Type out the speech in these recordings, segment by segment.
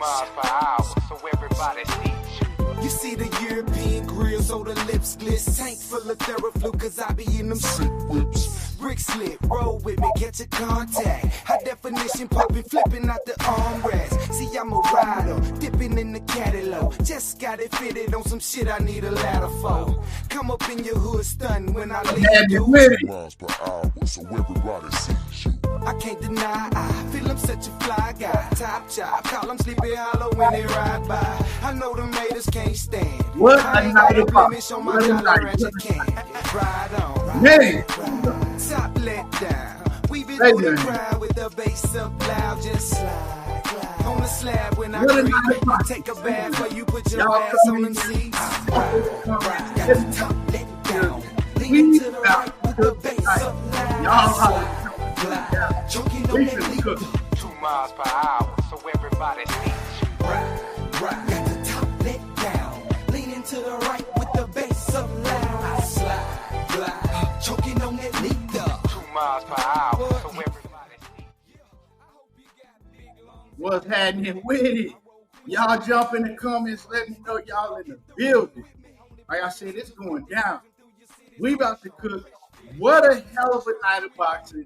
miles per hour, so everybody sees you. You see the European grills, so the lips gliss. Tank full of Theraflu, cause I be in them shit whips. Brick slip, roll with me, catch a contact. High definition popping, flipping out the armrest. See, I'm a rider, dipping in the catalog. Just got it fitted on some shit I need a ladder for. Come up in your hood stunning when I leave you. Miles per hour, so everybody sees you. I can't deny, I feel I'm such a fly guy. Top chop, call him Sleepy Hollow when they ride by. I know the haters can't stand. What I a ain't night got a of blemish on my What a dollar night. and you can't. Ride on, ride, Man. ride. Top let down. We been Hey, through the man. crowd with the bass up loud. Just slide, glide. On the slab when I What a creep. night of Take a bath where you put your Y'all ass on coming them seats. in. Ride, ride. Got the top let down. Lean to the right with the bass up loud. Y'all Slide, glide. Choking on We that finna lead. cook. 2 miles per hour, so everybody sees you. Ride, ride. Got the top let down. Leaning to the right with the bass up loud. I slide, glide. Choking on that lead. 2 miles per hour, so everybody sees you. What's happening with it? Y'all jump in the comments, let me know y'all in the building. Like I said, it's going down. We about to cook. What a hell of a night of boxing.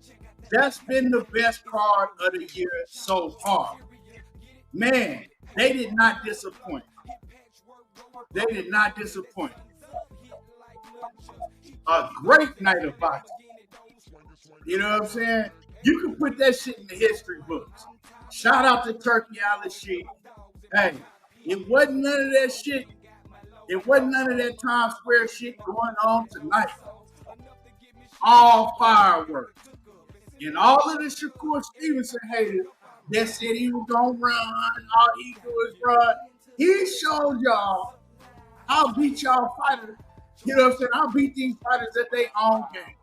That's been the best card of the year so far. Man, they did not disappoint. They did not disappoint. A great night of boxing. You know what I'm saying? You can put that shit in the history books. Shout out to Turkey Al-Sheikh. Hey, it wasn't none of that shit. It wasn't none of that Times Square shit going on tonight. All fireworks. And all of the Shakur Stevenson haters that said he was gonna run, all he do is run. He showed y'all, I'll beat y'all fighters. You know what I'm saying? I'll beat these fighters at their own game.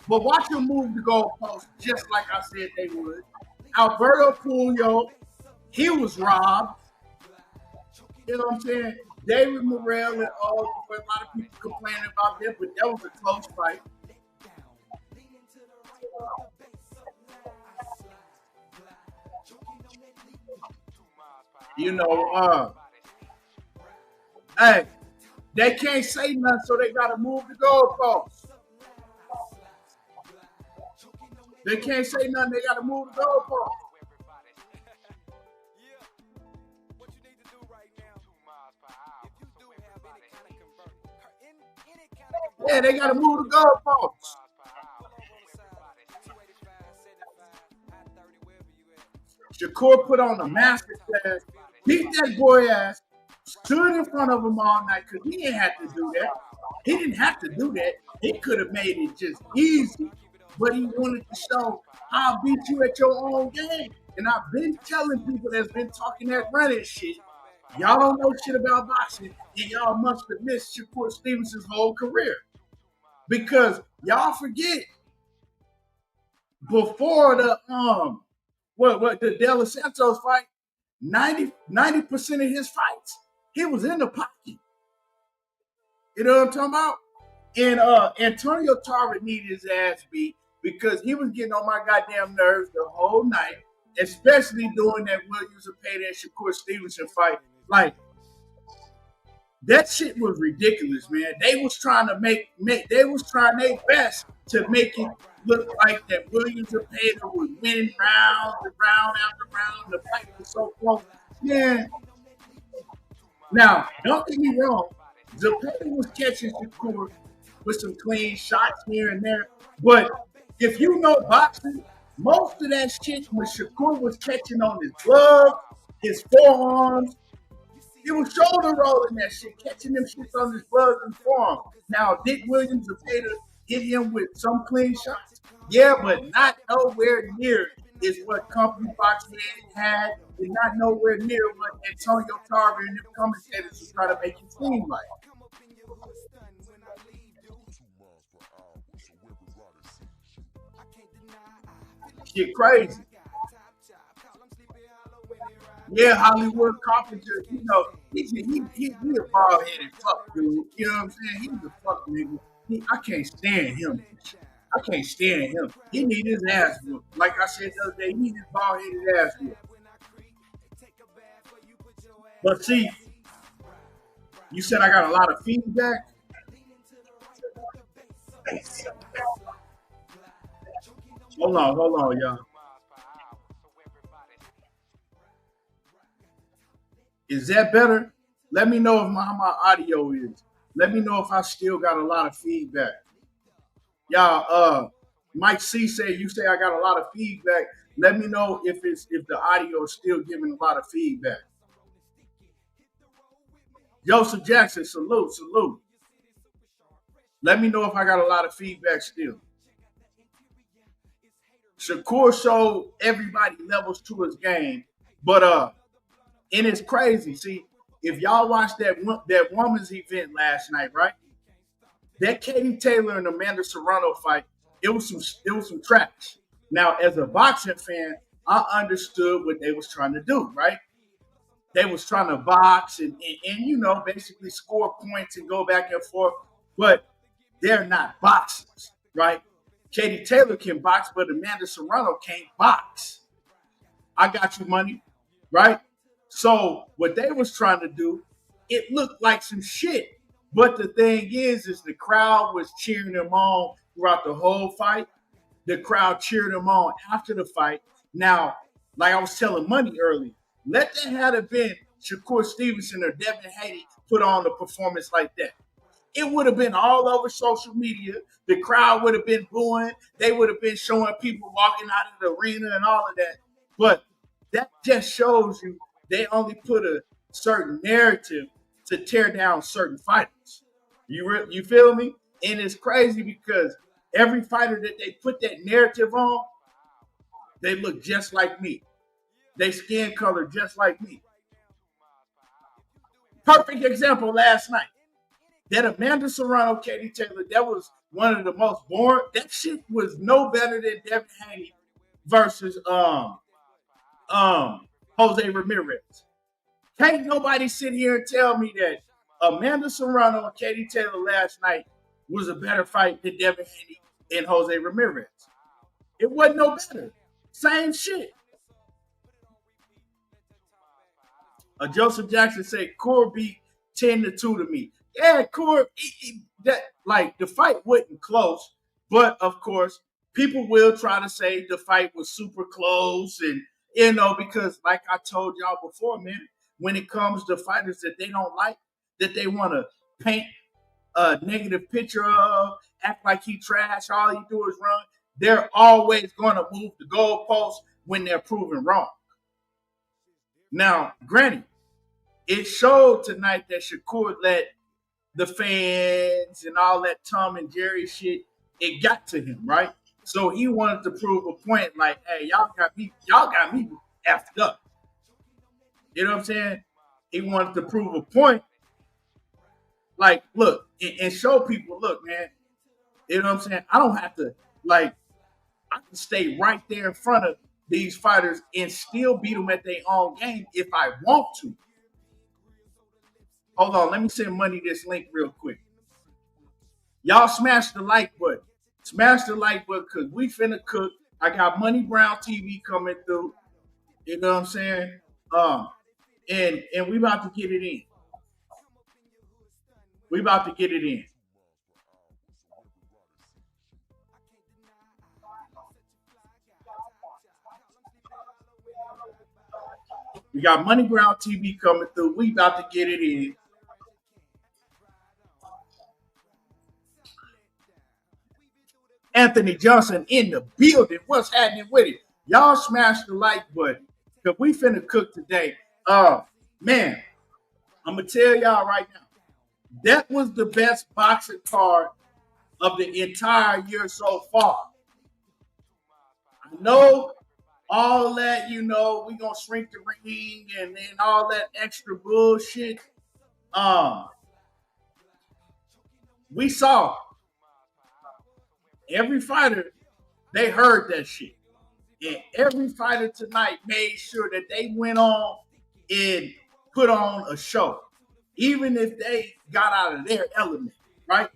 But watch them move the goalpost just like I said they would. Alberto Pulleo, he was robbed. You know what I'm saying? David Morrel and all, a lot of people complaining about that, but that was a close fight. You know, hey, they can't say nothing, so they gotta move the goalposts. They can't say nothing, they gotta move the goalposts. Yeah, they gotta move the goalposts. Shakur put on a master class, beat that boy ass, stood in front of him all night because he didn't have to do that. He didn't have to do that. He could have made it just easy, but he wanted to show, I'll beat you at your own game. And I've been telling people that's been talking that running shit, y'all don't know shit about boxing, and y'all must have missed Shakur Stevenson's whole career. Because y'all forget, before the the De Los Santos fight, 90% of his fights, he was in the pocket. You know what I'm talking about? And Antonio Tarver needed his ass beat because he was getting on my goddamn nerves the whole night, especially during that William Zepeda and Shakur Stevenson fight. Like, that shit was ridiculous, man. They was trying to they was trying their best to make it look like that William Zepeda was winning round after round. The fight was so close. Man, now, don't get me wrong. Zepeda was catching Shakur with some clean shots here and there. But if you know boxing, most of that shit when Shakur was catching on his gloves, his forearms, he was shoulder rolling that shit, catching them shits on his gloves and forearms. Now, did William Zepeda hit him with some clean shots? Yeah, but not nowhere near is what Company Boxing had, and not nowhere near what Antonio Tarver and them commentators was trying to make it seem like. Shit crazy. Yeah, Hollywood Carpenter, you know, he a bald-headed fuck dude. You know what I'm saying? He's a fuck nigga. I can't stand him. I can't stand him. He need his ass whooped. Like I said the other day, he need his bald-headed ass whooped. But see, you said I got a lot of feedback. Hold on, y'all. Is that better? Let me know if my audio is. Let me know if I still got a lot of feedback. Y'all, Mike C said you say I got a lot of feedback. Let me know if the audio is still giving a lot of feedback. Joseph Jackson, salute. Let me know if I got a lot of feedback still. Shakur showed everybody levels to his game, but and it's crazy. See, if y'all watched that women's event last night, right? That Katie Taylor and Amanda Serrano fight, it was some trash. Now, as a boxing fan, I understood what they was trying to do, right? They was trying to box and you know, basically score points and go back and forth, but they're not boxers, right? Katie Taylor can box, but Amanda Serrano can't box. I got you money, right? So what they was trying to do, it looked like some shit. But the thing is the crowd was cheering them on throughout the whole fight. The crowd cheered them on after the fight. Now, like I was telling Money earlier, let that have been Shakur Stevenson or Devin Haney put on a performance like that. It would have been all over social media. The crowd would have been booing. They would have been showing people walking out of the arena and all of that. But that just shows you they only put a certain narrative to tear down certain fighters. You feel me? And it's crazy because every fighter that they put that narrative on, they look just like me. They skin color just like me. Perfect example last night. That Amanda Serrano, Katie Taylor, that was one of the most boring. That shit was no better than Devin Haney versus Jose Ramirez. Can't nobody sit here and tell me that Amanda Serrano and Katie Taylor last night was a better fight than Devin Haney and Jose Ramirez. It wasn't no better. Same shit. Joseph Jackson said, Core beat 10-2 to me. Yeah, Core, that like the fight wasn't close, but of course, people will try to say the fight was super close, and you know, because like I told y'all before, man, when it comes to fighters that they don't like, that they want to paint a negative picture of, act like he trash, all he do is run, they're always going to move the goalposts when they're proven wrong. Now, granted, it showed tonight that Shakur let the fans and all that Tom and Jerry shit, it got to him, right? So he wanted to prove a point like, hey, y'all got me effed up. You know what I'm saying? He wanted to prove a point. Like, look, and show people, look, man, you know what I'm saying? I don't have to, like, I can stay right there in front of these fighters and still beat them at their own game if I want to. Hold on, let me send Money this link real quick. Y'all smash the like button. Smash the like button because we finna cook. I got Money Brown TV coming through. You know what I'm saying? And we about to get it in. We about to get it in. We got Money Brown TV coming through. We about to get it in. Anthony Johnson in the building. What's happening with it? Y'all smash the like button because we finna cook today. Man, I'm gonna tell y'all right now, that was the best boxing card of the entire year so far. I know all that, you know, we gonna shrink the ring and all that extra bullshit. We saw every fighter, they heard that shit. And every fighter tonight made sure that they went on and put on a show. Even if they got out of their element, right?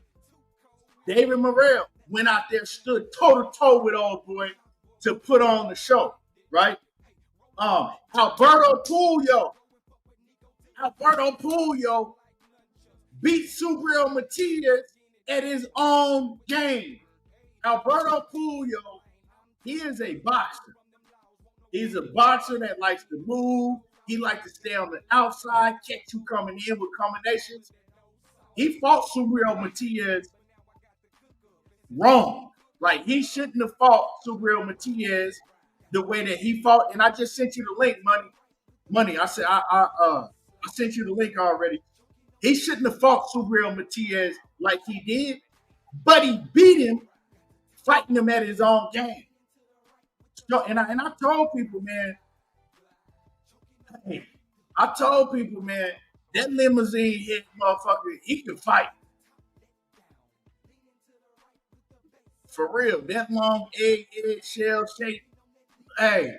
David Morrel went out there, stood toe-to-toe with old boy to put on the show, right? Alberto Pulleo Alberto Pulleo beat Subriel Maties at his own game. Alberto Pulleo, he is a boxer. He's a boxer that likes to move. He likes to stay on the outside, catch you coming in with combinations. He fought Subriel Maties wrong. Like, he shouldn't have fought Subriel Maties the way that he fought. And I just sent you the link, Money. I said I sent you the link already. He shouldn't have fought Subriel Maties like he did, but he beat him fighting him at his own game. So, and I told people, man, that limousine head motherfucker, he can fight. For real, that long egg shell shape. Hey,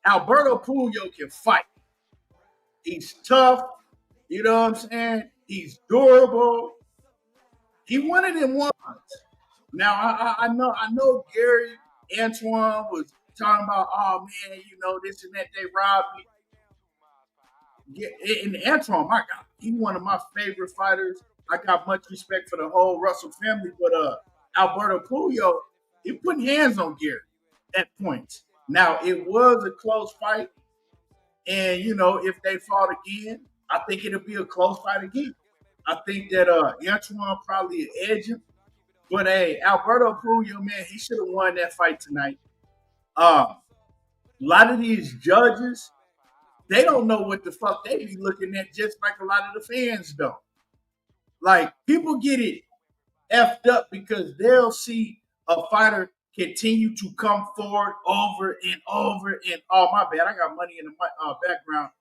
Alberto Pulleo can fight. He's tough. You know what I'm saying? He's durable. He won it in once. Now I know Gary Antoine was talking about, oh man, you know, this and that, they robbed me. Yeah, and Antoine, my God, he's one of my favorite fighters. I got much respect for the whole Russell family, but Alberto Pulleo, he put hands on Gary at points. Now, it was a close fight, and, you know, if they fought again, I think it'll be a close fight again. I think that Antoine probably edge him. But, hey, Alberto Pulleo, man, he should have won that fight tonight. A lot of these judges, they don't know what the fuck they be looking at, just like a lot of the fans don't. Like, people get it effed up because they'll see a fighter continue to come forward over and over and, oh, my bad, I got money in the background.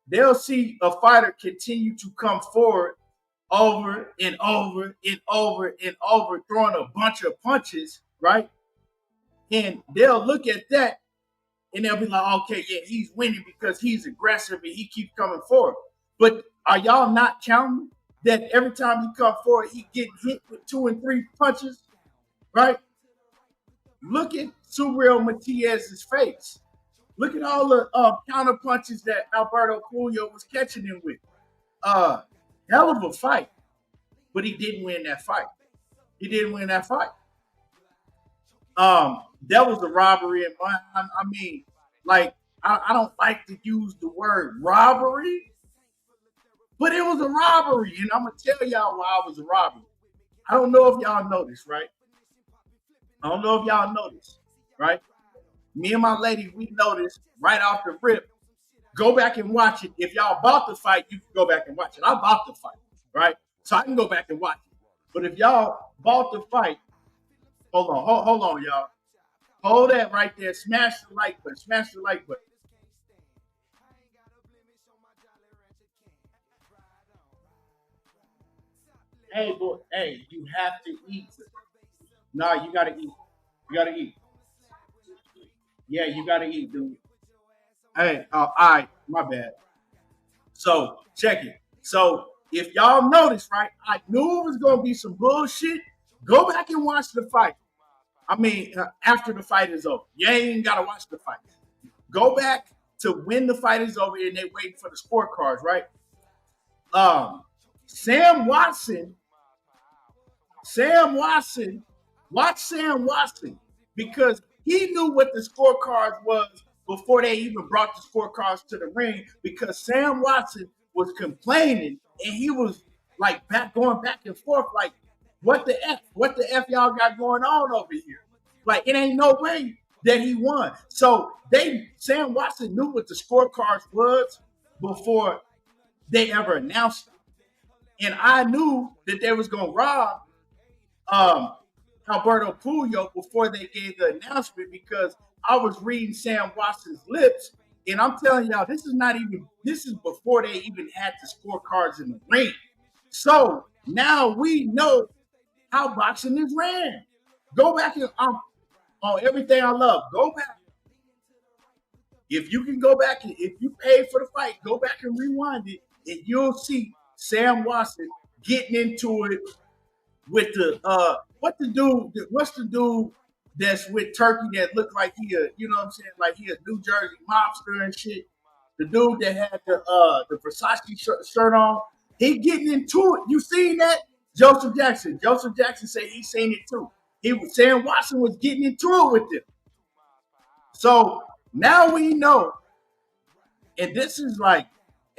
They'll see a fighter continue to come forward over and over and over and over, throwing a bunch of punches, right? And they'll look at that and they'll be like, okay, yeah, he's winning because he's aggressive and he keeps coming forward. But are y'all not counting that every time he comes forward, he get hit with 2 and 3 punches, right? Look at Subriel Maties' face. Look at all the counter punches that Alberto Pulleo was catching him with. Hell of a fight, but he didn't win that fight. That was a robbery. And I mean, like, I don't like to use the word robbery, but it was a robbery. And I'm going to tell y'all why it was a robbery. I don't know if y'all know this, right? Me and my lady, we noticed right off the rip. Go back and watch it. If y'all bought the fight, you can go back and watch it. I bought the fight, right? So I can go back and watch it. But if y'all bought the fight, hold on, y'all. Hold that right there. Smash the like button. Hey, boy. Hey, you have to eat. Nah, you gotta eat. Yeah, you gotta eat, dude. Hey, all right, my bad. So check it. So if y'all notice, right, I knew it was gonna be some bullshit. Go back and watch the fight. I mean, after the fight is over, you ain't gotta watch the fight. Go back to when the fight is over and they waiting for the scorecards, right? Sam Watson. Watch Sam Watson because he knew what the scorecards was before they even brought the scorecards to the ring because Sam Watson was complaining and he was like going back and forth like, what the F y'all got going on over here? Like, it ain't no way that he won. So Sam Watson knew what the scorecards was before they ever announced it. And I knew that they was going to rob Alberto Pulleo before they gave the announcement because I was reading Sam Watson's lips, and I'm telling y'all, this is before they even had the scorecards in the ring. So now we know how boxing is ran. Go back and on everything I love. Go back. If you can go back and if you paid for the fight, go back and rewind it, and you'll see Sam Watson getting into it with the what's the dude that's with Turkey that looked like he a, you know what I'm saying, like he a New Jersey mobster and shit. the dude that had the Versace shirt on, he getting into it. You seen that? Joseph Jackson. Joseph Jackson said he seen it too. Sam Watson was getting into it with them. So now we know, and this is like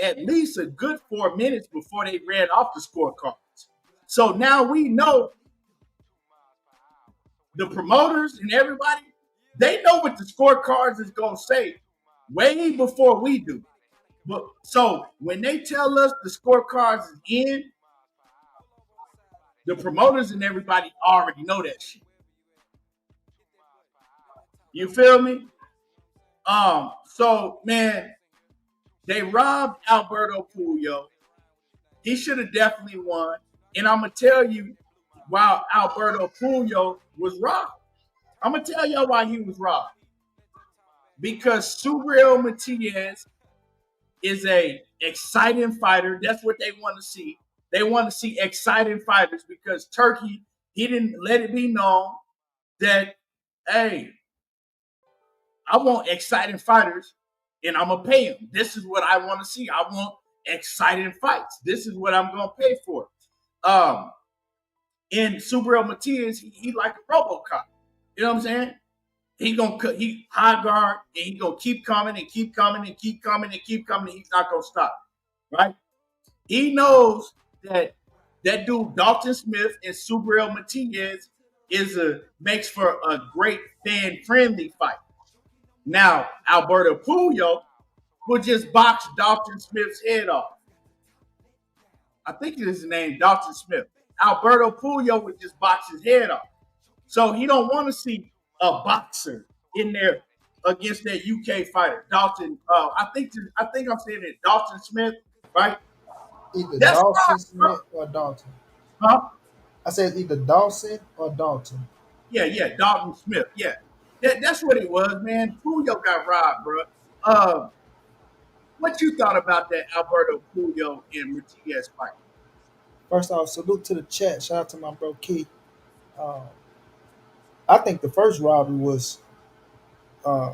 at least a good 4 minutes before they ran off the scorecards. So now we know the promoters and everybody, they know what the scorecards is gonna say way before we do. But so when they tell us the scorecards is in, the promoters and everybody already know that shit. You feel me? So man, they robbed Alberto Pulleo. He should have definitely won. And I'm gonna tell you why Alberto Pulleo was robbed. I'm gonna tell y'all why he was robbed. Because Subriel Maties is a exciting fighter. That's what they want to see. They want to see exciting fighters because Turkey, he didn't let it be known that, hey, I want exciting fighters and I'm going to pay them. This is what I want to see. I want exciting fights. This is what I'm going to pay for. And Subriel Maties, he like a RoboCop. You know what I'm saying? He high guard and he gonna keep coming and keep coming and keep coming and keep coming. He's not gonna stop, right? He knows that dude Dalton Smith and Subriel Maties makes for a great fan friendly fight. Now Alberto Pulleo will just box Dalton Smith's head off. I think it is his name, Dalton Smith. Alberto Pulleo would just box his head off. So he don't want to see a boxer in there against that UK fighter, Dalton. I think I'm saying it, Dalton Smith, right? Either That's Dawson right, Smith or Dalton. huh? I said either Dawson or Dalton. Yeah, Dalton Smith. Yeah, that's what it was, man. Pulleo got robbed, bro. What you thought about that Alberto Pulleo and Matías fight? First off, salute to the chat. Shout out to my bro Keith. Um, I think the first robbery was uh,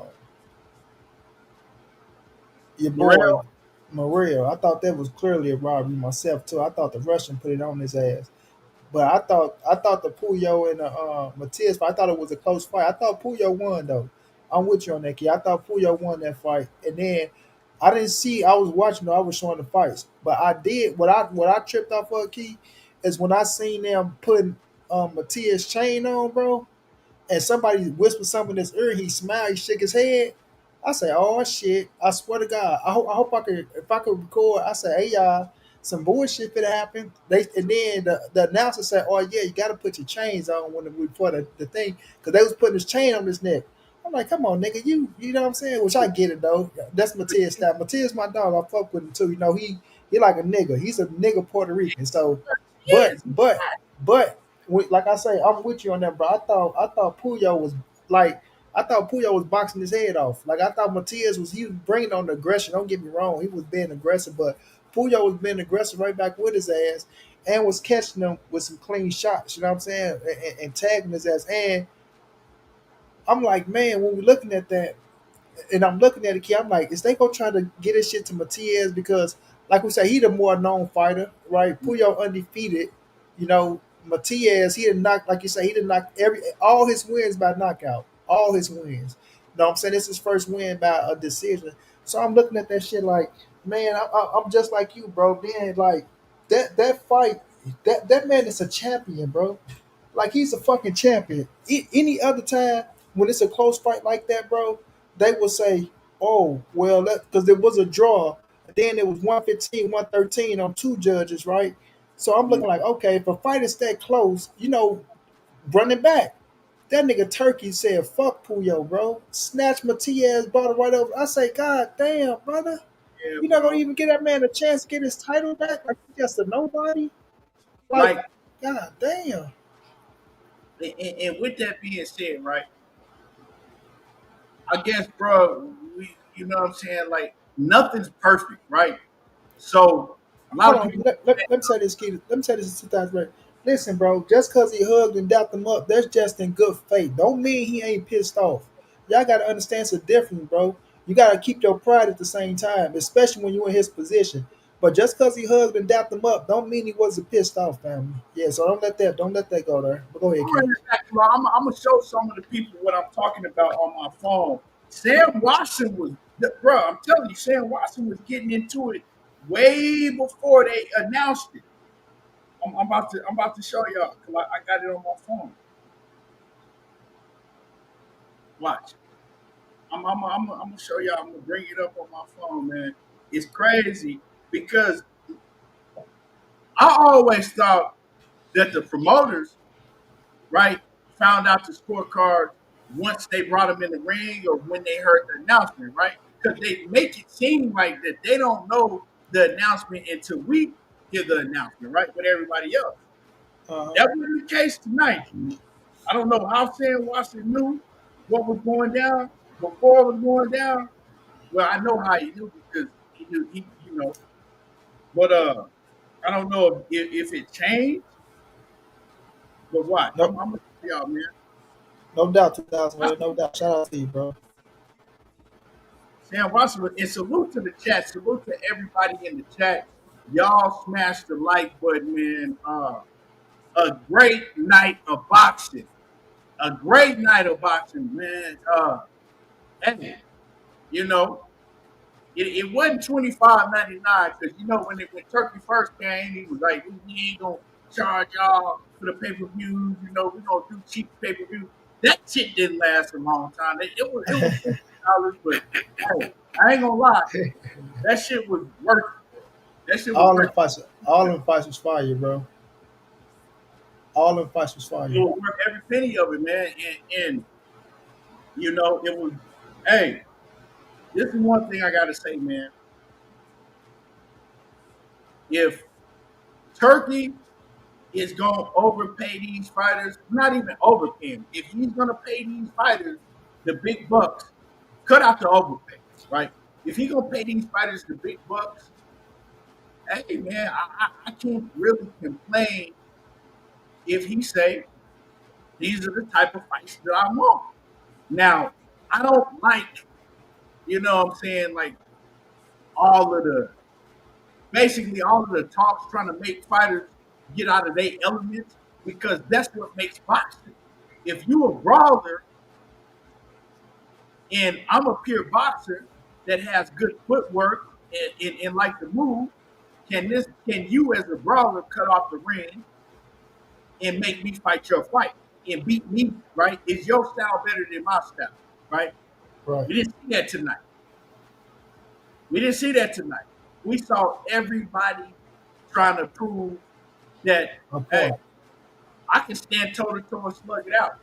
your boy Morrell? Morel. I thought that was clearly a robbery myself too. I thought the Russian put it on his ass. But I thought the Puyo and the Matias fight, I thought it was a close fight. I thought Puyo won though. I'm with you on that, kid. I thought Puyo won that fight, and then I didn't see. I was watching. I was showing the fights, but I did what I tripped off of, key, is when I seen them putting Matias chain on, bro, and somebody whispered something in his ear. He smiled. He shook his head. I say, "Oh shit!" I swear to God, I hope I could. If I could record, I say, "Hey y'all, some bullshit could happen." And then the announcer said, "Oh yeah, you got to put your chains on when before the thing, because they was putting his chain on his neck." I'm like, "Come on, nigga, you know what I'm saying?" Which I get it though. That's Matias style. Matias my dog. I fuck with him too. You know he like a nigga. He's a nigga Puerto Rican. So, but Yes. but but like I say, I'm with you on that, bro. I thought Puyo was like. I thought Puyo was boxing his head off. Like I thought Matias he was bringing on the aggression. Don't get me wrong, he was being aggressive, but Puyo was being aggressive right back with his ass and was catching him with some clean shots. You know what I'm saying? And tagging his ass. And I'm like, man, when we're looking at that, and I'm looking at the kid, I'm like, is they gonna try to get this shit to Matias because, like we say, he the more known fighter, right? Puyo undefeated, you know. Matias, he didn't knock, like you say, he didn't knock all his wins by knockout, all his wins. You know what I'm saying? This is his first win by a decision. So I'm looking at that shit like, man, I'm just like you, bro. Then like that fight, that man is a champion, bro. Like he's a fucking champion. Any other time when it's a close fight like that, bro, they will say, "Oh, well, because there was a draw. Then it was 115, 113 on two judges, right?" So I'm looking like, okay, if a fight is that close, you know, run it back. That nigga Turkey said, "Fuck Puyo, bro." Snatch Matias, brought it right over. I say, God damn, brother, Yeah, you not bro. gonna even give that man a chance to get his title back? Like he's just a nobody? Like, Like, God damn. and with that being said, right? I guess, bro, you know what I'm saying? Like, nothing's perfect, right? So a lot Hold of on, people, let me say this, kid. Let me say this in 2000, right? Listen, bro, just because he hugged and dapped him up, that's just in good faith. Don't mean he ain't pissed off. Y'all got to understand it's a difference, bro. You gotta keep your pride at the same time, especially when you're in his position. But just because he hugged and dapped him up, don't mean he wasn't pissed off, family. Yeah, so don't let that go there. But go ahead, I'm, King. gonna show some of the people what I'm talking about on my phone. Sam Watson was, bro. I'm telling you, Sam Watson was getting into it way before they announced it. I'm about to show y'all because I got it on my phone. Watch. I'm gonna show y'all. I'm gonna bring it up on my phone, man. It's crazy because I always thought that the promoters, right, found out the scorecard once they brought them in the ring or when they heard the announcement, right? Because they make it seem like that they don't know the announcement until we hear the announcement, right? With everybody else. Uh-huh. That was the case tonight. I don't know how Sam Watson knew what was going down before it was going down. Well, I know how he knew because he knew but I don't know if it changed. But what? No, I'm gonna tell y'all, man. no doubt, 2000, I, man. No doubt. Shout out to you, bro. Sam Watson, and salute to the chat. Salute to everybody in the chat. Y'all smash the like button, man. A great night of boxing. A great night of boxing, man. Hey, you know, it wasn't $25.99 because when Turkey first came, he was like, we ain't gonna charge y'all for the pay per views. We're gonna do cheap pay per views. That shit didn't last a long time. It was $50, but hey, I ain't gonna lie, that shit was worth it. That shit was worth All it. them fights was fire, bro. All them fights was It fire. was worth every penny of it, man. And it was. Hey, this is one thing I gotta say, man. If Turkey is going to overpay these fighters, not even overpay them. If he's going to pay these fighters the big bucks, cut out the overpay, right? If he's going to pay these fighters the big bucks, hey, man, I can't really complain if he say these are the type of fights that I want. Now, I don't like, what I'm saying, like all of the, basically all of the talks trying to make fighters get out of their elements because that's what makes boxing. If you a brawler and I'm a pure boxer that has good footwork and like to move, can you as a brawler cut off the ring and make me fight your fight and beat me, right? Is your style better than my style, right? Right. We didn't see that tonight. We didn't see that tonight. We saw everybody trying to prove that, My hey, point. I can stand toe to toe and slug it out.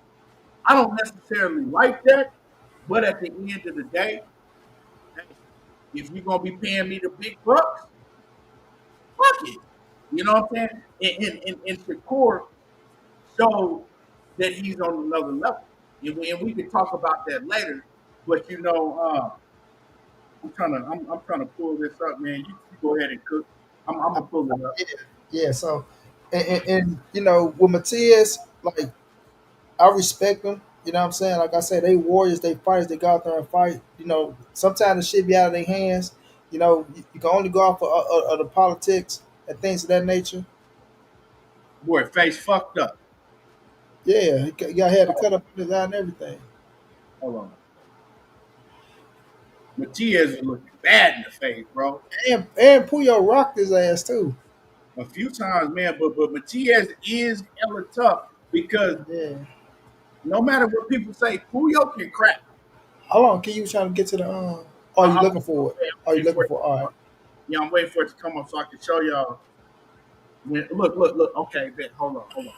I don't necessarily like that, but at the end of the day, hey, if you're gonna be paying me the big bucks, fuck it. You know what I'm saying? And Shakur showed that he's on another level. And we can talk about that later. But I'm trying to pull this up, man. You go ahead and cook. I'm gonna pull it up. Yeah, yeah. So, and with Matias, like I respect them. You know what I'm saying? Like I said, they warriors, they fighters, they go out there and fight. Sometimes the shit be out of their hands. You can only go off of the politics and things of that nature. Boy, face fucked up. Yeah, you got had to cut up his eye and everything. Hold on. Matias is looking bad in the face, bro. And Puyo rocked his ass too. A few times, man. But Matias is hella tough because Yeah. no matter what people say, Pullo can crack. How long can you trying to get to the? Are you I'm looking for it? Are you waiting looking for it for? to come All right. up. Yeah, I'm waiting for it to come up so I can show y'all. Look. Okay, bet. Hold on.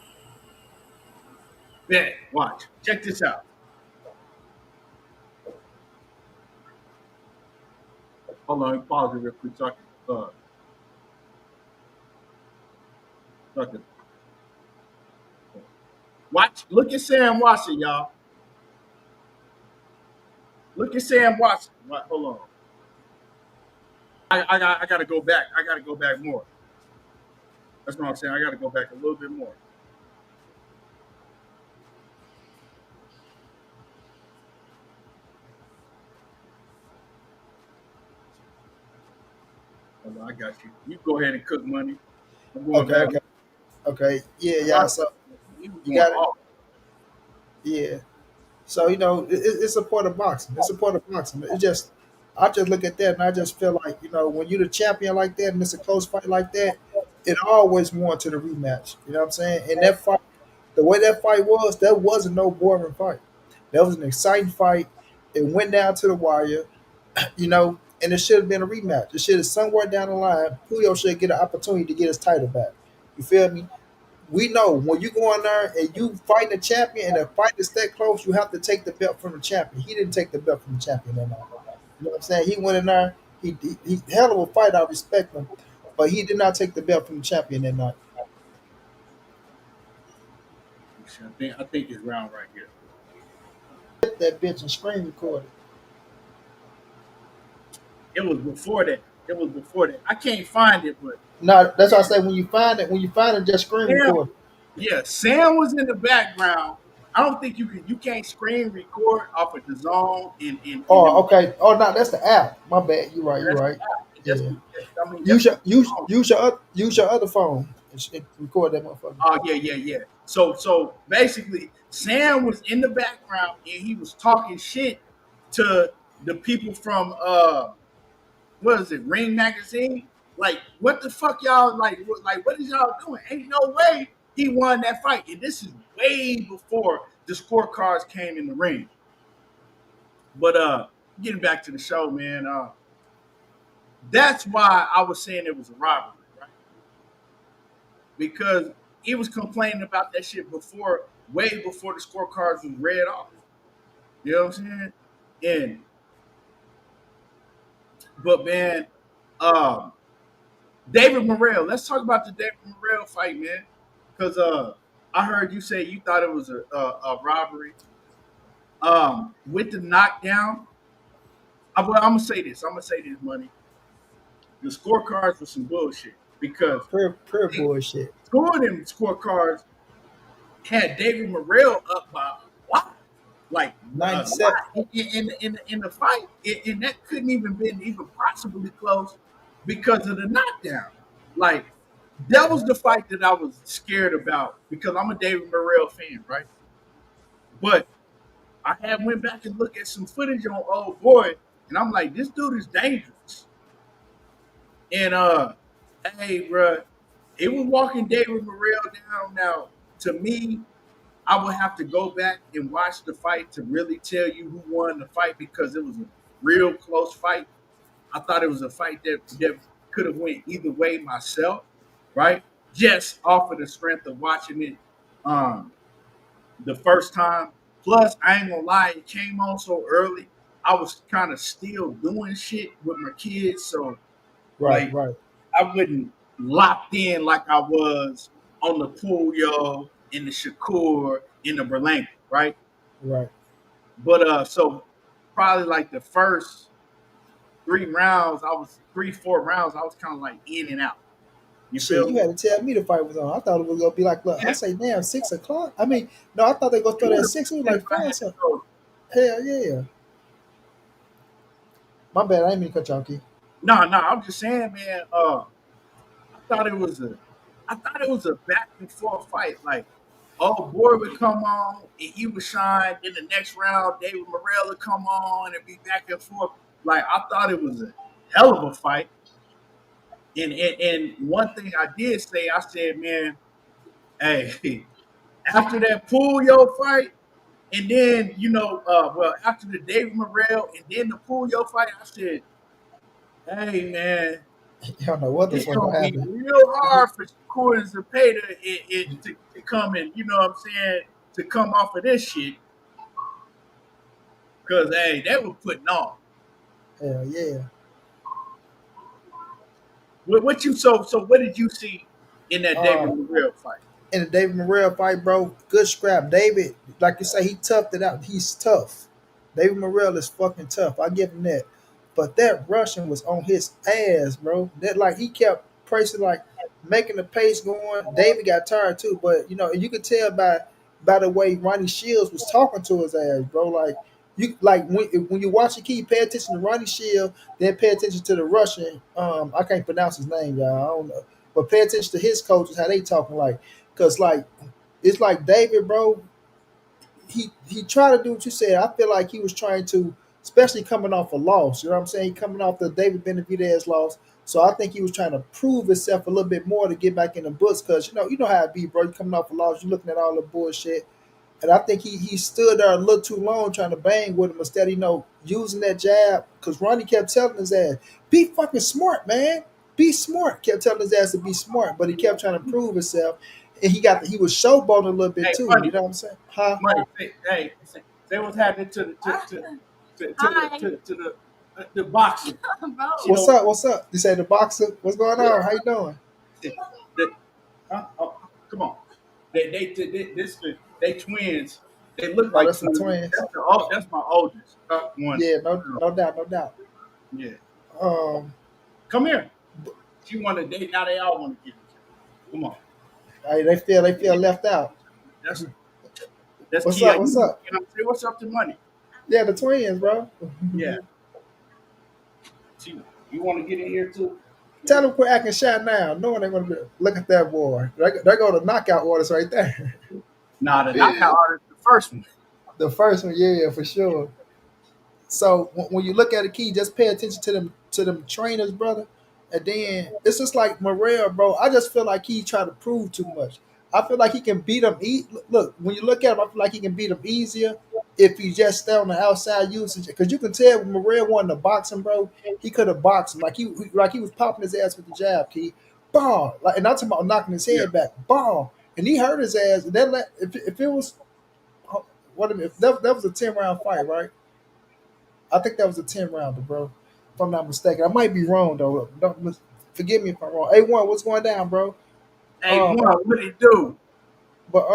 Bet. Watch. Check this out. Hold on. Let me pause it real quick so I can. So I can watch. Look at Sam Watson, y'all. Look at Sam Watson. What? Hold on. I got to go back. I got to go back more. That's what I'm saying. I got to go back a little bit more. Oh, well, I got you. You go ahead and cook money. I'm going Okay, back. okay, okay. Yeah, yeah. Rock, So he was you going got it. off. Yeah. So it's a part of boxing. It's a part of boxing. It just I just look at that and I just feel like when you're the champion like that and it's a close fight like that, it always warranted a rematch. You know what I'm saying? And that fight, the way that fight was, that wasn't no boring fight. That was an exciting fight. It went down to the wire, and it should have been a rematch. It should have somewhere down the line, Pullo should get an opportunity to get his title back. You feel me? We know when you go in there and you fight the champion and the fight is that close, you have to take the belt from the champion. He didn't take the belt from the champion that night. You know what I'm saying? He went in there, he hell of a fight, I respect him, but he did not take the belt from the champion that night. I think it's round right here. That bitch and screen recorded. It was before that. It was before that. I can't find it, but No, that's why I say when you find it, just screen Sam, record. yeah, Sam was in the background. I don't think you can't screen record off of the zone in Oh, them. okay. Oh, no, that's the app. My bad. You're right. You're That's, right. that's, Yeah. I mean, that's Use your other phone. And record that motherfucker. oh yeah. So basically, Sam was in the background and he was talking shit to the people from what is it, Ring Magazine? Like, what the fuck y'all like what is y'all doing? Ain't no way he won that fight. And this is way before the scorecards came in the ring. But getting back to the show, man, that's why I was saying it was a robbery, right? Because he was complaining about that shit before, way before the scorecards was read off. You know what I'm saying? And but man, um, David Morrel. Let's talk about the David Morrel fight, man. Because I heard you say you thought it was a robbery. With the knockdown, well, I'm gonna say this. I'm gonna say this, money. The scorecards were some bullshit because Pure they bullshit. scored them scorecards had David Morrell up by a lot, like a 97. lot in the fight, and that couldn't even been even possibly close because of the knockdown. Like that was the fight that I was scared about because I'm a David Morrell fan, right? But I had went back and looked at some footage on old boy, and I'm like, this dude is dangerous. And hey, bro, it was walking David Morrell down. Now, to me, I would have to go back and watch the fight to really tell you who won the fight because it was a real close fight. I thought it was a fight that could have went either way myself, right? Just off of the strength of watching it um, the first time. Plus, I ain't gonna lie, it came on so early. I was kind of still doing shit with my kids, so Right, like right. I wasn't locked in like I was on the Pullo and the Shakur and the Berlanga, right? Right. But so probably like the first 3 rounds, I was 3, 4 rounds, I was kind of like in and out. You Shit, feel you me? had to tell me the fight was on. I thought it was gonna be like, look, I Yeah, say, damn, 6 o'clock. I mean, no, I thought they go it start would at have 6. It was been if like I five had to something. go. Hell yeah. My bad, I ain't mean to cut you off, Key. No, I'm just saying, man. I thought it was a, I thought it was a back and forth fight. Like, oh, boy would come on and he would shine. Then the next round, David Morrell would come on and be back and forth. Like, I thought it was a hell of a fight. And one thing I did say, I said, man, hey, after that Pullo fight, and then well, after the David Morrell and then the Pullo fight, I said, hey, man, You don't know what the it's fuck gonna gonna be happen. real hard for Shakur and Zepeda to come and what I'm saying, to come off of this shit because hey, they were putting on. Hell yeah. What you so what did you see in that David Uh, Morrell fight? in the David Morrell fight, bro, good scrap. David, like you say, he toughed it out. He's tough. David Morrell is fucking tough. I give him that. But that Russian was on his ass, bro. That like he kept pressing, like making the pace going. David got tired too, but you could tell by the way Ronnie Shields was talking to his ass, bro. Like you like when you watch the key, pay attention to Ronnie Shield, then pay attention to the Russian. I can't pronounce his name, y'all. I don't know, but pay attention to his coaches, how they talking like, cause like it's like David, bro. He tried to do what you said. I feel like he was trying to, especially coming off a loss. You know what I'm saying? He coming off the David Benavidez loss. So I think he was trying to prove himself a little bit more to get back in the books. Cause you know how it be, bro. You coming off a loss, you looking at all the bullshit. And I think he stood there a little too long trying to bang with him instead of, using that jab. Because Ronnie kept telling his ass, be fucking smart, man. Be smart. Kept telling his ass to be smart. But he kept trying to prove himself. And he was showboating a little bit Hey, too. Money. You know what I'm saying? Huh? Money, say what's happening to the boxing. What's up? You say the boxer? What's going on? How you doing? Come on. They twins. They look like that's the twins. That's my oldest one. Yeah, no doubt. Yeah. Come here. She wanted they now they all want to get it. Come on. Hey, they feel left out. That's what's key. Up? What's up? Say what's up to Money. Yeah, the twins, bro. Yeah. You want to get in here too? Tell them quit acting shy now. No one ain't gonna look at that boy. They go to knockout orders right there. Nah, the knockout order is the first one. The first one, yeah, for sure. So when you look at a key, just pay attention to them trainers, brother. And then it's just like Morrel, bro. I just feel like he tried to prove too much. I feel like he can beat him. Look, when you look at him, I feel like he can beat him easier if he just stay on the outside usage. Because you can tell when Morrel wanted to box him, bro, he could have boxed him. Like he was popping his ass with the jab, key. Ball. Like, and I'm talking about knocking his head back. Ball. And he hurt his ass. And then if it was if that was a 10-round fight, right? I think that was a 10-rounder, bro. If I'm not mistaken. I might be wrong though. Don't forgive me if I'm wrong. A1, what's going down, bro? A1, what do you do? But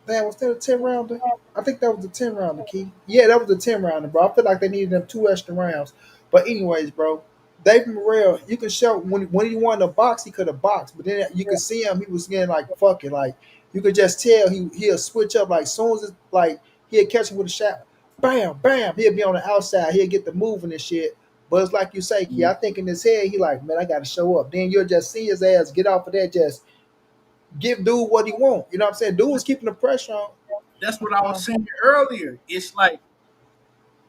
damn, was that a 10-rounder? I think that was a 10-rounder, Key. Yeah, that was a 10-rounder, bro. I feel like they needed them 2 extra rounds. But anyways, bro, David Morrel, you can show when he wanted to box, he could have boxed, but then you could see him, he was getting like fuck it, like you could just tell he'll switch up like as soon as it's like he'll catch him with a shot, bam, bam, he'll be on the outside, he'll get the moving and shit. But it's like you say, Key, I think in his head, he like, man, I gotta show up. Then you'll just see his ass get off of that, just give dude what he want. You know what I'm saying? Dude was keeping the pressure on. That's what I was saying earlier. It's like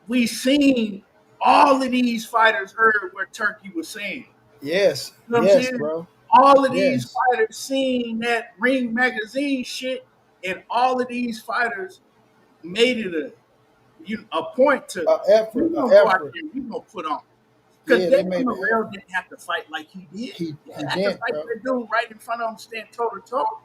we seen all of these fighters heard what Turkey was saying. Yes. You know what I'm saying? Bro. All of these fighters seen that Ring Magazine shit, and all of these fighters made it a point to effort. Go out there, you gonna put on. Because David Morrel didn't have to fight like he did. He had to fight that dude right in front of him, stand toe to toe.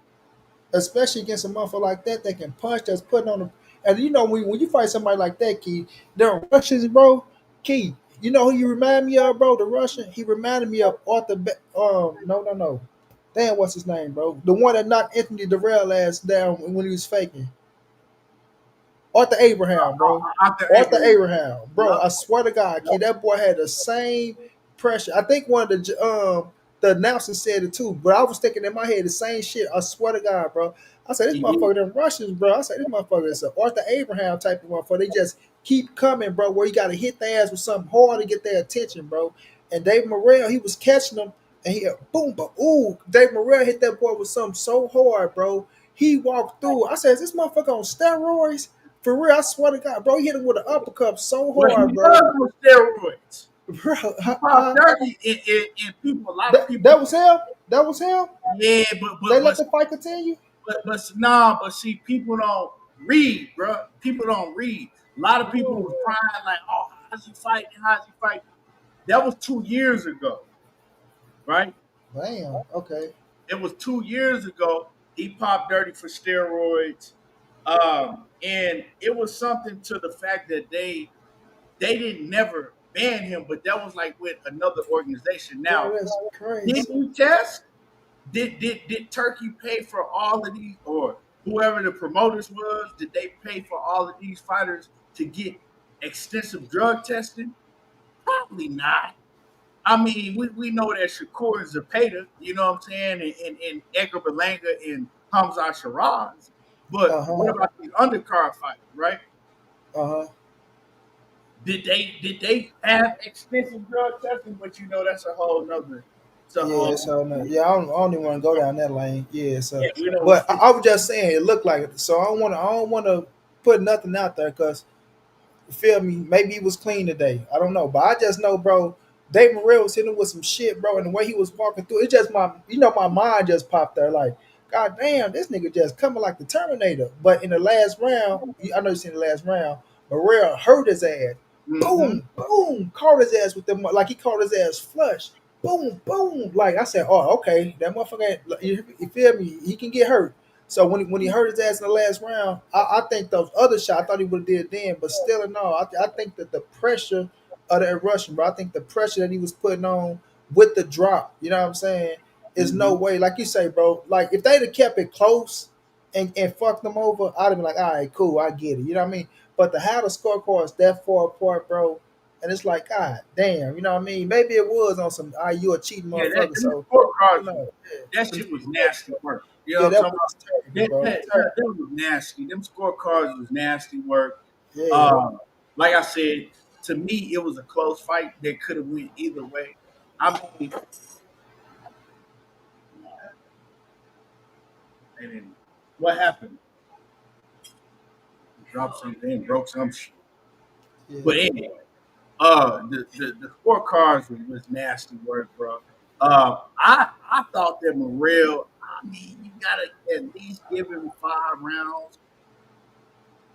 Especially against a motherfucker like that can punch, that's putting on the. And you know when you fight somebody like that, Key, they're Russians, bro. Key, you know who you remind me of, bro? The Russian. He reminded me of Arthur. No. Damn, what's his name, bro? The one that knocked Anthony Durrell ass down when he was faking. Arthur Abraham, bro. Arthur Abraham, bro. I swear to God, Key, that boy had the same pressure. I think one of the announcers said it too, but I was thinking in my head the same shit. I swear to God, bro. I said, this motherfucker, them Russians, bro. I said, this motherfucker is an Arthur Abraham type of motherfucker. They just keep coming, bro, where you got to hit their ass with something hard to get their attention, bro. And David Morrel, he was catching them, and he boom, but ooh, David Morrel hit that boy with something so hard, bro. He walked through. I said, is this motherfucker on steroids? For real, I swear to God, bro, he hit him with an uppercut so hard, bro. On steroids. Bro, and people, a lot of people. That was him? That was him? Yeah, but they let the fight continue? But see, people don't read, bro. People don't read. A lot of people was crying like, oh, how's he fighting? How's he fighting? That was 2 years ago, right? Damn, okay. It was 2 years ago. He popped dirty for steroids. And it was something to the fact that they didn't never ban him, but that was like with another organization. Now, did you test? Did Turkey pay for all of these, or whoever the promoters was? Did they pay for all of these fighters to get extensive drug testing? Probably not. I mean, we know that Shakur Zepeda, you know what I'm saying, and Edgar Berlanga and Hamzah Sheeraz. But what about the undercard fighter, right? Uh huh. Did they have extensive drug testing? But that's a whole nother. It's a Yeah, whole. so no, yeah, I don't even want to go down that lane. Yeah, so Yeah, we don't. but I was just saying it looked like it. So I don't want to put nothing out there because you feel me? Maybe he was clean today. I don't know, but I just know, bro. David Morrel was hitting with some shit, bro, and the way he was walking through, it just my mind just popped there. Like, god damn, this nigga just coming like the Terminator. But in the last round, I know you seen the last round, Morrel hurt his ass. Mm-hmm. Boom, boom, caught his ass with them like he caught his ass flush. Boom, boom. Like I said, oh, okay, that motherfucker. You feel me? He can get hurt. So when he hurt his ass in the last round, I think those other shots, I thought he would have did then, but still no. I think that the pressure of that Russian, bro, I think the pressure that he was putting on with the drop, you know what I'm saying, is no Mm-hmm. way. Like you say, bro, like if they'd have kept it close and fucked them over, I'd have been like, all right, cool, I get it. You know what I mean? But to have the scorecards that far apart, bro, and it's like, God damn, you know what I mean? Maybe it was on some, you a cheating Yeah, that motherfucker, them so you scorecards, know, that shit was nasty work. You know yeah, what I'm that talking was about? terrible, bro. That was nasty. Them scorecards was nasty work. Yeah, Um, like I said, to me, it was a close fight that could have went either way. I mean, and then what happened? Dropped something, broke some shit. yeah. But anyway, the scorecards was nasty work, bro. I thought that Morrell. I mean, you gotta at least give him 5 rounds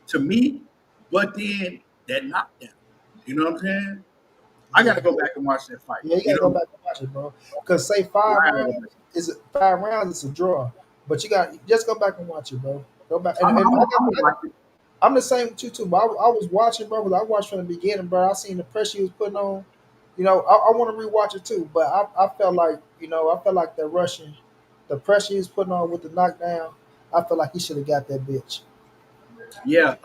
to me. But then that knockdown, you know what I'm saying? I Yeah, gotta go back and watch that fight. yeah, you You gotta go know, back and watch it, bro. Because say I gotta go back. five rounds, it's a draw. But you got just go back and watch it, bro. Go back I'm, and I'm, I'm gonna watch it. I'm the same with you too. But I was watching, bro. 'Cause I watched from the beginning, bro. I seen the pressure he was putting on. You know, I want to rewatch it too. But I felt like I felt like the Russian, the pressure he was putting on with the knockdown. I felt like he should have got that bitch. Yeah,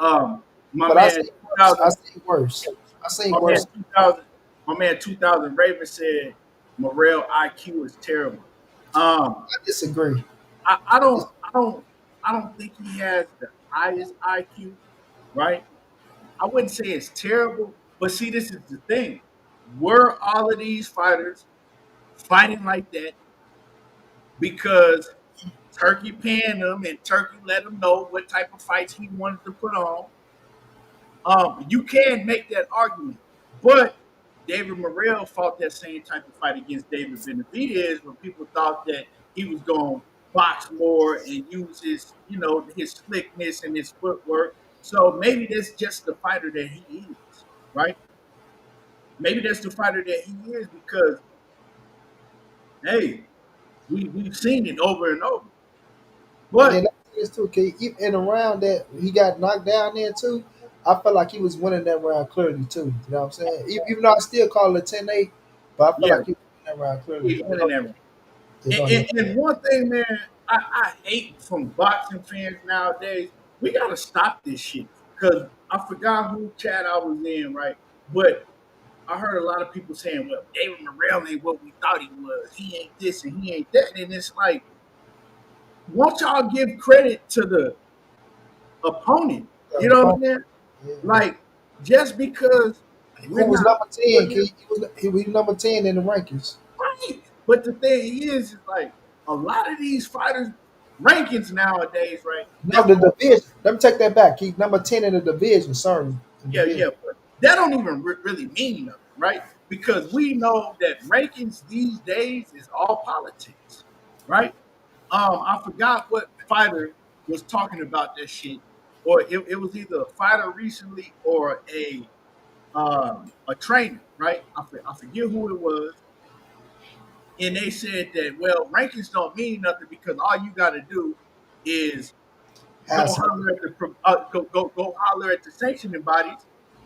my But I man, seen worse. 2000, I seen my man, worse. 2000, my man, 2000. Raven said Morrell IQ is terrible. Um, I disagree. I, I I don't, dis- I don't, I don't think he has the highest IQ, right? I wouldn't say it's terrible, but see, this is the thing: were all of these fighters fighting like that because Turkey panned them and Turkey let him know what type of fights he wanted to put on? You can make that argument, but David Morrell fought that same type of fight against David Benavidez when people thought that he was going to box more and use his slickness and his footwork. So maybe that's just the fighter that he is, right? Maybe that's the fighter that he is because hey, we've seen it over and over. And then But that's too. In a round that he got knocked down there too, I felt like he was winning that round clearly too. You know what I'm saying? Even though I still call it 10-8, but I felt yeah, like he was winning that round clearly. he's winning that. Yeah, And, go and, ahead. and one thing, man, I hate from boxing fans nowadays. We gotta stop this shit because I forgot who chat I was in, right? But I heard a lot of people saying, "Well, David Morrell ain't what we thought he was. He ain't this and he ain't that." And it's like, won't y'all give credit to the opponent? You know what I'm saying? Yeah. Like, just because Who we're was not number 10? familiar, He was number 10 in the rankings. right? But the thing is like a lot of these fighters rankings nowadays, right? No, They're the all division. Let me take that back. He number 10 in the division. Sorry, the yeah, division. yeah, but that don't even really mean nothing, right? Because we know that rankings these days is all politics, right? I forgot what fighter was talking about that shit, or it was either a fighter recently or a trainer, right? I forget who it was, and they said that well, rankings don't mean nothing because all you got to do is go Has holler at go holler at the sanctioning bodies,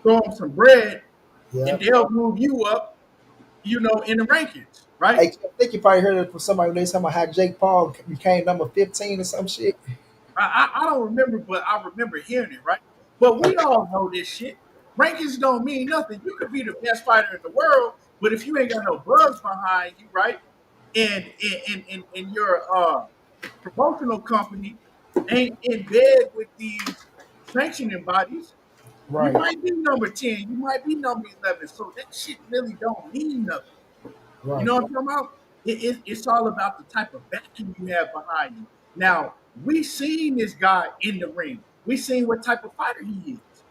throw them some bread, yeah. and they'll move you up, in the rankings, right? I think you probably heard it from somebody when they talking about how Jake Paul became number 15 or some shit. I don't remember, but I remember hearing it, right? But we all know this shit. Rankings don't mean nothing. You could be the best fighter in the world, but if you ain't got no buzz behind you, right? And your promotional company ain't in bed with these sanctioning bodies, You Right. might be number 10, you might be number 11. So that shit really don't mean nothing. You Right. know what I'm talking about? It's all about the type of backing you have behind you. Now, we seen this guy in the ring. We seen what type of fighter he is.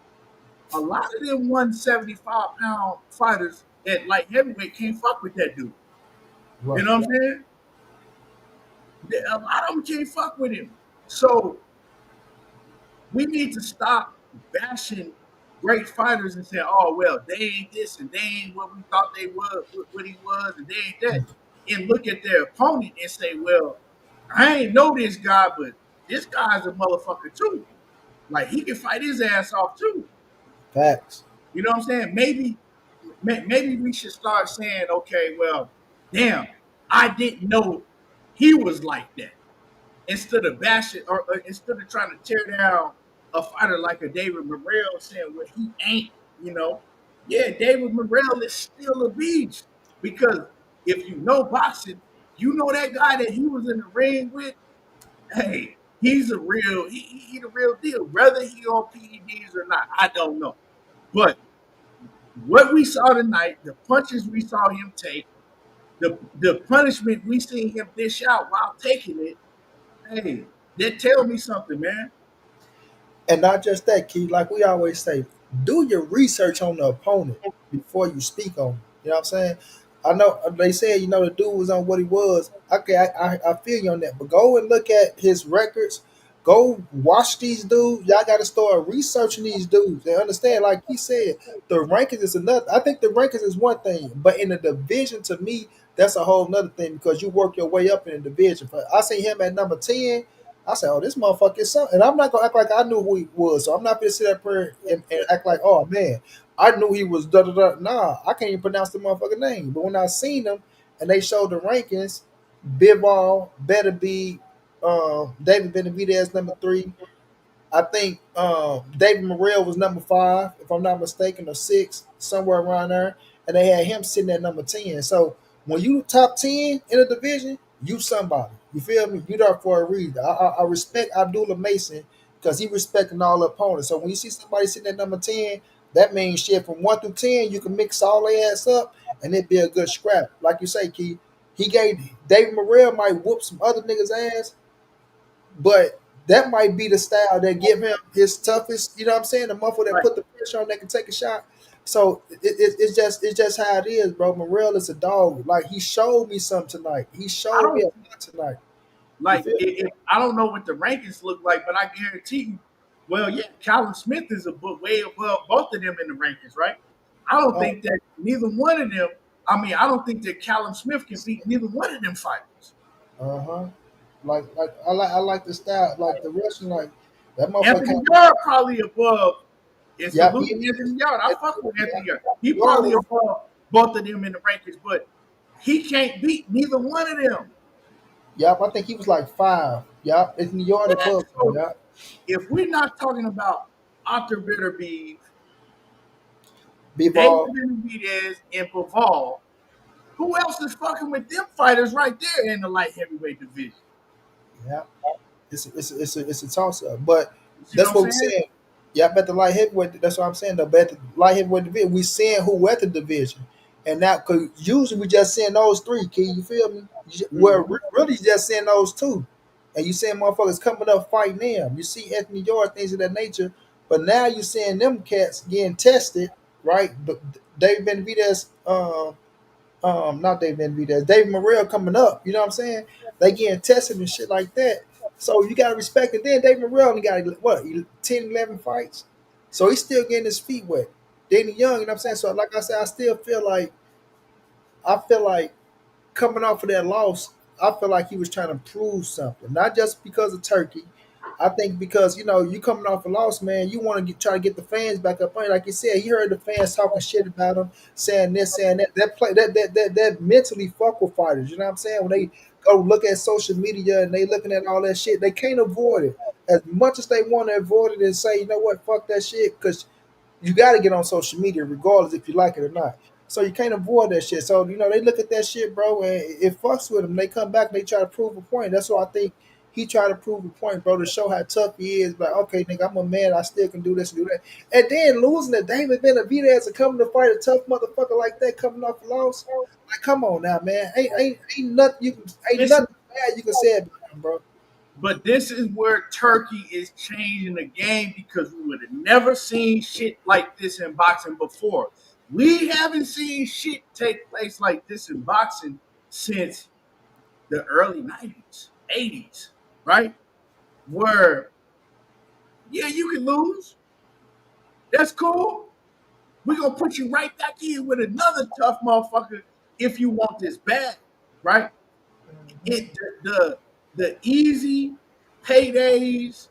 A lot of them 175-pound fighters at light heavyweight can't fuck with that dude. You Right. know what I'm saying? A lot of them can't fuck with him. So we need to stop bashing great fighters and saying, "Oh well, they ain't this and they ain't what we thought they were, what he was, and they ain't that." And look at their opponent and say, "Well, I ain't know this guy, but this guy's a motherfucker too. Like he can fight his ass off too." Facts. You know what I'm saying? Maybe we should start saying, "Okay, well, damn, I didn't know he was like that." Instead of bashing or instead of trying to tear down a fighter like a David Morrel, saying what he ain't, yeah, David Morrel is still a beast because if you know boxing, you know that guy that he was in the ring with. Hey, he's a real, he the real deal. Whether he on PEDs or not, I don't know. But what we saw tonight, the punches we saw him take, the punishment we seen him dish out while taking it, hey, that tell me something, man. And not just that, Key. Like we always say, do your research on the opponent before you speak on him. You know what I'm saying? I know they said, the dude was on what he was. Okay, I feel you on that. But go and look at his records. Go watch these dudes. Y'all got to start researching these dudes and understand, like he said, the rankings is another. I think the rankings is one thing, but in the division, to me, that's a whole nother thing because you work your way up in the division. But I see him at number 10. I said, "Oh, this motherfucker is something," and I'm not gonna act like I knew who he was. So I'm not gonna sit up here and act like, "Oh man, I knew he was da da da." Nah, I can't even pronounce the motherfucker name. But when I seen him and they showed the rankings, Bivol, Better Be, David Benavidez number 3. I think David Morrell was number 5, if I'm not mistaken, or 6, somewhere around there, and they had him sitting at number 10. So when you top 10 in a division, you somebody. You feel me? You there for a reason. I respect Abdullah Mason because he respecting all the opponents. So when you see somebody sitting at number 10, that means shit from 1 through 10, you can mix all their ass up and it be a good scrap. Like you say, Key, he gave David Morrell might whoop some other niggas ass, but that might be the style that give him his toughest. You know what I'm saying? The motherfucker that Right. put the pressure on that can take a shot. So it's just how it is, bro. Morrell is a dog. Like he showed me something tonight. He I showed me a don't lot tonight. You like feel me? I don't know what the rankings look like, but I guarantee you, well, yeah, Callum Smith is way above both of them in the rankings, right? I don't Uh think that neither one of them. I mean, I don't think that Callum Smith can beat neither one of them fighters. huh. Like I like the style, like the wrestling, like that motherfucker Anthony came. Yard probably above. And Yep, salute to Anthony Yard. I fuck with yeah, Anthony Yard. He Yard probably was, above both of them in the rankings, but he can't beat neither one of them. yep. I think he was like 5. Yep, it's New York above him. So Yep. if we're not talking about Arthur Beterbiev, David Bivol. Benavidez, and Bivol, who else is fucking with them fighters right there in the light heavyweight division? Yep. It's a toss up. But You see what that's I'm what we saying? saying. Yeah, at the light heavyweight. That's what I'm saying. Though, but at the light heavyweight division, we seeing who at the division, and now because usually we just seeing those 3. Can you feel me? Well, Mm-hmm. really just seeing those 2, and you seeing motherfuckers coming up fighting them. You see Anthony Yard, things of that nature. But now you seeing them cats getting tested, right? But David Benavidez, not Dave Benavidez, Dave Morrell coming up. You know what I'm saying? They getting tested and shit like that. So you gotta respect it. Then Dave Morrell only got what 10, 11 fights, so he's still getting his feet wet. Danny Young, you know what I'm saying? So like I said, I feel like coming off of that loss, I feel like he was trying to prove something, not just because of Turkey. I think because you coming off a loss, man, you want to try to get the fans back up on you. Like you said, he heard the fans talking shit about him, saying this, saying that. That mentally fuck with fighters. You know what I'm saying? When they go look at social media and they looking at all that shit, they can't avoid it. As much as they want to avoid it and say, you know what, fuck that shit, because you got to get on social media regardless if you like it or not. So you can't avoid that shit. So they look at that shit, bro, and it fucks with them. They come back and they try to prove a point. That's why I think he tried to prove a point, bro, to show how tough he is. Like, okay, nigga, I'm a man. I still can do this and do that. And then losing to David Benavidez and coming to fight a tough motherfucker like that coming off a loss. Like, come on now, man. Ain't nothing nothing bad you can say about him, bro. But this is where Turkey is changing the game because we would have never seen shit like this in boxing before. We haven't seen shit take place like this in boxing since the early 90s, 80s, right? Where, yeah, you can lose. That's cool. We're going to put you right back in with another tough motherfucker if you want this bad, right? It the easy paydays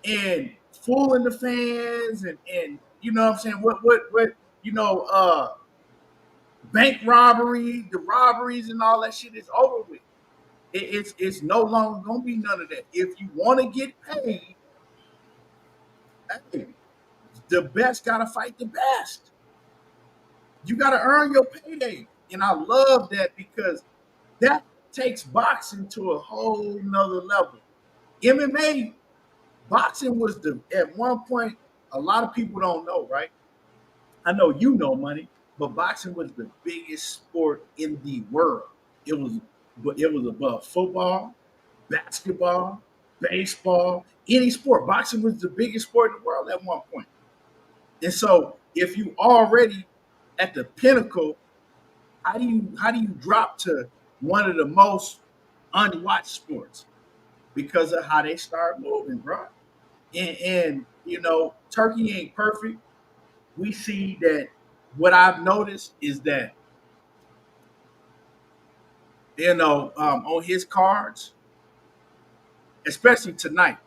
and fooling the fans and you know what I'm saying, what you know, bank robbery, the robberies and all that shit is over with. It's no longer gonna be none of that. If you want to get paid, hey, the best gotta fight the best. You gotta earn your payday. And I love that because that takes boxing to a whole nother level. MMA, boxing was at one point, a lot of people don't know, right? I know you know, money, but boxing was the biggest sport in the world. It was, but it was above football, basketball, baseball, any sport. Boxing was the biggest sport in the world at one point. And so, if you already at the pinnacle, how do you drop to one of the most unwatched sports because of how they start moving, bro? And you know, Turkey ain't perfect. We see that what I've noticed is that you know on his cards, especially tonight,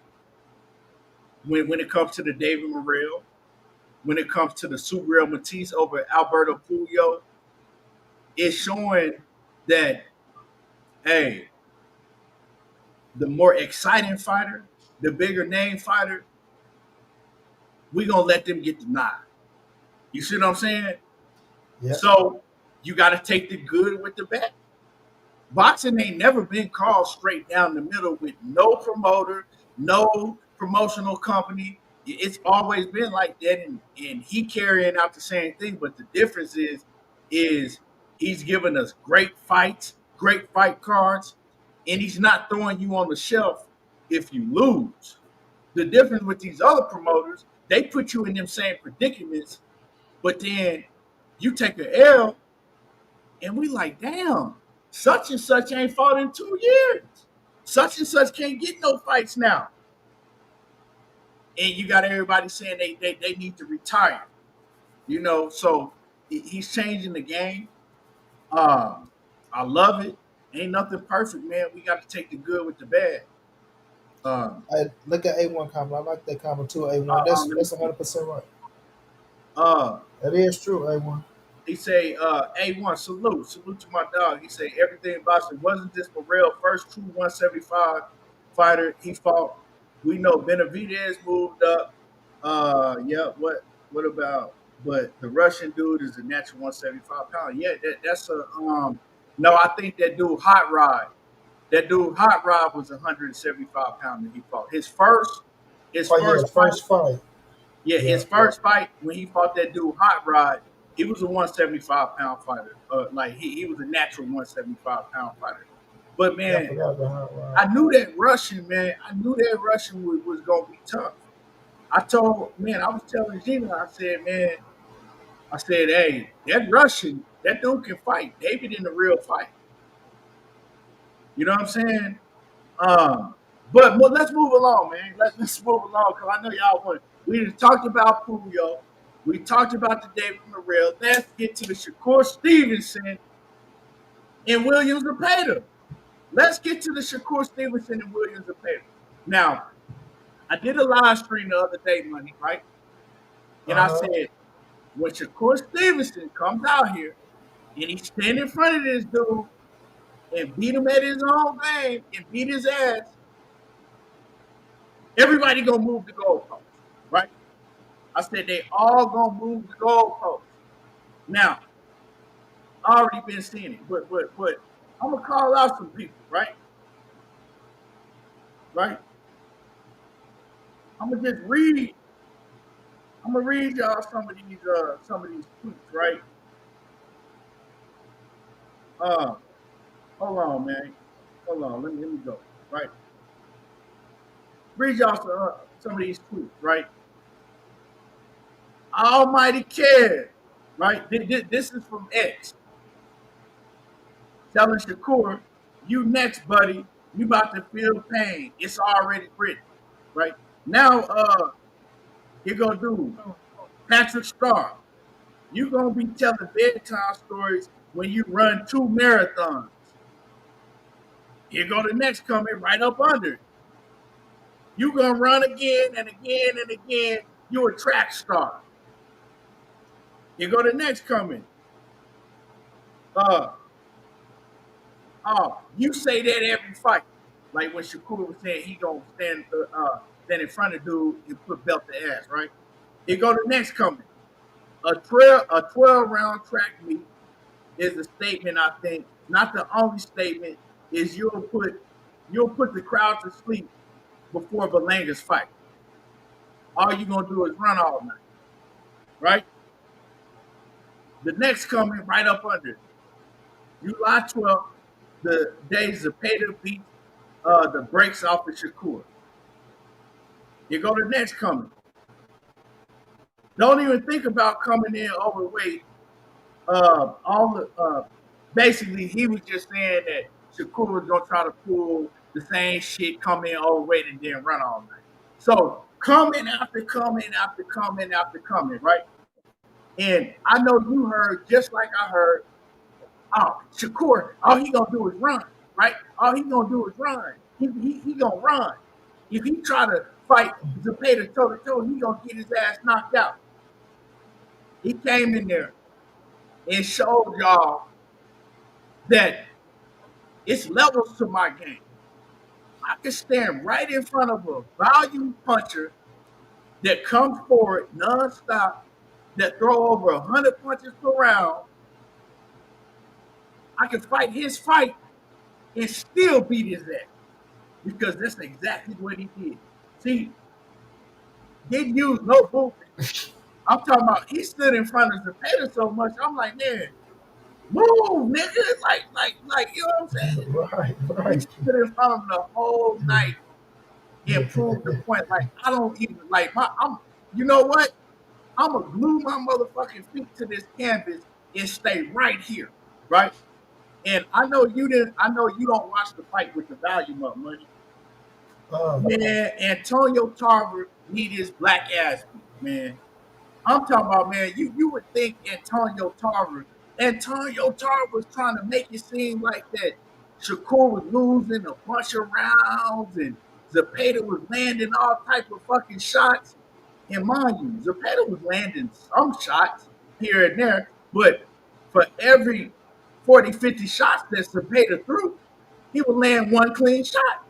when it comes to the David Morrel, when it comes to the Subriel Maties over Alberto Pulleo, it's showing that hey, the more exciting fighter, the bigger name fighter, we gonna let them get the nod. You see what I'm saying? Yeah. So you got to take the good with the bad. Boxing ain't never been called straight down the middle with no promoter, no promotional company. It's always been like that, and he carrying out the same thing. But the difference is he's giving us great fights, great fight cards, and he's not throwing you on the shelf if you lose. The difference with these other promoters, they put you in them same predicaments, but then you take an L, and we like, damn, such and such ain't fought in 2 years. Such and such can't get no fights now. And you got everybody saying they need to retire. You know, so he's changing the game. I love it. Ain't nothing perfect, man. We got to take the good with the bad. Um, I look at A1 comment. I like that comment too. A1. That's let me that's see. 100% right. Uh, That is true. A1. He say, A1, salute to my dog. He say, everything boxing. Wasn't this Morrell first true 175 fighter he fought? We know Benavidez moved up. Yeah, what about, but the Russian dude is a natural 175 pound. Yeah, that's a, no, I think that dude Hot Rod was 175 pound that he fought. His Oh yeah, first fight, first fight. yeah, Yeah, his first fight when he fought that dude Hot Rod, he was a 175 pound fighter. Like he was a natural 175 pound fighter. But yeah. I man, forgot about Hot Rod. I knew that Russian, man. I knew that Russian was gonna be tough. I was telling Gina, I said, hey, that Russian, that dude can fight. David in the real fight. You know what I'm saying? Um, but let's move along, man. Let's move along because I know y'all want. We just talked about Pullo. We talked about the David Morrell. Let's get to the Shakur Stevenson and William Zepeda. Let's get to the Shakur Stevenson and William Zepeda. Now, I did a live stream the other day, money, right? And I Uh-huh. said, when Shakur Stevenson comes out here and he stand in front of this dude and beat him at his own game and beat his ass, everybody gonna move the goalpost, right? I said they all gonna move the goalpost. Now, I already been seeing it, but I'm gonna call out some people, right? right? I'm gonna just read. I'm gonna read y'all some of these tweets, right? Uh, hold on, man. Hold on. Let me go. Right. Read y'all some of these tweets, right? Almighty cares, right? This is from X telling Shakur, "You next, buddy. You about to feel pain. It's already written, right?" Now, you're gonna do Patrick Starr. You gonna be telling bedtime stories when you run 2 marathons. Here go the next comment right up under it. You gonna run again and again and again. You a track star. Here go the next comment. Uh, you say that every fight. Like when Shakur was saying he gonna stand in front of dude and put belt to ass, right? Here go the next comment. A 12 round track meet is a statement, I think. Not the only statement is you'll put the crowd to sleep before Berlanga's fight. All you're gonna do is run all night, right? The next comment right up under, July 12th, the day Zepeda beat the brakes off of Shakur. You go to the next comment. Don't even think about coming in overweight. Basically, he was just saying that Shakur was gonna try to pull the same shit, come in overweight, and then run all night. So comment after comment after comment after comment, right? And I know you heard just like I heard. Oh, Shakur, all he gonna do is run, right? All he gonna do is run. He gonna run. If he try to fight Zepeda toe to toe, he gonna get his ass knocked out. He came in there and showed y'all that it's levels to my game. I can stand right in front of a volume puncher that comes forward nonstop, that throw over 100 punches per round. I can fight his fight and still beat his ass because that's exactly what he did. See, didn't use no movement. I'm talking about he stood in front of Zepeda so much. I'm like, man, move, nigga. Like, you know what I'm saying? Right, He right. stood in front of him the whole night and proved the point. Like, I don't even like you know what? I'm gonna glue my motherfucking feet to this canvas and stay right here, right? And I know you don't watch the fight with the volume up, money. Man, Antonio Tarver need his black ass beat, man. I'm talking about, man, you would think Antonio Tarver was trying to make it seem like that Shakur was losing a bunch of rounds and Zepeda was landing all type of fucking shots. And mind you, Zepeda was landing some shots here and there, but for every 40, 50 shots that Zepeda threw, he would land one clean shot.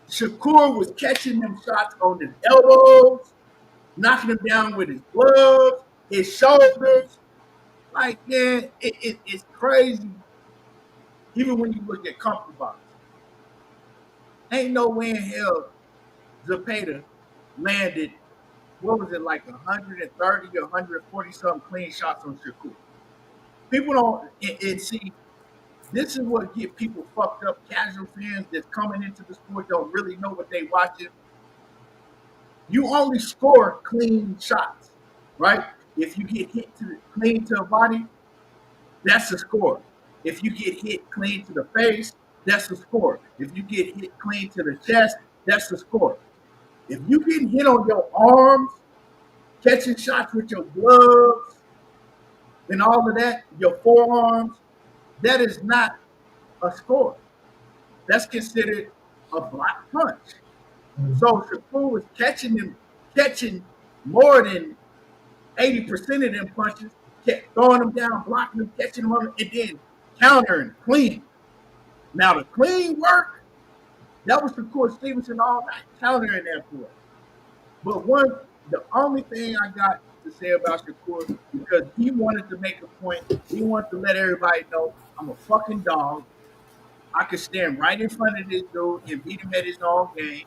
Shakur was catching them shots on his elbows, knocking him down with his gloves, his shoulders. Like, man, it's crazy. Even when you look at comfort boxing, ain't no way in hell Zepeda landed, what was it, like 130 or 140 something clean shots on Shakur. People don't, and see, this is what get people fucked up. Casual fans that's coming into the sport don't really know what they watching. You only score clean shots, right? If you get hit clean to the body, that's a score. If you get hit clean to the face, that's a score. If you get hit clean to the chest, that's a score. If you get hit on your arms, catching shots with your gloves and all of that, your forearms, that is not a score. That's considered a block punch. So Shakur was catching more than 80% of them punches, kept throwing them down, blocking them, catching them up, and then countering clean. Now the clean work, that was Shakur Stevenson all night, countering that for us. But the only thing I got to say about Shakur, because he wanted to make a point, he wanted to let everybody know I'm a fucking dog. I could stand right in front of this dude and beat him at his own game,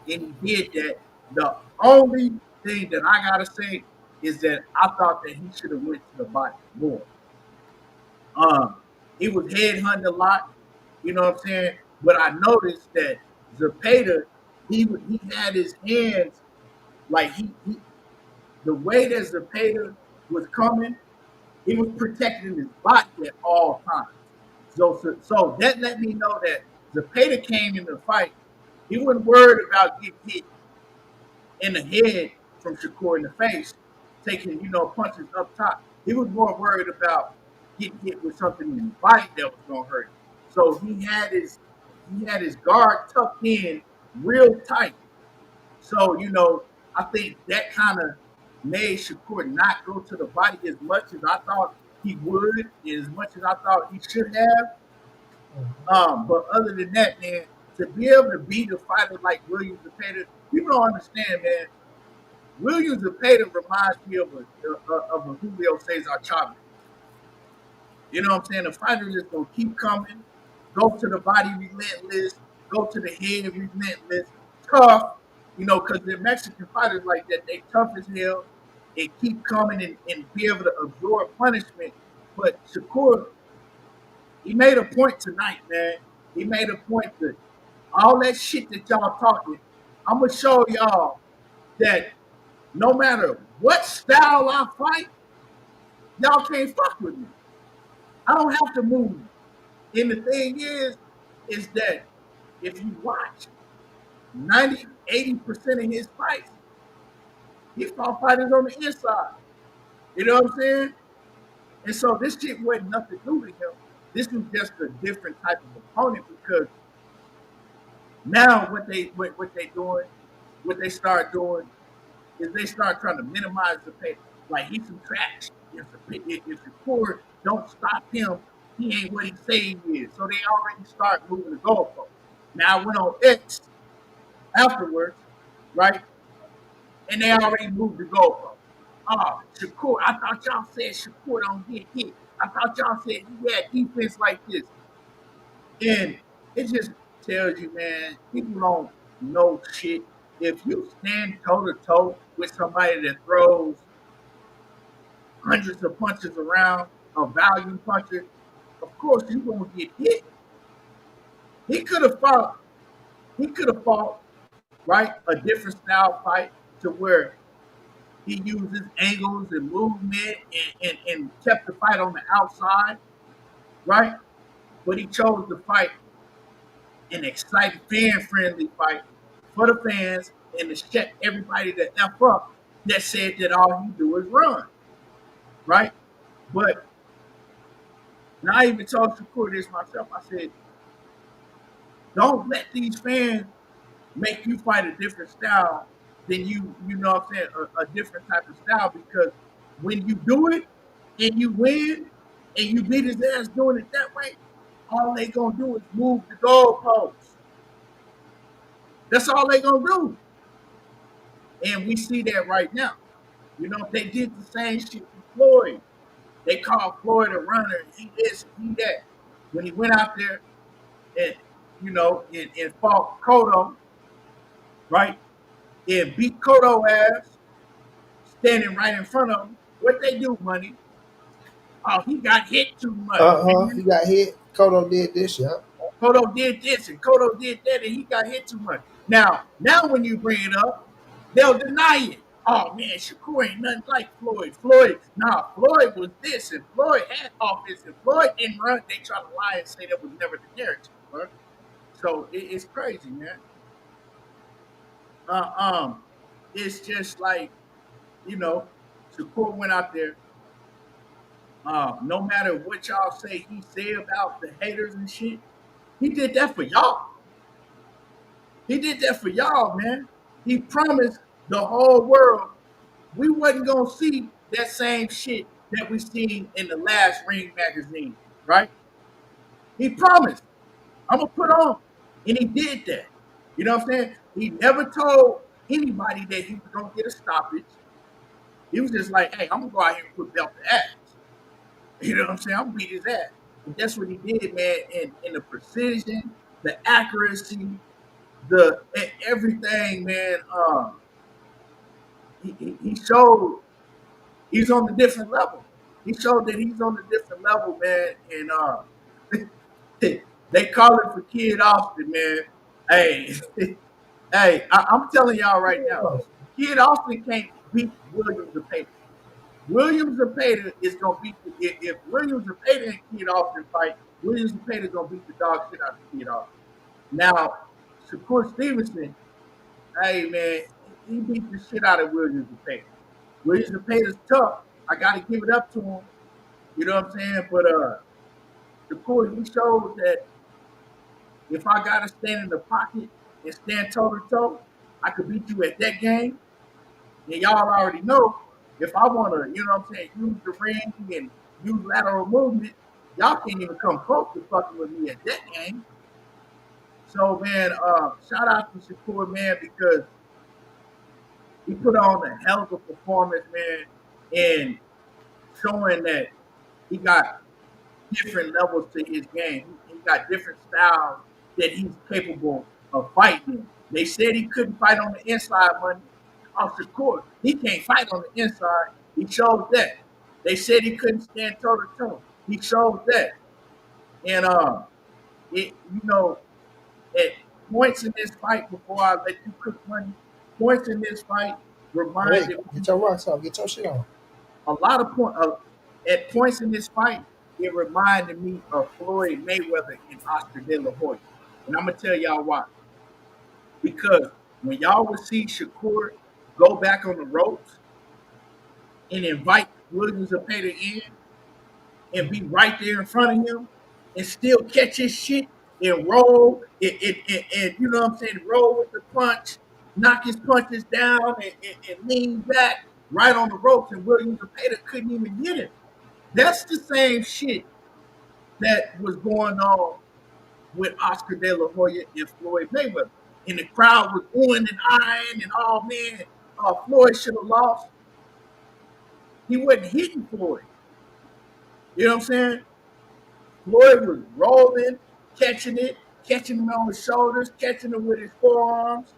and he did that. The only thing that I gotta say is that I thought that he should have went to the body more. Um, he was headhunting a lot, you know what I'm saying? But I noticed that Zepeda, he had his hands like he the way that Zepeda was coming, he was protecting his body at all times. So that let me know that Zepeda came in the fight. He wasn't worried about getting hit in the head from Shakur in the face, taking, punches up top. He was more worried about getting hit with something in the body that was gonna hurt him. So he had his guard tucked in real tight. So, I think that kind of made Shakur not go to the body as much as I thought he would, as much as I thought he should have. But other than that, man, to be able to beat a fighter like William Zepeda, people don't understand, man. William Zepeda reminds me of a Julio Cesar Chavez. You know what I'm saying? The fighter just gonna keep coming, go to the body relentless, go to the head relentless, tough. Because the Mexican fighters like that, they tough as hell and keep coming and be able to absorb punishment. But Shakur, he made a point tonight, man. He made a point that all that shit that y'all talking, I'm gonna show y'all that no matter what style I fight, y'all can't fuck with me. I don't have to move. And the thing is that if you watch 90, 80% of his fights, he fought fighters on the inside. You know what I'm saying? And so this shit wasn't nothing new to him. This was just a different type of opponent because now what they start doing is they start trying to minimize the pay. Like he's some trash. If Shakur don't stop him, he ain't what he say he is. So they already start moving the goalpost. Now I went on X afterwards, right? And they already moved the goalpost. Oh, Shakur, I thought y'all said Shakur don't get hit. I thought y'all said he had defense like this. And it just tells you, man, people don't know shit. If you stand toe to toe with somebody that throws hundreds of punches around, a volume puncher, of course you're gonna get hit. He could have fought, right, a different style fight to where he uses angles and movement and kept the fight on the outside, right? But he chose to fight an exciting, fan-friendly fight for the fans and to shut everybody the F up that said that all he do is run, right? But and I even told Shakur this myself. I said, don't let these fans make you fight a different style than you know what I'm saying, a different type of style because when you do it and you win and you beat his ass doing it that way, all they gonna do is move the goalposts. That's all they gonna do. And we see that right now. They did the same shit with Floyd. They called Floyd a runner, and he this, and he that. When he went out there and and fought Cotto, right? And beat Cotto ass, standing right in front of him. What they do, money? Oh, he got hit too much. He got hit. Cotto did this, yeah. Cotto did this and Cotto did that, and he got hit too much. Now when you bring it up, they'll deny it. Oh man, Shakur ain't nothing like Floyd. Floyd was this, and Floyd had offense, and Floyd didn't run. They try to lie and say that was never the narrative. Right? So it's crazy, man. It's just like Shakur went out there. No matter what y'all say he said about the haters and shit, he did that for y'all. He did that for y'all, man. He promised the whole world we wasn't gonna see that same shit that we seen in the last Ring magazine, right? He promised, I'm gonna put on, and he did that. You know what I'm saying? He never told anybody that he was gonna get a stoppage. He was just like, hey, I'm gonna go out here and put belt to ass. You know what I'm saying? I'm gonna beat his ass. But that's what he did, man. And the precision, the accuracy, the everything, man. He showed he's on a different level. He showed that he's on a different level, man. And they call it for Kid Austin, man. Hey, hey, I'm telling y'all right now, Kid Austin can't beat William Zepeda. William Zepeda is gonna beat if William Zepeda and Kid Austin fight. William Zepeda is gonna beat the dog shit out of Kid Austin. Now, Shakur Stevenson, hey man, he beat the shit out of William Zepeda. William Zepeda's tough. I gotta give it up to him. You know what I'm saying? But Shakur, he showed that if I gotta stand in the pocket and stand toe to toe, I could beat you at that game. And y'all already know if I want to, you know what I'm saying, use the ring and use lateral movement, y'all can't even come close to fucking with me at that game. So, man, shout out to Shakur, man, because he put on a hell of a performance, man, and showing that he got different levels to his game. He got different styles that he's capable of fighting. They said he couldn't fight on the inside, money. Oh, Shakur, he can't fight on the inside. He showed that. They said he couldn't stand toe to toe. He showed that. And you know, at points in this fight, before I let you cook money, points in this fight reminded Hey, me get your rocks off. Get your shit on. a lot of point at points in this fight, it reminded me of Floyd Mayweather and Oscar De La Hoya. And I'm gonna tell y'all why. Because when y'all would see Shakur go back on the ropes and invite William Zepeda in and be right there in front of him and still catch his shit and roll and you know what I'm saying, roll with the punch, knock his punches down and lean back right on the ropes, and William Zepeda couldn't even get him. That's the same shit that was going on with Oscar De La Hoya and Floyd Mayweather. And the crowd was oohing and eyeing and, oh man, Floyd should have lost. He wasn't hitting Floyd. You know what I'm saying? Floyd was rolling, catching him on his shoulders, catching him with his forearms.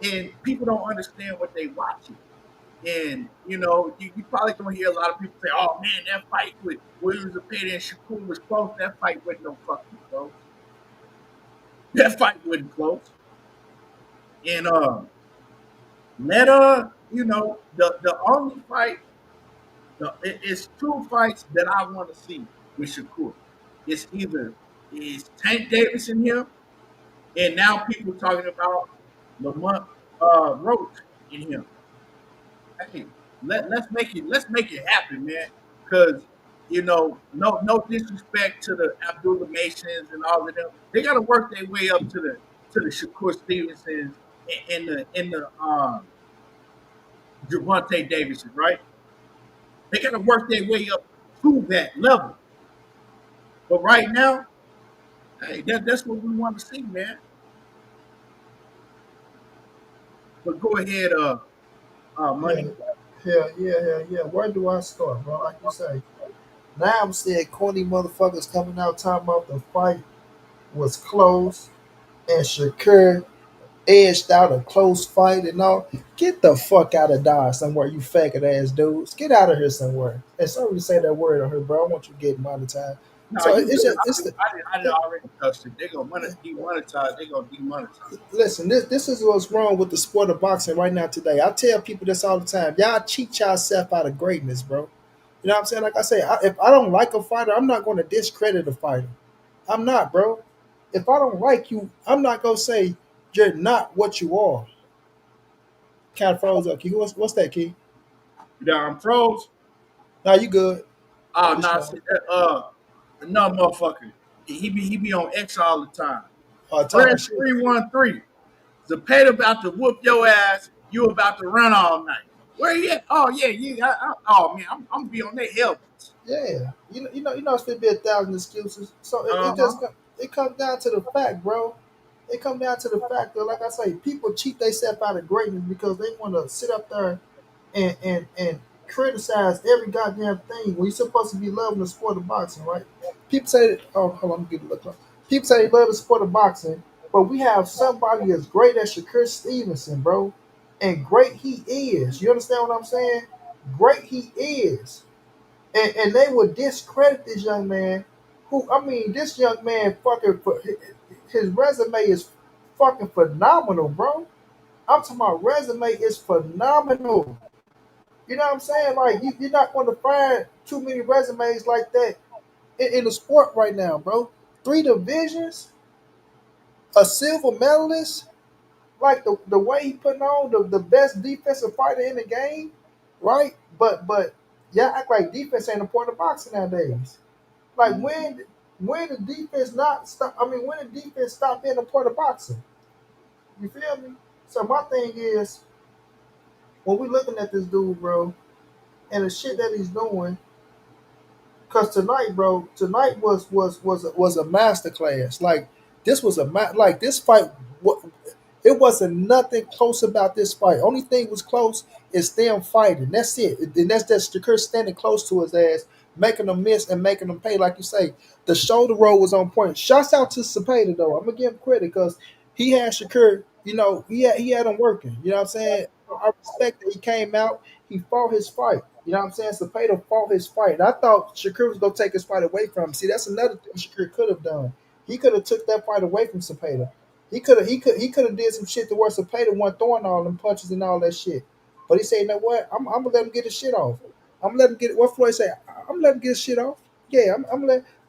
And people don't understand what they watching. And, you know, you probably gonna hear a lot of people say, oh man, that fight with William Zepeda and Shakur was close. That fight wasn't no fucking close. That fight wasn't close. And you know, the only fight, it's two fights that I want to see with Shakur. It's either is Tank Davis in him, and now people talking about Lamont Roach in him. Hey, let's make it happen, man. Because you know, no disrespect to the Abdullah Masons and all of them. They got to work their way up to the Shakur Stevensons and the Javante Davidson, right? They got to work their way up to that level. But right now, hey, that's what we want to see, man. But go ahead, Yeah, money. yeah. Where do I start, bro? Like you say, now I'm seeing corny motherfuckers coming out talking about the fight was close and Shakur edged out a close fight and all. Get the fuck out of Dodge somewhere, you faggot ass dudes. Get out of here somewhere. And sorry to say that word on here, bro. I want you to get monetized. No, So you it's good. just it's the I didn't already touched it. They're gonna demonetize. They're gonna demonetize. listen. This is what's wrong with the sport of boxing right now today. I tell people this all the time. Y'all cheat yourself out of greatness, bro. You know what I'm saying? Like I say, if I don't like a fighter, I'm not going to discredit a fighter. I'm not, bro. If I don't like you, I'm not going to say you're not what you are. Kind of froze up, Key. What's that, Key? You know, I'm froze. Nah, you good. Oh, Just no, know. no, motherfucker. He be on X all the time. Talk my Prince shit. 313. Zapata about to whoop your ass. You about to run all night. Where you at? Oh yeah, oh man, I'm be on their helmets. Yeah, it's gonna be 1,000 excuses. So Uh huh. it comes down to the fact, bro. It comes down to the fact that, like I say, people cheat themselves out of greatness because they want to sit up there and criticize every goddamn thing when you're supposed to be loving the sport of boxing, right? People say, oh, hold on, I'm getting a look. People say they love the sport of boxing, but we have somebody as great as Shakur Stevenson, bro, and great he is. You understand what I'm saying? Great he is, and they would discredit this young man. Who I mean, this young man fucking his resume is fucking phenomenal, bro. I'm talking about resume is phenomenal. You know what I'm saying? Like you're not going to find too many resumes like that in the sport right now, bro. 3 divisions, a silver medalist, like the way he putting on the best defensive fighter in the game, right? But yeah, act like defense ain't important to boxing nowadays. Like when the defense not stop? I mean, when the defense stop being a part of boxing? You feel me? So my thing is, when we looking at this dude, bro, and the shit that he's doing, cause tonight, bro, tonight was a master class. Like this was like this fight. It wasn't nothing close about this fight. Only thing was close is them fighting. That's it. And that's Shakur standing close to his ass, making them miss and making them pay. Like you say, the shoulder roll was on point. Shouts out to Zepeda though. I'm gonna give him credit because he had Shakur. You know, he had him working. You know what I'm saying? I respect that he came out. He fought his fight. You know what I'm saying? Zepeda fought his fight. And I thought Shakur was gonna take his fight away from him. See, that's another thing Shakur could have done. He could have took that fight away from Zepeda. He could have did some shit to where Zepeda wasn't throwing all them punches and all that shit. But he said, you know what? I'm gonna let him get his shit off. I'm gonna let him get what Floyd said. I'm gonna let him get his shit off. Yeah, I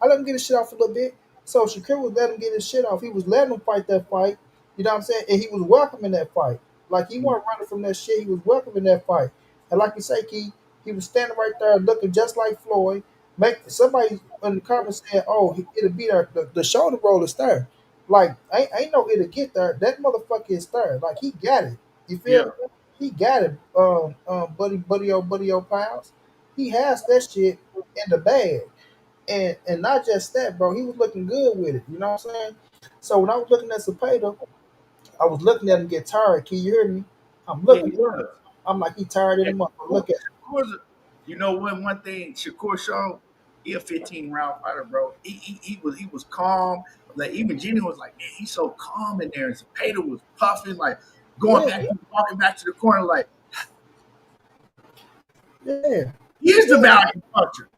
let him get his shit off a little bit. So Shakur was letting him get his shit off. He was letting him fight that fight. You know what I'm saying? And he was welcoming that fight. Like he wasn't running from that shit. He was welcoming that fight. And like you say, he was standing right there looking just like Floyd. Make somebody in the comments saying, "Oh, it'll be there." The shoulder roll is there. Like ain't no it'll get there. That motherfucker is there. Like he got it. You feel Yeah. me? He got it. Buddy, pals. He has that shit in the bag. And not just that, bro. He was looking good with it. You know what I'm saying? So when I was looking at Zepeda, I was looking at him get tired. Can you hear me? I'm Yeah, he looking. was. I'm like he tired in the month. Look at. Shakur's, you know what? One thing Shakur showed, he a 15 round fighter, bro. He was calm. Like even Jenny was like, man, he's so calm in there. And Zepeda was puffing, like going Yeah, back, walking back to the corner, like yeah, he's the yeah. value puncher.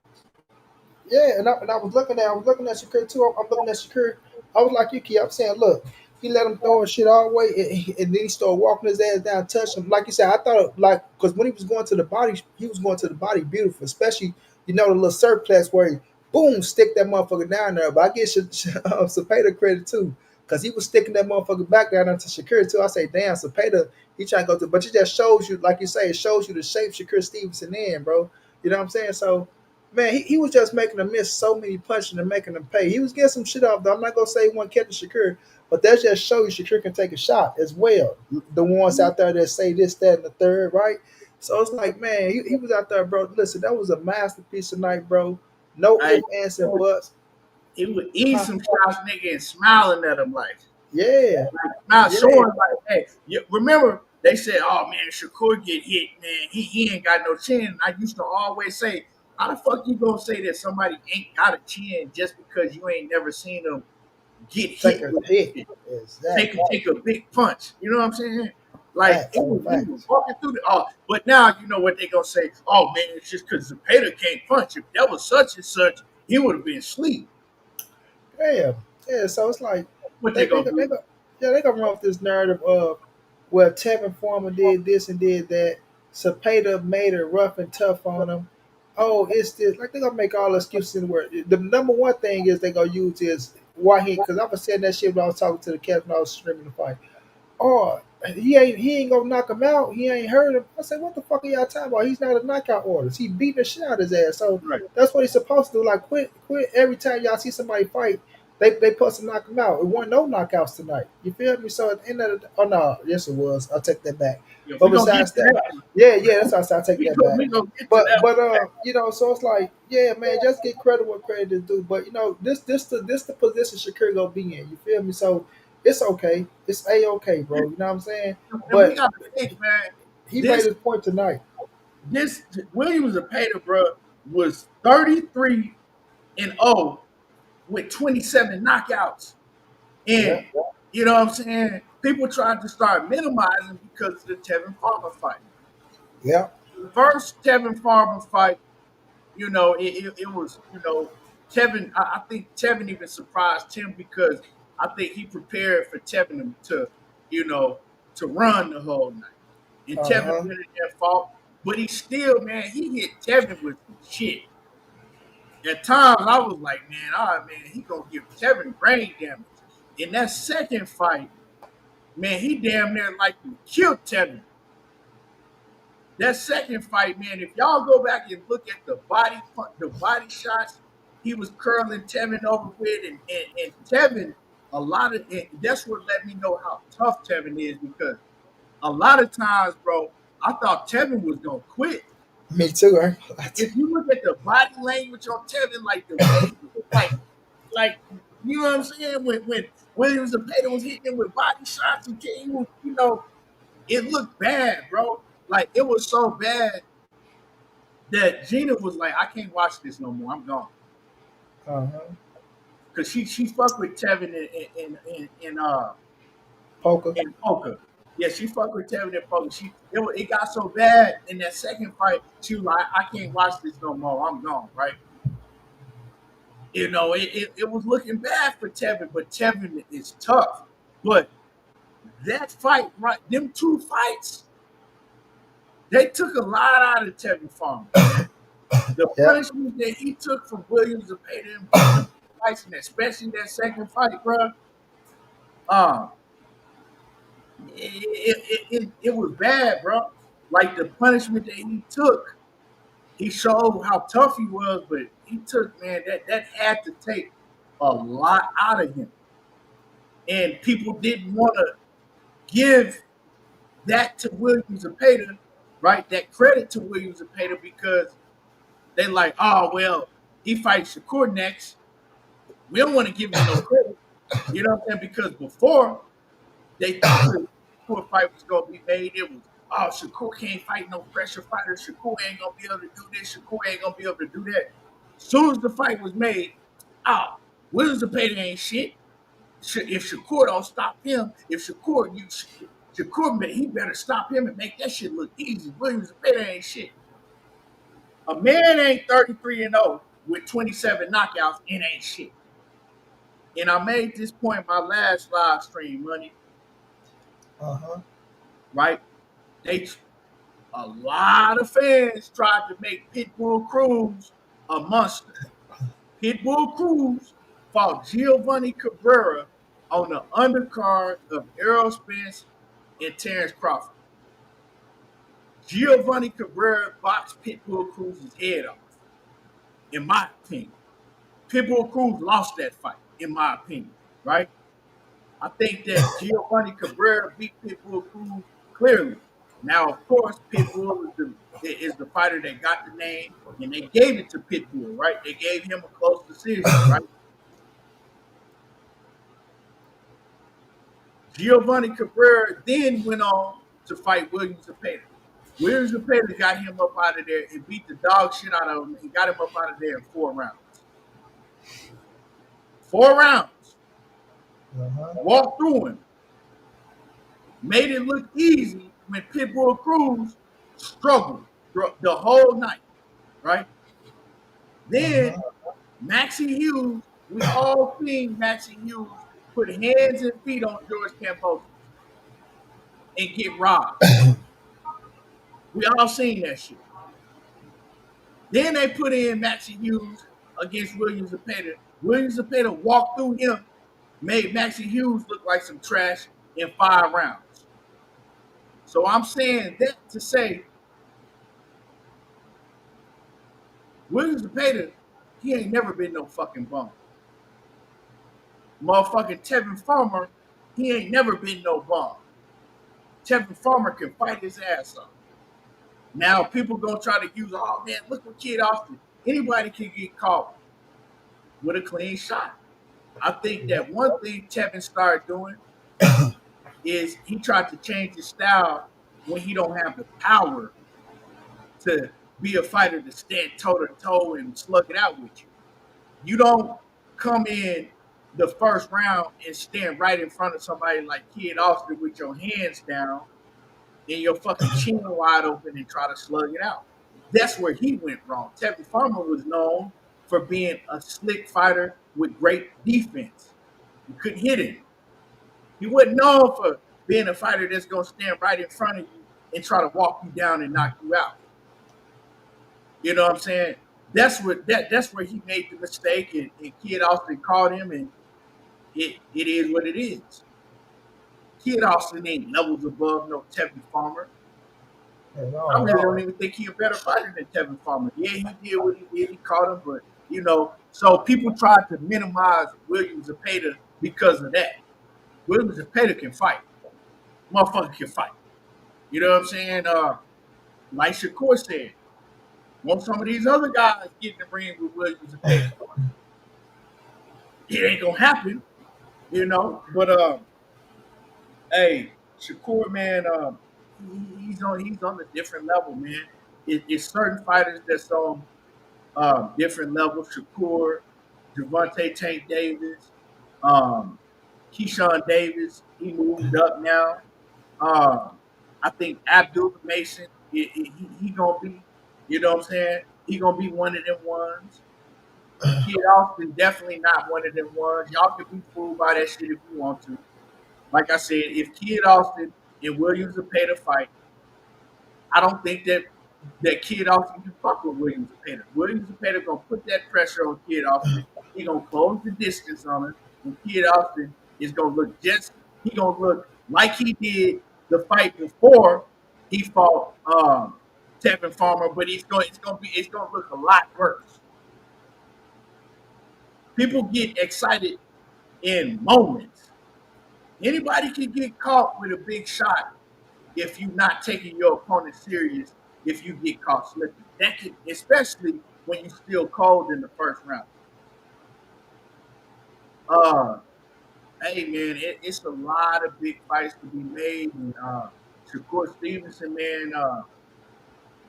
Yeah, and I was looking at Shakur too. I'm looking at Shakur. I was like you, Key. I'm saying, look, he let him throw his shit all the way, and then he started walking his ass down, touching him. Like you said, I thought like because when he was going to the body, he was going to the body beautiful, especially the little surplus where he boom stick that motherfucker down there. But I give Zepeda credit too. Cause he was sticking that motherfucker back down into Shakur too. I say, damn, Zepeda, he trying to go to, but it just shows you, like you say, it shows you the shape Shakur Stevenson in, bro. You know what I'm saying? So man, he was just making them miss so many punches and making them pay. He was getting some shit off, though. I'm not going to say he wasn't catching Shakur, but that just shows you Shakur can take a shot as well. The ones out there that say this, that, and the third, right? So it's like, man, he was out there, bro. Listen, that was a masterpiece tonight, bro. No I, ifs, ands, and buts. he would eat Huh. some shots, nigga, and smiling at him Yeah, not yeah, showing like, hey, remember they said, oh man, Shakur get hit, man. He ain't got no chin. I used to always say, how the fuck you gonna say that somebody ain't got a chin just because you ain't never seen them get take hit a with hit. it? Exactly. Take a big punch. You know what I'm saying? Like Facts. he was Facts. walking through the but now you know what they gonna say, oh man, it's just cause Zepeda can't punch. If that was such and such, he would have been asleep. Yeah, yeah. So it's like What they they they gonna go, they do? go, yeah, they gonna run with this narrative of well, Tevin Farmer did this and did that. Cepeda made it rough and tough on him. Oh, it's this. Like they gonna make all excuses in the world. The number one thing is they gonna use is why he. Because I was saying that shit when I was talking to the cat when I was streaming the fight. Oh, he ain't gonna knock him out. He ain't hurt him. I said, what the fuck are y'all talking about? He's not a knockout orders. He beating the shit out of his ass. So Right. that's what he's supposed to do. Like quit every time y'all see somebody fight. They supposed to knock him out. It wasn't no knockouts tonight. You feel me? So at the end of the oh no, yes it was. I'll take that back. Yeah, But we gonna get besides to that, that one. yeah, that's why I said I'll take We that gonna, back. we gonna get to But that but one. so it's like, yeah, man, just get credit what credit is due. But this the position Shakur gonna be in. You feel me? So it's okay. It's okay, bro. You know what I'm saying? And we But gotta think, man, he made this his point tonight. this William Zepeda, bro, was 33-0 with 27 knockouts. And you know what I'm saying? People tried to start minimizing because of the Tevin Farmer fight. Yeah. The first Tevin Farmer fight, you know, it was, you know, Tevin. I think Tevin even surprised him because I think he prepared for Tevin to, you know, to run the whole night. And Tevin went in there fought, but he still, man, he hit Tevin with some shit. At times, I was like, man, he gonna give Tevin brain damage. In that second fight, man, he damn near like killed Tevin. That second fight, man, if y'all go back and look at the body shots he was curling Tevin over with, and Tevin, that's what let me know how tough Tevin is, because a lot of times, bro, I thought Tevin was gonna quit. Me too, right? If you look at the body language on Tevin, like the way he was like, you know what I'm saying? When William Zepeda was hitting him with body shots, and he was, you know, it looked bad, bro. Like, it was so bad that Gina was like, I can't watch this no more. I'm gone. Cause she fucked with Tevin in Poker. In poker. Yeah, she fucked with Tevin in poker. It got so bad in that second fight, she was like, I can't watch this no more. I'm gone, right? You know, it was looking bad for Tevin, but Tevin is tough. But that fight, right, them two fights, they took a lot out of Tevin Farmer. The punishment that he took from William Zepeda in fights, and especially that second fight, bro, it was bad, bro. Like, the punishment that he took, he showed how tough he was, but he took, man, that had to take a lot out of him. And people didn't want to give that to William Zepeda, right? That credit to William Zepeda, because they like, oh, well, he fights Shakur next. We don't want to give him no credit. You know what I'm saying? Because before, they thought the Shakur fight was going to be made. It was, oh, Shakur can't fight no pressure fighter. Shakur ain't going to be able to do this. Shakur ain't going to be able to do that. As soon as the fight was made, William Zepeda ain't shit. If Shakur don't stop him, Shakur, he better stop him and make that shit look easy. William Zepeda ain't shit. A man ain't 33-0 with 27 knockouts and ain't shit. And I made this point my last live stream, Money. Right? A lot of fans tried to make Pitbull Cruz a monster. Pitbull Cruz fought Giovanni Cabrera on the undercard of Errol Spence and Terrence Crawford. Giovanni Cabrera boxed Pitbull Cruz's head off, in my opinion. Pitbull Cruz lost that fight, in my opinion, right? I think that Giovanni Cabrera beat Pitbull Cruz clearly. Now, of course, Pitbull is the fighter that got the name, and they gave it to Pitbull, right? They gave him a close decision, right? Giovanni Cabrera then went on to fight William Zepeda. William Zepeda got him up out of there and beat the dog shit out of him. He got him up out of there in 4 rounds. 4 rounds. Walked through him. Made it look easy when Pitbull Cruz struggled the whole night, right? Then Maxie Hughes, we all seen Maxie Hughes put hands and feet on George Kambosos and get robbed. We all seen that shit. Then they put in Maxie Hughes against William Zepeda. William Zepeda walked through him, made Maxie Hughes look like some trash in 5 rounds. So I'm saying that to say, William Zepeda, he ain't never been no fucking bum. Motherfucking Tevin Farmer, he ain't never been no bum. Tevin Farmer can fight his ass off. Now people gonna try to use, oh man, look what Kid Austin. Anybody can get caught with a clean shot. I think that one thing Tevin started doing is he tried to change his style when he don't have the power to be a fighter to stand toe to toe and slug it out with you. You don't come in the first round and stand right in front of somebody like Kid Austin with your hands down and your fucking chin wide open and try to slug it out. That's where he went wrong. Tevin Farmer was known for being a slick fighter with great defense. You couldn't hit him. He wasn't known for being a fighter that's going to stand right in front of you and try to walk you down and knock you out. You know what I'm saying? That's where he made the mistake, and Kid Austin caught him, and it is what it is. Kid Austin ain't levels above no Tevin Farmer. I really don't even think he's a better fighter than Tevin Farmer. Yeah, he did what he did. He caught him, but, so people tried to minimize William Zepeda because of that. William Zepeda can fight. Motherfucker can fight. You know what I'm saying? Like Shakur said, won't some of these other guys get in the ring with William Zepeda? It ain't gonna happen, But hey, Shakur, man, he's on a different level, man. It's certain fighters that's on different levels. Shakur, Gervonta Tank Davis, Keyshawn Davis, he moved up now. I think Abdul Mason, he gonna be, you know what I'm saying? He gonna be one of them ones. Kid Austin definitely not one of them ones. Y'all can be fooled by that shit if you want to. Like I said, if Kid Austin and William Zepeda fight, I don't think that Kid Austin can fuck with William Zepeda. William Zepeda gonna put that pressure on Kid Austin. He gonna close the distance on him, and Kid Austin is gonna look like he did the fight before he fought Tevin Farmer, but it's gonna look a lot worse. People get excited in moments. Anybody can get caught with a big shot if you're not taking your opponent serious. If you get caught slipping, that can, especially when you're still cold in the first round. Hey man, it's a lot of big fights to be made. And Shakur Stevenson, man,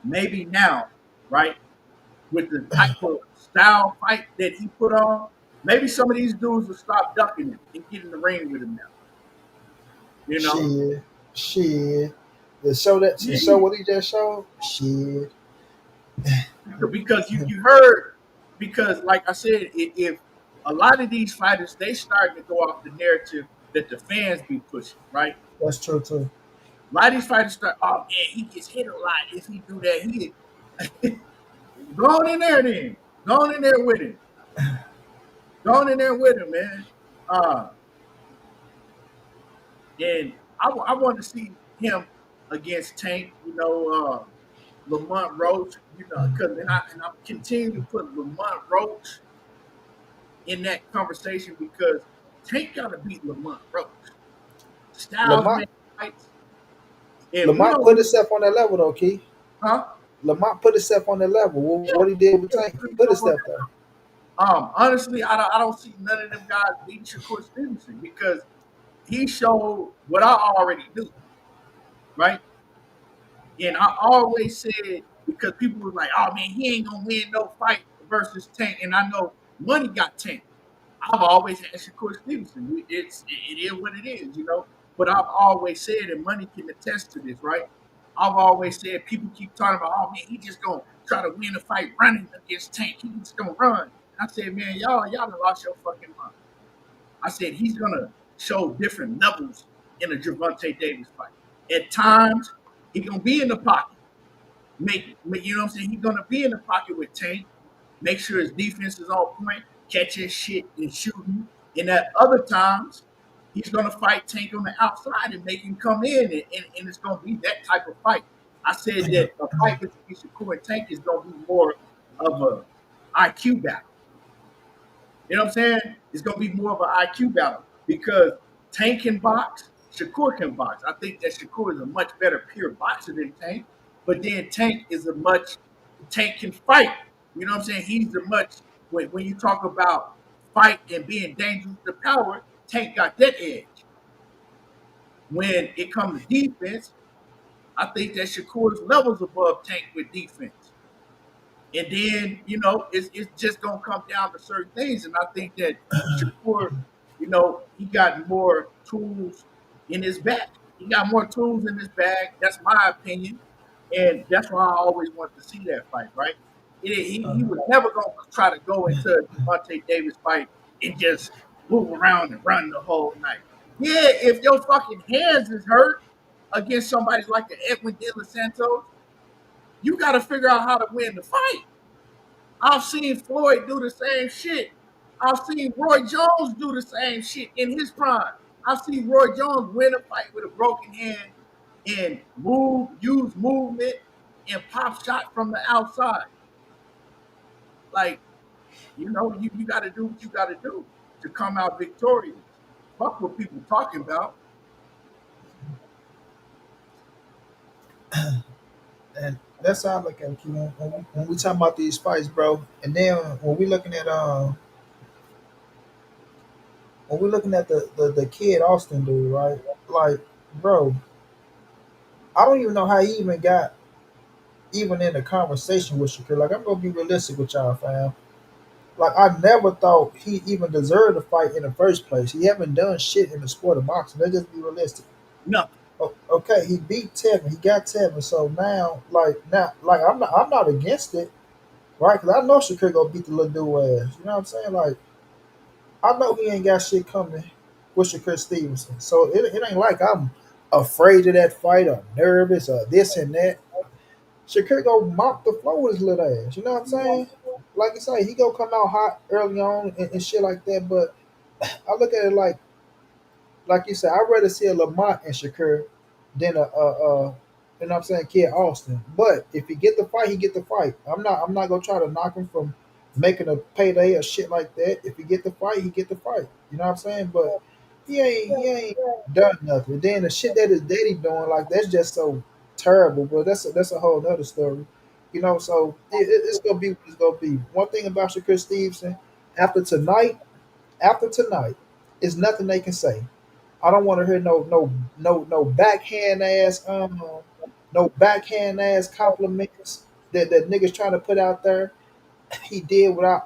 maybe now, right, with the type of style fight that he put on, maybe some of these dudes will stop ducking him and get in the ring with him now. Shit. The show what he just showed? Shit. Because you heard, because like I said, if a lot of these fighters, they starting to go off the narrative that the fans be pushing, right? That's true too. A lot of these fighters start, oh man, he gets hit a lot. If he do that, go on in there then. Go on in there with him. Go on in there with him, man. And I want to see him against Tank, Lamont Roach, because and I'm continuing to put Lamont Roach in that conversation because Tank got to beat Lamont Roach. Styles make fights. Lamont put himself on that level though, Key. Huh? Lamont put himself on that level. What he did with Tank, he put himself there. Honestly, I don't see none of them guys beating Shakur Stevenson because he showed what I already knew, right? And I always said, because people were like, oh man, he ain't gonna win no fight versus Tank. And I know money got Tank. I've always had Shakur Stevenson. It is what it is, But I've always said, and money can attest to this, right? I've always said, people keep talking about, oh man, he just gonna try to win a fight running against Tank. He just gonna run. I said, man, y'all done lost your fucking mind. I said, he's gonna show different levels in a Gervonta Davis fight. At times, he's gonna be in the pocket. You know what I'm saying? He's gonna be in the pocket with Tank. Make sure his defense is on point, catching shit and shooting. And at other times, he's gonna fight Tank on the outside and make him come in, and it's gonna be that type of fight. I said that a fight between Shakur and Tank is gonna be more of a IQ battle. You know what I'm saying? It's gonna be more of an IQ battle because Tank can box, Shakur can box. I think that Shakur is a much better pure boxer than Tank, but then Tank can fight. You know what I'm saying? He's when you talk about fight and being dangerous to power, Tank got that edge. When it comes to defense, I think that Shakur's levels above Tank with defense. And then, it's just gonna come down to certain things. And I think that Shakur, he got more tools in his bag. He got more tools in his bag. That's my opinion. And that's why I always wanted to see that fight, right? He was never gonna try to go into a Devontae Davis fight and just move around and run the whole night. Yeah, if your fucking hands is hurt against somebody like an Edwin De Los Santos, you got to figure out how to win the fight. I've seen Floyd do the same shit. I've seen Roy Jones do the same shit in his prime. I've seen Roy Jones win a fight with a broken hand and use movement, and pop shot from the outside. Like, you got to do what you got to do to come out victorious. Fuck what people talking about. And that's how I look at it, Q. When we talking about these fights, bro, and then when we looking at the kid Austin dude, right? Like, bro, I don't even know how he even got even in a conversation with Shakur. Like, I'm gonna be realistic with y'all, fam. Like, I never thought he even deserved a fight in the first place. He haven't done shit in the sport of boxing. Let's just be realistic. No. Okay, he beat Tevin. He got Tevin. So now, I'm not against it, right? Because I know Shakur gonna beat the little dude ass. You know what I'm saying? Like, I know he ain't got shit coming with Shakur Stevenson. So it ain't like I'm afraid of that fight or nervous or this and that. Shakur go mop the floor with his little ass. You know what I'm saying? Like you say, he gonna come out hot early on and shit like that. But I look at it like you said, I'd rather see a Lamont and Shakur than you know what I'm saying, Kid Austin. But if he get the fight, he get the fight. I'm not gonna try to knock him from making a payday or shit like that. If he get the fight, he get the fight. You know what I'm saying? But he ain't done nothing. Then the shit that his daddy doing, like, that's just so terrible. But that's a whole other story. You know, so it's gonna be what it's gonna be. One thing about Shakur Stevenson, after tonight, after tonight, is nothing they can say. I don't want to hear no backhand ass no backhand ass compliments that niggas trying to put out there. He did what I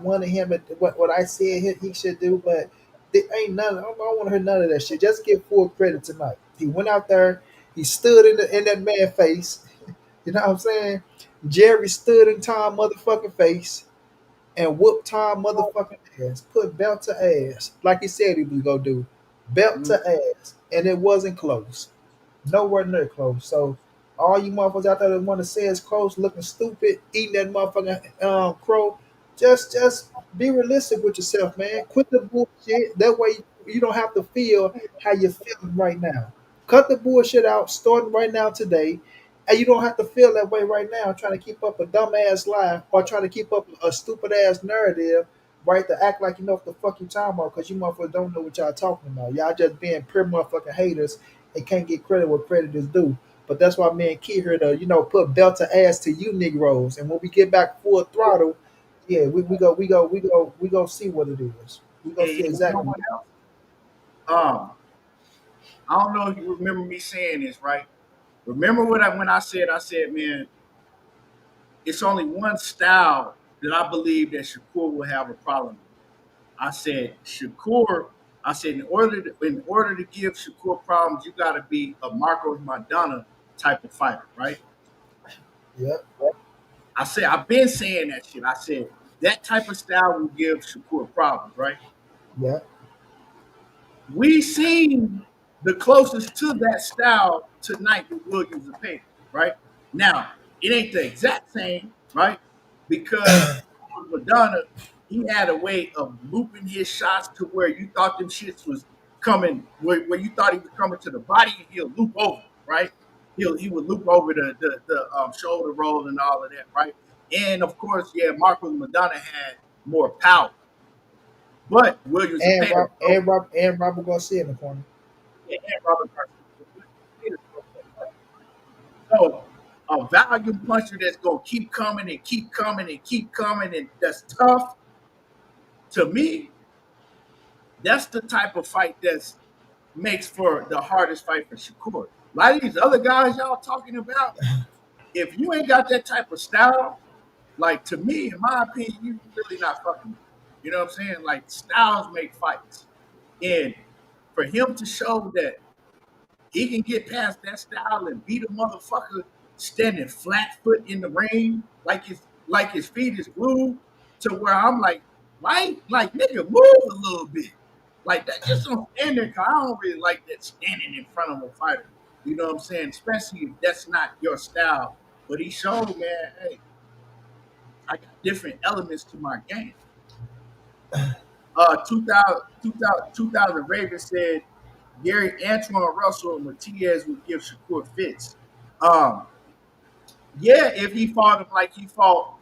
wanted him to, what I said he should do, but there ain't none. I don't want to hear none of that shit. Just give full credit tonight. He went out there. He stood in that man's face. You know what I'm saying? Jerry stood in Tom motherfucking face and whooped Tom motherfucking ass. Put belt to ass. Like he said he was gonna do. Belt to ass. And it wasn't close. Nowhere near close. So all you motherfuckers out there that want to say it's close, looking stupid, eating that motherfucking crow, just be realistic with yourself, man. Quit the bullshit. That way you don't have to feel how you're feeling right now. Cut the bullshit out starting right now today. And you don't have to feel that way right now trying to keep up a dumbass lie or trying to keep up a stupid ass narrative, right? To act like you know what the fuck you talking about because you motherfuckers don't know what y'all talking about. Y'all just being pure motherfucking haters and can't get credit where credit is due. But that's why me and Key here to, put belt to ass to you Negroes. And when we get back full throttle, yeah, we go see what it is. We go And see you know exactly. what else? I don't know if you remember me saying this, right? Remember when I said, man, it's only one style that I believe that Shakur will have a problem with. I said in order to give Shakur problems, you got to be a Marcos Maidana type of fighter, right? Yep, I said I've been saying that shit. I said that type of style will give Shakur problems, right? yep, We seen the closest to that style tonight with William Zepeda, right? Now, it ain't the exact same, right? Because Madonna, he had a way of looping his shots to where you thought them shits was coming, where you thought he was coming to the body, and he'll loop over, right? He would loop over the shoulder roll and all of that, right? And of course, yeah, Marcos Madonna had more power, but William Zepeda, and Robert Garcia in the corner. and Robert Garcia. So a volume puncher that's gonna keep coming and keep coming and keep coming, and that's tough. To me, that's the type of fight that makes for the hardest fight for Shakur. A lot of these other guys y'all talking about, if you ain't got that type of style, like to me, in my opinion, you really not fucking with it. You know what I'm saying? Like styles make fights. And for him to show that he can get past that style and beat a motherfucker standing flat foot in the ring, like his feet is glued, to where I'm like, why? Like nigga, move a little bit. Like that, just don't stand there. Cause I don't really like that standing in front of a fighter. You know what I'm saying? Especially if that's not your style. But he showed, man, hey, I got different elements to my game. 2000 Raven said Gary Antoine Russell and Matias would give Shakur fits. Um, yeah, if he fought him like he fought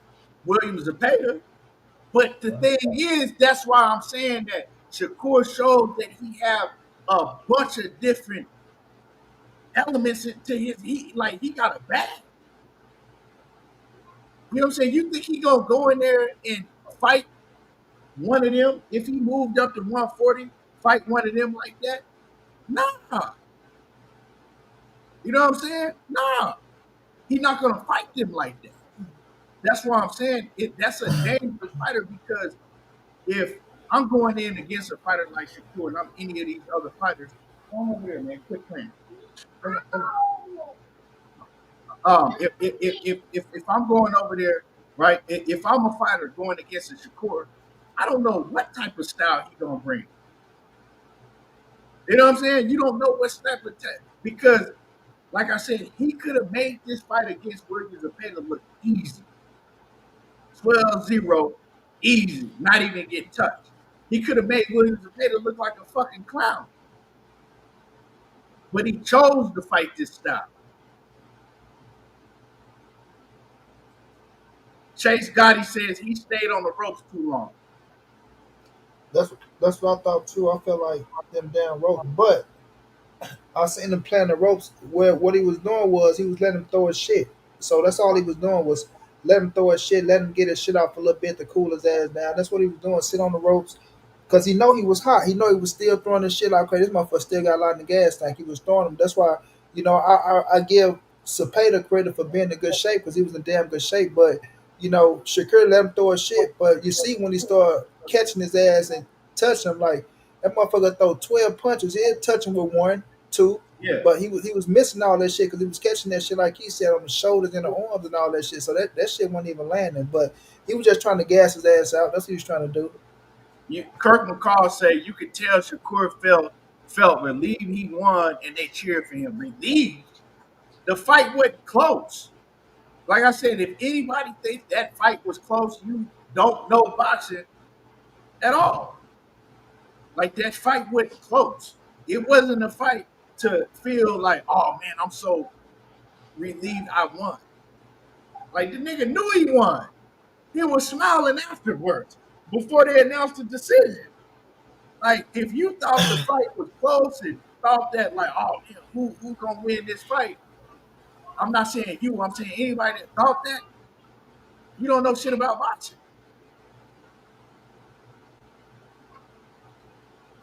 William Zepeda. But the thing is, that's why I'm saying that Shakur showed that he have a bunch of different elements to his. He got a bag. You know what I'm saying? You think he gonna go in there and fight one of them if he moved up to 140? Fight one of them like that? Nah. You know what I'm saying? Nah. He's not gonna fight them like that. That's why I'm saying that's a dangerous fighter, because if I'm going in against a fighter like Shakur and I'm any of these other fighters, come over here, man, quit playing. If I'm going over there, right? If I'm a fighter going against a Shakur, I don't know what type of style he's gonna bring. You know what I'm saying? You don't know what type of because, like I said, he could have made this fight against William Zepeda look easy. 12-0, easy, not even get touched. He could have made William Zepeda look like a fucking clown. But he chose to fight this style. Chase Gotti says he stayed on the ropes too long. That's what I thought too. I felt like them damn ropes, but I seen him playing the ropes where what he was doing was he was letting him throw his shit. So that's all he was doing was let him throw his shit, let him get his shit off a little bit to cool his ass down. That's what he was doing, sit on the ropes. Cause he know he was hot. He know he was still throwing his shit like crazy. This motherfucker still got a lot in the gas tank. He was throwing them. That's why, I give Zepeda credit for being in good shape because he was in damn good shape. But, Shakur let him throw his shit. But you see when he started catching his ass and touching him, like that motherfucker throw 12 punches. He didn't touch him with one, two. Yeah. But he was missing all that shit because he was catching that shit like he said on the shoulders and the arms and all that shit. So that shit wasn't even landing. But he was just trying to gas his ass out. That's what he was trying to do. Kirk McCall say you could tell Shakur felt relieved he won and they cheered for him. Relieved? The fight wasn't close. Like I said, if anybody thinks that fight was close, you don't know boxing at all. Like that fight wasn't close. It wasn't a fight to feel like, oh man, I'm so relieved I won. Like the nigga knew he won. He was smiling afterwards before they announced the decision. Like if you thought the fight was close and thought that like, oh man, who gonna win this fight? I'm not saying you. I'm saying anybody that thought that, you don't know shit about boxing.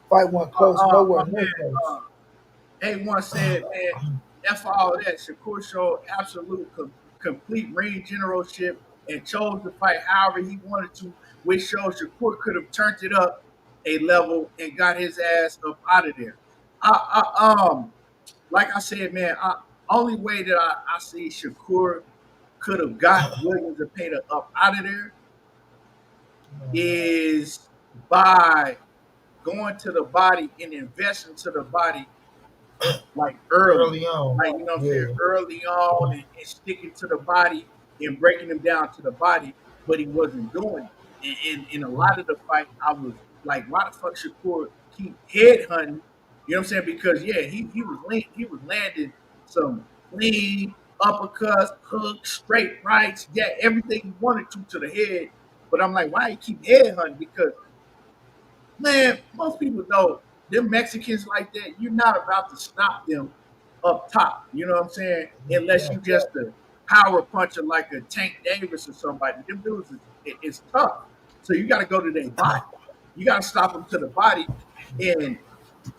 Fight one close, nowhere near close. A1 said, man, F all that. Shakur showed absolute complete ring generalship and chose to fight however he wanted to, which shows Shakur could have turned it up a level and got his ass up out of there. Like I said, man, only way that I see Shakur could have got William Zepeda up out of there is by going to the body and investing to the body like early on. Like, you know what I'm saying? Early on and sticking to the body and breaking him down to the body, but he wasn't doing it. In a lot of the fight, I was like, why the fuck Shakur keep head hunting? You know what I'm saying? Because he was landing some clean uppercuts, hooks, straight rights, everything he wanted to the head. But I'm like, why he keep head hunting? Because man, most people know them Mexicans like that, you're not about to stop them up top. You know what I'm saying? Unless you just a power puncher like a Tank Davis or somebody. Them dudes is tough. So you got to go to their body. You got to stop them to the body. And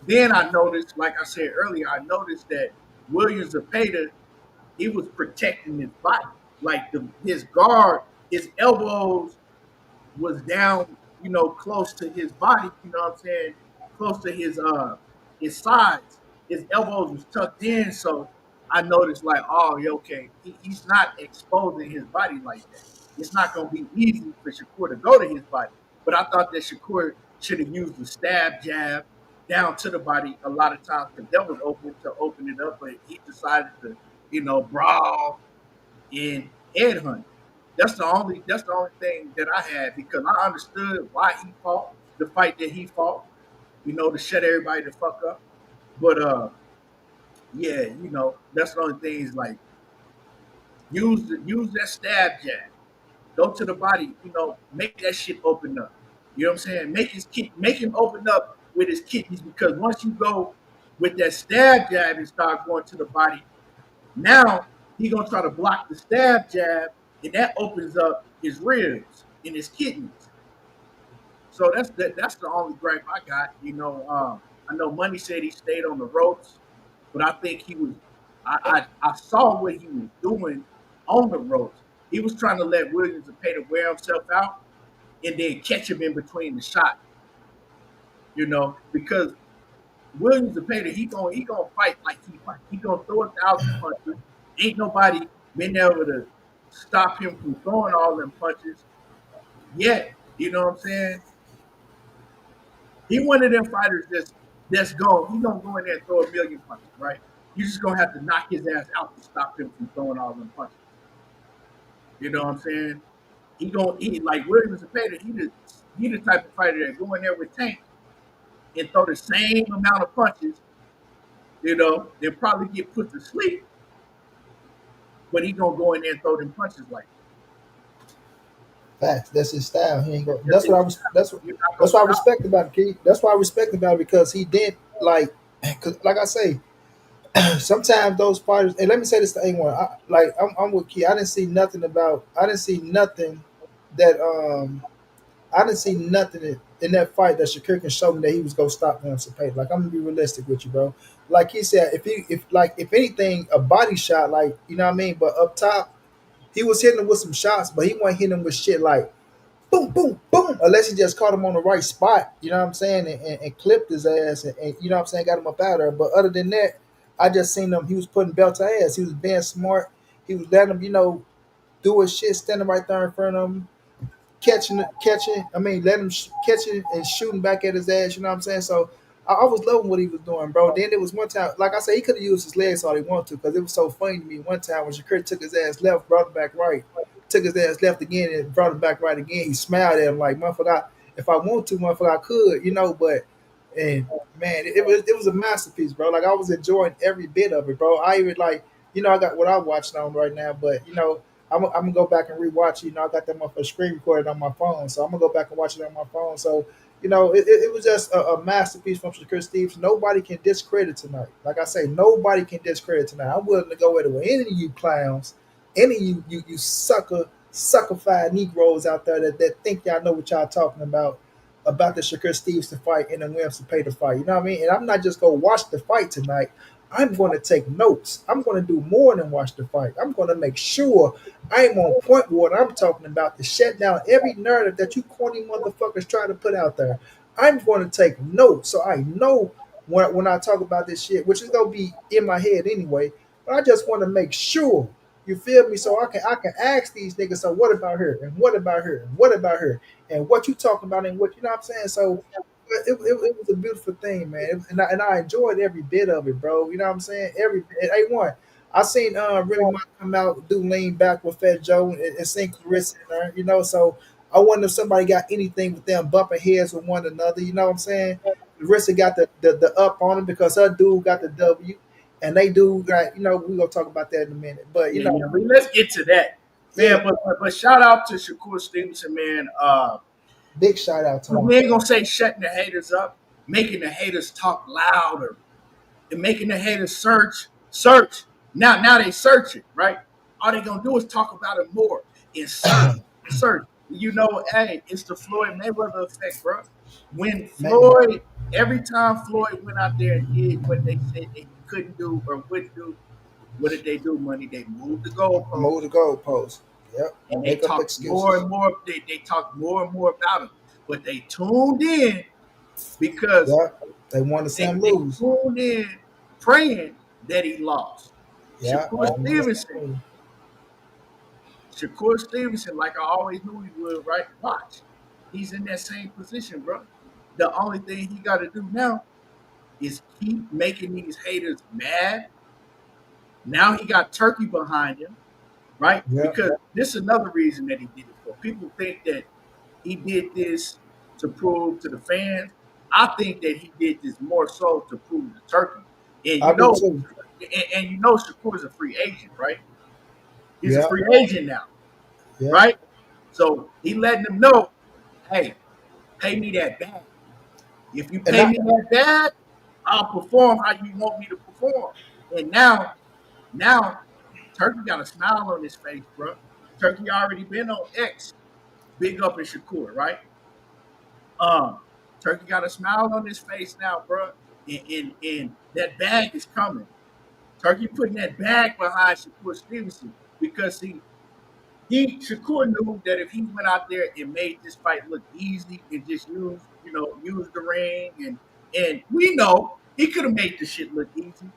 then I noticed, like I said earlier, I noticed that William Zepeda, he was protecting his body. Like his guard, his elbows was down, close to his body, you know what I'm saying? Close to his sides. His elbows was tucked in, so I noticed like, oh, okay, he's not exposing his body like that. It's not gonna be easy for Shakur to go to his body. But I thought that Shakur should have used the stab jab down to the body a lot of times because that was open to open it up, but he decided to, brawl and headhunt. That's the only thing that I had because I understood why he fought the fight that he fought, to shut everybody the fuck up. But yeah, that's the only thing is like use that stab jab. Go to the body, make that shit open up. You know what I'm saying? Make him open up with his kidneys because once you go with that stab jab and start going to the body, now he gonna try to block the stab jab, and that opens up his ribs and his kidneys. So that's the only gripe I got. I know Money said he stayed on the ropes, but I think he was. I saw what he was doing on the ropes. He was trying to let Williams Zepeda wear himself out and then catch him in between the shots. Because Williams Zepeda, he gonna fight like he fight. He gonna throw 1,000 punches. Ain't nobody been able to stop him from throwing all them punches yet. You know what I'm saying? He one of them fighters that's going. He gonna go in there and throw a million punches, right? You just gonna have to knock his ass out to stop him from throwing all them punches. You know what I'm saying? He like William Zepeda. He the type of fighter that go in there with Tank and throw the same amount of punches. They'll probably get put to sleep, but he gonna go in there and throw them punches like Facts. That's his style. He ain't go. that. That's what I was. That's what I respect about it, Keith. That's why I respect about it because he did like, cause like I say, sometimes those fighters. And let me say this to anyone. I'm with Keith. I didn't see nothing about. I didn't see nothing that I didn't see nothing in that fight that Shakur can show me that he was gonna stop William Zepeda. Like I'm gonna be realistic with you, bro. Like he said, if anything, a body shot, like you know what I mean. But up top, he was hitting him with some shots, but he wasn't hitting him with shit like boom, boom, boom, unless he just caught him on the right spot, you know what I'm saying, and clipped his ass and you know what I'm saying, got him up out there. But other than that, I just seen him, he was putting belt to ass. He was being smart. He was letting him, do his shit, standing right there in front of him, letting him catch it and shooting back at his ass, you know what I'm saying? So I was loving what he was doing, bro. Then there was one time, like I said, he could have used his legs all he wanted to because it was so funny to me one time when Shakur took his ass left, brought him back right, took his ass left again and brought him back right again. He smiled at him like, motherfucker, if I want to, motherfucker, I could, but and man, it was a masterpiece, bro. Like I was enjoying every bit of it, bro. I even like, I got what I watched on right now, but I'm gonna go back and rewatch. I got that motherfucker screen recorded on my phone, so I'm gonna go back and watch it on my phone. So it was just a masterpiece from Shakur Stevenson. Nobody can discredit tonight. Like I say, nobody can discredit tonight. I'm willing to go at it with any of you clowns, any of you suckerfied Negroes out there that think y'all know what y'all talking about the Shakur Stevenson fight and the William Zepeda fight. You know what I mean? And I'm not just gonna watch the fight tonight. I'm going to take notes. I'm going to do more than watch the fight. I'm going to make sure I'm on point with what I'm talking about to shut down every narrative that you corny motherfuckers try to put out there. I'm going to take notes so I know when I talk about this shit, which is going to be in my head anyway. But I just want to make sure, you feel me? So I can ask these niggas, so what about her? And what about her? And what about her? And what you talking about and what, you know what I'm saying? So it was a beautiful thing, man, and I enjoyed every bit of it, bro. You know what I'm saying? A1. I seen really come out do lean back with Fat Joe and seen Clarissa in there, So I wonder if somebody got anything with them bumping heads with one another. You know what I'm saying? Clarissa got the up on him because her dude got the W, and they do got we gonna talk about that in a minute. But let's get to that, man. Yeah. But shout out to Shakur Stevenson, man. Big shout out to him. We ain't gonna say shutting the haters up, making the haters talk louder, and making the haters search. Now they searching, right? All they gonna do is talk about it more and search. Hey, it's the Floyd Mayweather effect, bro. When Floyd, every time Floyd went out there and did what they said couldn't do or wouldn't do. What did they do, Money? They moved the goalpost. Move the goalpost. Yep. And they Make up talk excuses. more and more. They talk more and more about him, but they tuned in because Yep. They want to see him lose. tuned in praying that he lost. Yeah. Shakur Stevenson, like I always knew he would, right? Watch, he's in that same position, bro. The only thing he got to do now is keep making these haters mad. Now he got Turkey behind him, right? Yeah. Because this is another reason that he did it for. People think that he did this to prove to the fans. I think that he did this more so to prove to Turkey. And I do too. And you know Shakur's a free agent, right? He's Yeah. a free agent now, Yeah. right? So he letting them know, hey, pay me that bag. If you pay me that bag, I'll perform how you want me to perform. And now Turkey got a smile on his face, bro. Turkey already been on X, big up in Shakur, right? Turkey got a smile on his face now, bro. And that bag is coming. Turkey putting that bag behind Shakur Stevenson because Shakur knew that if he went out there and made this fight look easy and just use the ring and we know he could have made the shit look easy.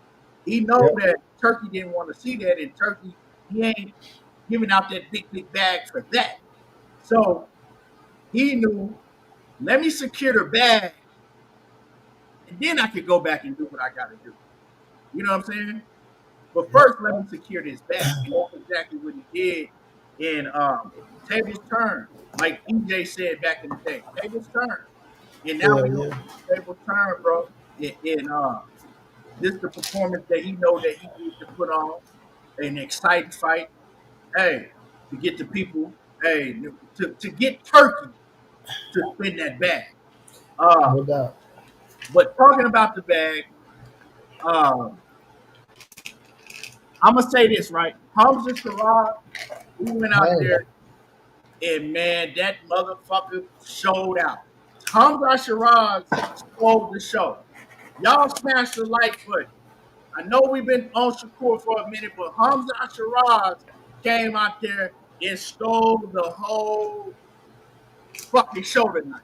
He know that Turkey didn't want to see that, and Turkey, he ain't giving out that big bag for that. So he knew, let me secure the bag, and then I could go back and do what I got to do. You know what I'm saying? But first, let me secure this bag, and that's exactly what he did. And tables turn, like EJ said back in the day. Tables turn, and now we know tables turn, bro. And this is the performance that he know that he needs to put on, an exciting fight. Hey, to get the people, hey, to get Turkey to spin that bag. No doubt. But talking about the bag, I'm gonna say this, right? Hamzah Sheeraz, we went out there, and man, that motherfucker showed out. Hamzah Sheeraz stole the show. Y'all smashed the like button. I know we've been on Shakur for a minute, but Hamzah Sheeraz came out there and stole the whole fucking show tonight.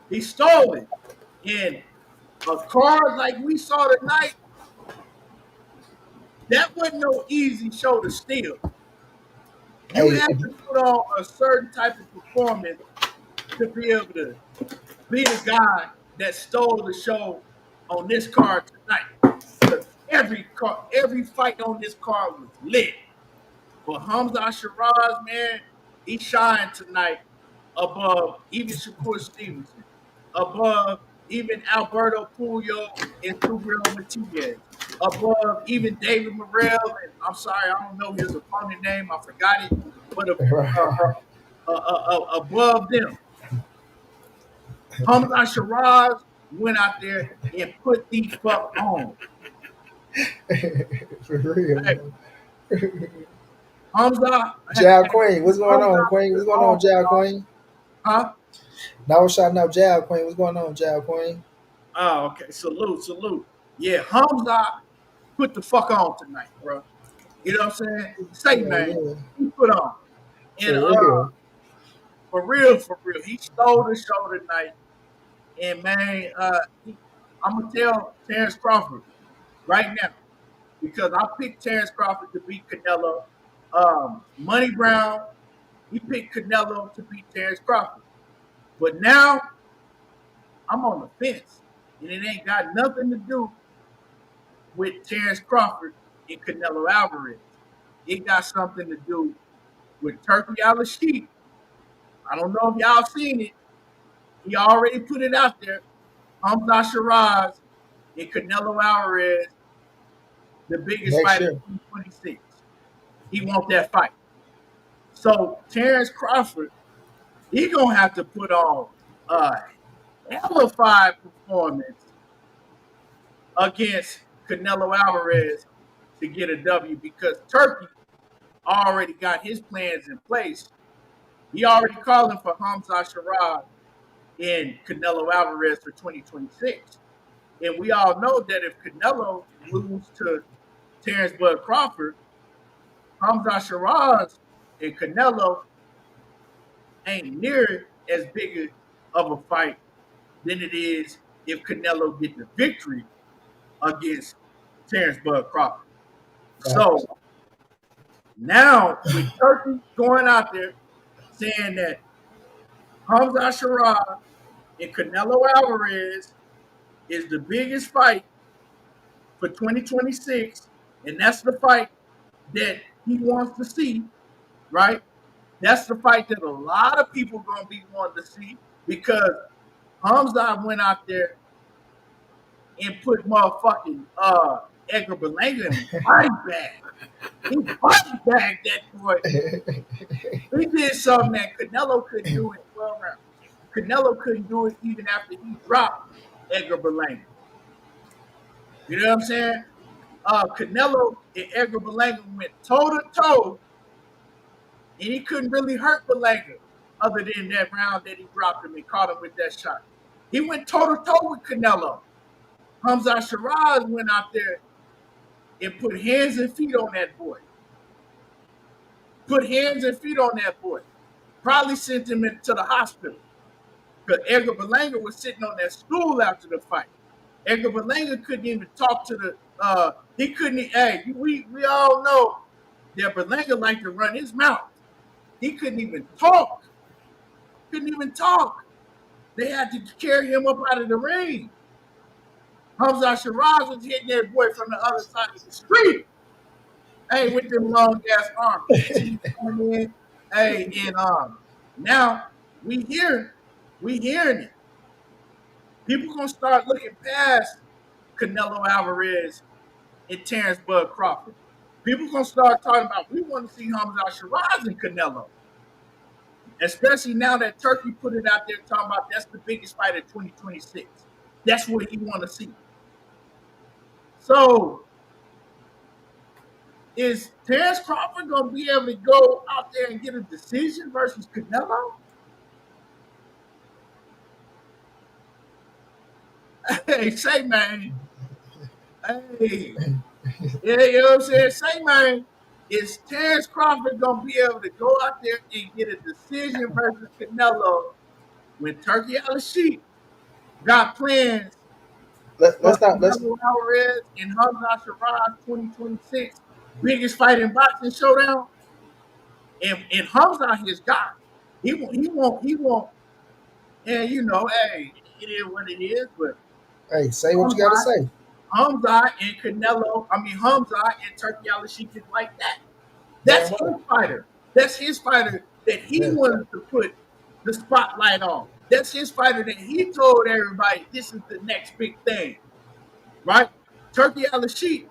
He stole it. And a card like we saw tonight, that wasn't no easy show to steal. You have to put on a certain type of performance to be able to be the guy that stole the show on this card tonight. Every fight on this card was lit. But Hamzah Sheeraz, man, he shined tonight above even Shakur Stevenson, above even Alberto Pulleo and Subriel Maties, above even David Morrel, and I'm sorry, I don't know his opponent name, I forgot it, but above them. Hamzah Sheeraz went out there and put the fuck on. For real. Hey. Hamzah. Jal Queen, what's going on, Queen? What's going on, Jal Queen? Huh? Now we're shouting out Jal Queen. What's going on, Jal Queen? Oh, okay. Salute. Yeah, Hamzah put the fuck on tonight, bro. You know what I'm saying? Say, man, he put on. And for real, he stole the show tonight. And man, I'm gonna tell Terrence Crawford right now because I picked Terrence Crawford to beat Canelo. Money Brown, he picked Canelo to beat Terrence Crawford. But now I'm on the fence, and it ain't got nothing to do with Terrence Crawford and Canelo Alvarez. It got something to do with Turkey Al-Sheikh. I don't know if y'all seen it. He already put it out there. Hamzah Sheeraz and Canelo Alvarez, the biggest fight of 2026. He want that fight. So Terrence Crawford, he gonna have to put on a hellified performance against Canelo Alvarez to get a W because Turkey already got his plans in place. He already calling for Hamzah Sheeraz and Canelo Alvarez for 2026. And we all know that if Canelo loses to Terrence Bud Crawford, Hamzah Sheeraz and Canelo ain't near as big of a fight than it is if Canelo get the victory against Terrence Bud Crawford. So now with Turkey going out there saying that Hamzah Sheeraz and Canelo Alvarez is the biggest fight for 2026, and that's the fight that he wants to see, right? That's the fight that a lot of people gonna be wanting to see because Hamzah went out there and put motherfucking Edgar Berlanga in his body bag. He body bagged that boy. He did something that Canelo couldn't do in 12 rounds. Canelo couldn't do it even after he dropped Edgar Berlanga. You know what I'm saying? Canelo and Edgar Berlanga went toe to toe, and he couldn't really hurt Berlanga other than that round that he dropped him and caught him with that shot. He went toe to toe with Canelo. Hamzah Sheeraz went out there and put hands and feet on that boy. Put hands and feet on that boy. Probably sent him into the hospital. Because Edgar Berlanga was sitting on that stool after the fight. Edgar Berlanga couldn't even talk to the he couldn't we all know that Berlanga liked to run his mouth. He couldn't even talk. Couldn't even talk. They had to carry him up out of the ring. Hamzah Sheeraz was hitting that boy from the other side of the street. Hey, with them long ass arms. Hey, and now we hearing it. People gonna start looking past Canelo Alvarez and Terrence Bud Crawford. People gonna start talking about we want to see Hamzah Sheeraz and Canelo. Especially now that Turkey put it out there talking about that's the biggest fight of 2026. That's what he want to see. So is Terrence Crawford gonna be able to go out there and get a decision versus Canelo? Hey, say man. Hey, yeah, you know what I'm saying? Say man, is Terrence Crawford gonna be able to go out there and get a decision versus Canelo when Turkey Al-Sheikh got plans Let's for not Canelo Alvarez and Hamzah Sheeraz 2026 biggest fight in boxing showdown? And Hamzah his guy. He won't. And you know, hey, it is what it is. But hey, say what you gotta say. Hamzah and Canelo, Hamzah and Turkey Al-Sheikh is like that. That's his fighter. That's his fighter that he wanted to put the spotlight on. That's his fighter that he told everybody this is the next big thing, right? Turkey Al-Sheikh,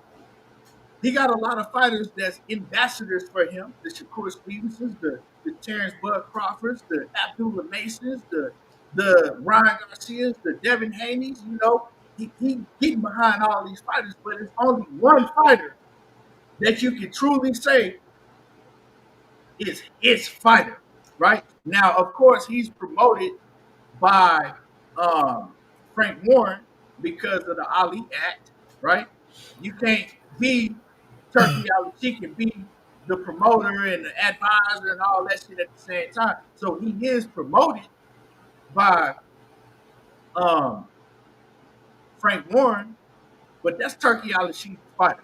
he got a lot of fighters that's ambassadors for him. The Shakur Stevensons, the Terrence Bud Crawfords, the Abdullah Masons, the Ryan Garcias, the Devin Haney's. You know, he getting behind all these fighters, but it's only one fighter that you can truly say is his fighter, right? Now, of course, he's promoted by Frank Warren because of the Ali Act, right? You can't be Turkey Al-Sheikh and be the promoter and the advisor and all that shit at the same time. So he is promoted by Frank Warren, but that's Turkey Al-Sheikh's fighter.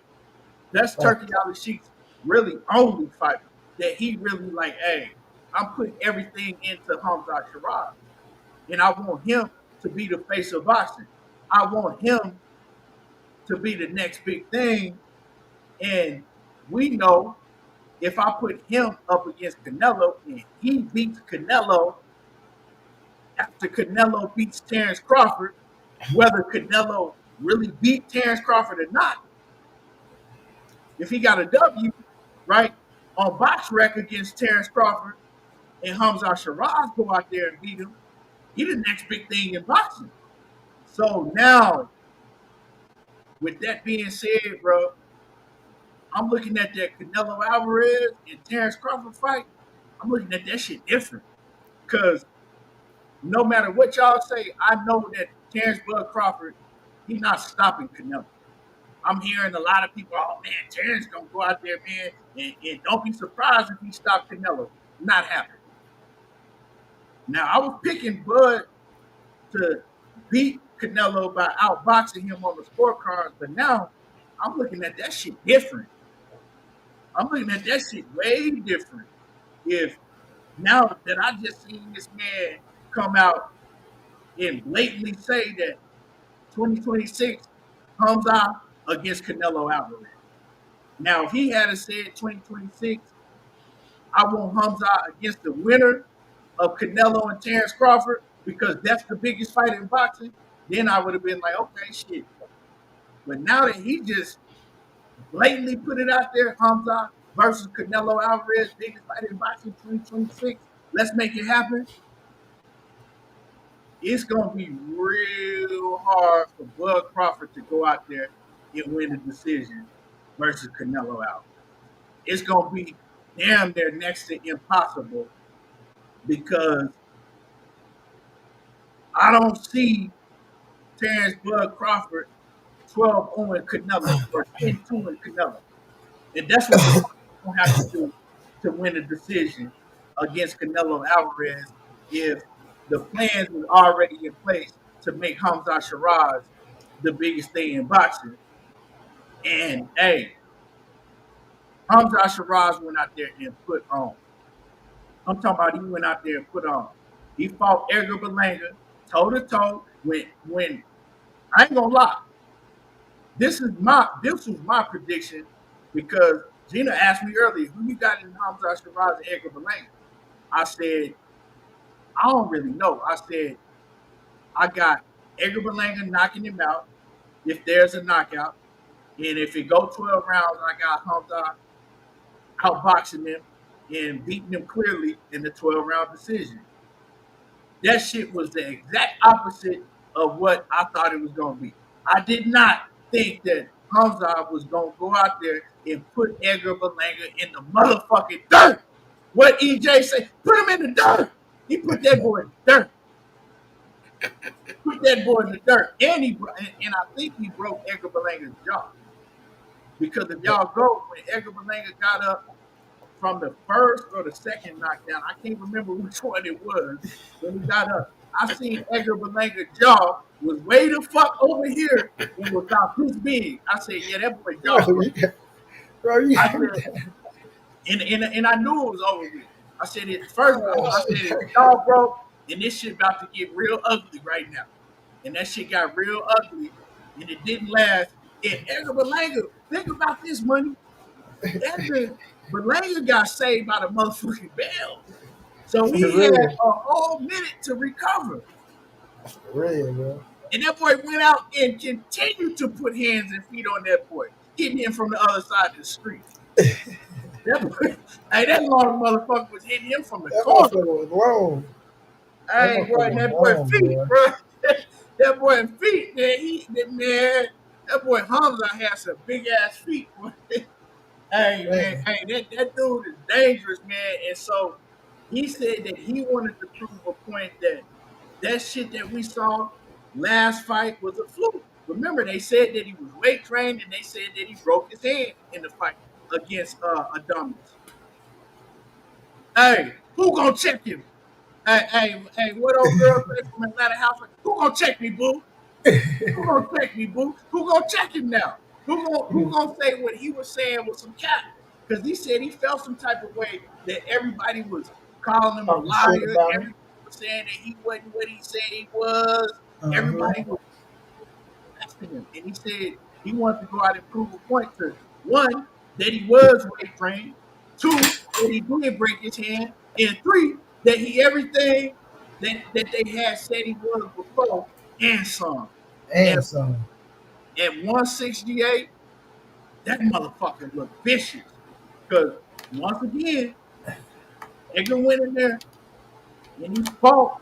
That's Turkey Al-Sheikh's really only fighter that he really like, hey, I'm putting everything into Hamzah Sheeraz. And I want him to be the face of boxing. I want him to be the next big thing. And we know if I put him up against Canelo and he beats Canelo after Canelo beats Terrence Crawford, whether Canelo really beat Terrence Crawford or not, if he got a W, right, on BoxRec against Terrence Crawford and Hamzah Sheeraz go out there and beat him, he the next big thing in boxing. So now, with that being said, bro, I'm looking at that Canelo Alvarez and Terrence Crawford fight. I'm looking at that shit different. Because no matter what y'all say, I know that Terrence Bud Crawford He's not stopping Canelo. I'm hearing a lot of people, oh man, Terrence gonna go out there, man, and don't be surprised if he stopped Canelo. Not happening. Now I was picking Bud to beat Canelo by outboxing him on the scorecards, but now I'm looking at that shit different. I'm looking at that shit way different. If now that I just seen this man come out and blatantly say that 2026 Hamzah against Canelo Alvarez. Now, if he had said 2026, I want Hamzah against the winner of Canelo and Terrence Crawford because that's the biggest fight in boxing, then I would have been like, okay, shit. But now that he just blatantly put it out there, Hamzah versus Canelo Alvarez, biggest fight in boxing 2026, let's make it happen. It's going to be real hard for Bud Crawford to go out there and win a decision versus Canelo Alvarez. It's going to be damn near next to impossible because I don't see Terrence Bud Crawford 12-0 Canelo or 10-2 Canelo. And that's what the going to have to do to win a decision against Canelo Alvarez if the plans were already in place to make Hamzah Sheeraz the biggest thing in boxing. And hey, Hamzah Sheeraz went out there and put on. I'm talking about he went out there and put on. He fought Edgar Berlanga toe to toe when I ain't gonna lie. This was my prediction because Gina asked me earlier, who you got in Hamzah Sheeraz and Edgar Berlanga? I said, I don't really know. I said, I got Edgar Berlanga knocking him out if there's a knockout. And if it go 12 rounds, I got Hamzah outboxing him and beating him clearly in the 12-round decision. That shit was the exact opposite of what I thought it was going to be. I did not think that Hamzah was going to go out there and put Edgar Berlanga in the motherfucking dirt. What EJ say? Put him in the dirt. He put that boy in the dirt. Put that boy in the dirt. And I think he broke Edgar Berlanga's jaw. Because if y'all go, when Edgar Berlanga got up from the first or the second knockdown, I can't remember which one it was, when he got up, I seen Edgar Berlanga's jaw was way the fuck over here and was about this big. I said, yeah, that boy jaw. Bro, you I said, and I knew it was over with. I said it first. I said his jaw broke, and this shit about to get real ugly right now. And that shit got real ugly, and it didn't last. And Edgar Berlanga, think about this, money. Edgar Berlanga got saved by the motherfucking bell. So he had a whole minute to recover. Real, bro. And that boy went out and continued to put hands and feet on that boy, hitting him from the other side of the street. That long motherfucker was hitting him from the corner. Was long. Hey, boy, that boy feet, bro. That boy feet, man. That boy Hamzah has some big ass feet, boy. Hey, man, that dude is dangerous, man. And so he said that he wanted to prove a point that shit that we saw last fight was a fluke. Remember, they said that he was weight trained, and they said that he broke his hand in the fight against Adonis. Hey, who gonna check him? Hey, what old girl from Atlanta House? Who gonna check me, boo? Who gonna check me, boo? Who gonna check him now? Who gonna say what he was saying was some cap? Because he said he felt some type of way that everybody was calling him a liar. Everybody was saying that he wasn't what he said he was. Everybody was asking him. And he said he wanted to go out and prove a point to one, that he was weight trained, two, that he did break his hand, and three, that he everything that they had said he was before and some. And some. At 168, that motherfucker looked vicious. Because once again, Edgar went in there and he fought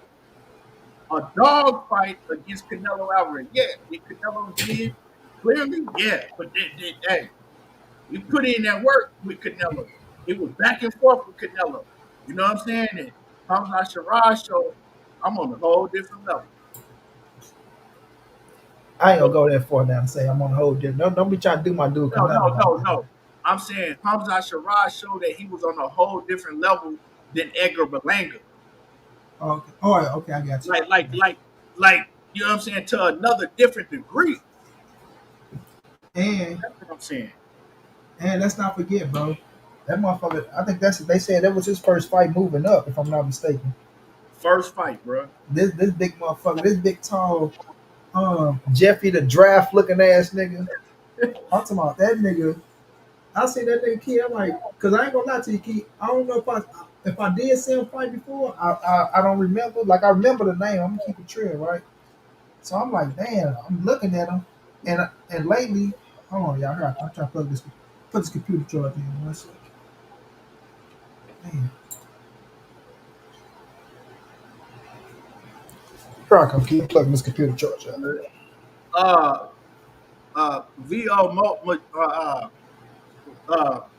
a dog fight against Canelo Alvarez. Yeah, did Canelo win? Clearly, yeah. But hey, he put in that work with Canelo. It was back and forth with Canelo. You know what I'm saying? And Hamzah Sheeraz showed I'm on a whole different level. I ain't So gonna go that far now and say I'm on a whole different. Don't be trying to do my dude no, Canelo no, like no, that. no. I'm saying Hamzah Sheeraz showed that he was on a whole different level than Edgar Berlanga. Okay. All right. Okay, I got you. Like, like, like, like, you know what I'm saying? To another different degree. And That's what I'm saying. let's not forget, bro. That motherfucker. I think they said that was his first fight moving up, if I'm not mistaken. First fight, bro. This big motherfucker, this big tall, Jeffy the draft looking ass nigga. I'm talking about that nigga. I see that nigga Key. I'm like, cause I ain't gonna lie to you, Key. I don't know if I did see him fight before. I don't remember. Like I remember the name. I'm gonna keep it true, right? So I'm like, damn. I'm looking at him, and lately, hold on, y'all. I'm trying to put this computer charge in. One second. Damn. Here I come. Keep plugging this computer charge out. Uh, VO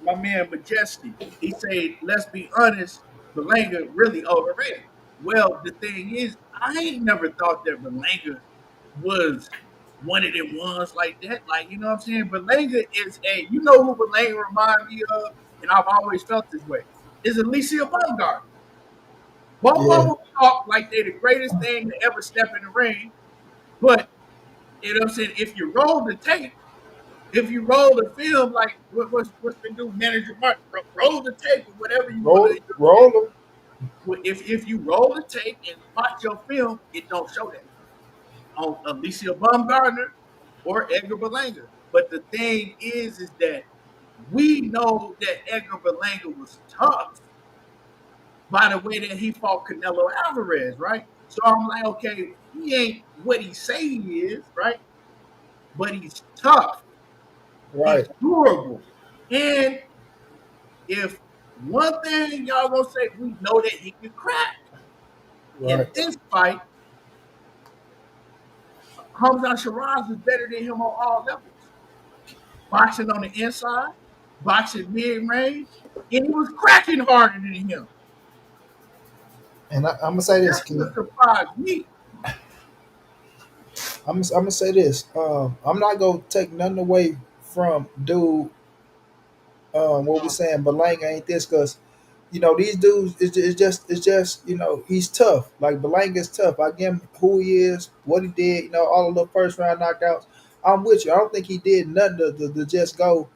my man Majesty, he said, let's be honest, Berlanga really overrated. Well, the thing is, I ain't never thought that Berlanga was one of them ones like that. Like, you know what I'm saying? Berlanga is you know who Berlanga reminds me of, and I've always felt this way, is Alicia Baumgart. Both of Yeah. them talk like they're the greatest thing to ever step in the ring, but you know what I'm saying? If you roll the tape, if you roll the film, like what's been doing, manager Mark, roll the tape or whatever you want to. Roll them. If you roll the tape and watch your film, it don't show that on Alicia Baumgartner or Edgar Berlanga. But the thing is that we know that Edgar Berlanga was tough by the way that he fought Canelo Alvarez, right? So I'm like, okay, he ain't what he say he is, right? But he's tough. He's Right. durable. And if one thing y'all gonna say, we know that he can crack. In Right. this fight, Hamzah Sheeraz is better than him on all levels. Boxing on the inside, boxing mid-range, and he was cracking harder than him. And I'm gonna say this, That's Key. what surprised me. I'm gonna say this. I'm not gonna take nothing away from dude. What we saying, Belanga ain't this because these dudes. It's just he's tough. Like Belanga is tough. I give him who he is, what he did. All of the first round knockouts. I'm with you. I don't think he did nothing to just go.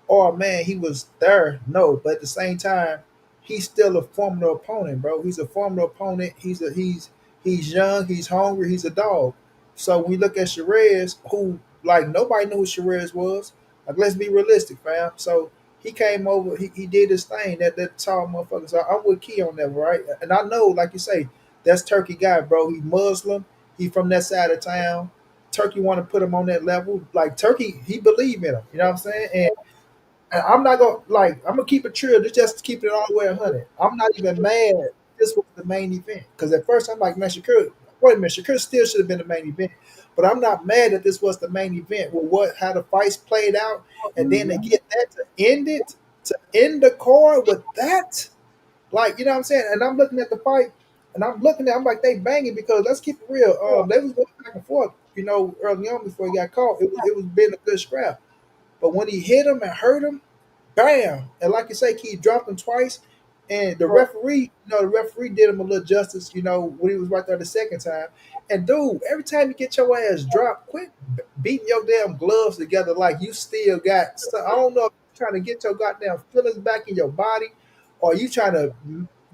Oh man, he was there. No, but at the same time, he's still a formidable opponent, bro. He's a formidable opponent. He's young. He's hungry. He's a dog. So when you look at Shiraz, who like nobody knew who Shiraz was. Like let's be realistic, fam. So he came over, he did his thing. That tall motherfucker. So I'm with Key on that, right? And I know, like you say, that's Turkey guy, bro. He Muslim. He from that side of town. Turkey want to put him on that level. Like Turkey, he believe in him. You know what I'm saying? And I'm not gonna I'm gonna keep it true. Just keep it all the way 100. I'm not even mad. This was the main event because at first I'm like, man, Shakur. Wait a minute, Shakur still should have been the main event. But I'm not mad that this was the main event with how the fights played out, and then to get that to end the card with that, like you know what I'm saying. And I'm looking at the fight, and I'm like they banging because let's keep it real. They was going back and forth, early on before he got caught. It was been a good scrap. But when he hit him and hurt him, bam! And like you say, he dropped him twice. And the referee did him a little justice, when he was right there the second time. And dude, every time you get your ass dropped, quit beating your damn gloves together like you still got. I don't know if you're trying to get your goddamn feelings back in your body, or you trying to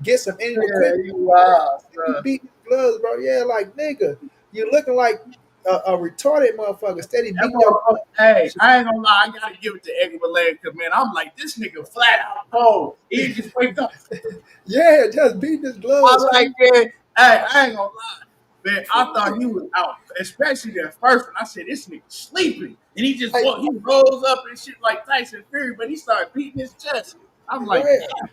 get some energy. Yeah, Quit you wild, bro. beating gloves, bro. Yeah, like nigga, you looking like a retarded motherfucker. Steady That beating your. motherfucker, hey, I ain't gonna lie, I gotta give it to Edgar Berlanga because man, I'm like, this nigga flat out cold. He just wake up. Yeah, just beating his I'm gloves. like, man, hey, I ain't gonna lie. Man, I thought he was out, especially that first one. I said, this nigga sleeping. And he just Hey, he rolls up and shit like Tyson Fury, but he started beating his chest. I'm like, right. damn,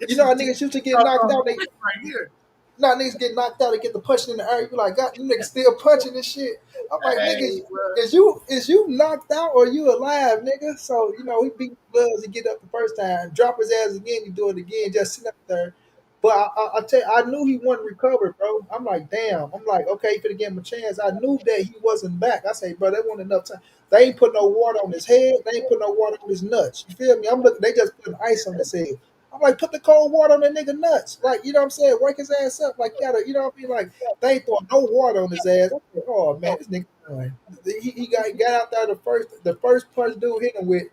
You this know is how just niggas used to get knocked out. They right here. Now niggas get knocked out. They get the punching in the air. You like, God, you niggas still punching this shit. I'm like, Hey, niggas, bro. is you knocked out or you alive, nigga? So he beat the gloves. He get up the first time, drop his ass again. He do it again. Just sit up there. But I tell you, I knew he wasn't recovered, bro. I'm like, damn. I'm like, okay, he could give him a chance. I knew that he wasn't back. I say, bro, they wasn't enough time. They ain't put no water on his head. They ain't put no water on his nuts. You feel me? I'm looking. They just putting ice on his head. I'm like, put the cold water on that nigga nuts. Like, you know what I'm saying? Wake his ass up. Like, you gotta, you know what I mean? Like, they ain't throwing no water on his ass. I'm like, oh man, this nigga done. He got out there the first punch dude hit him with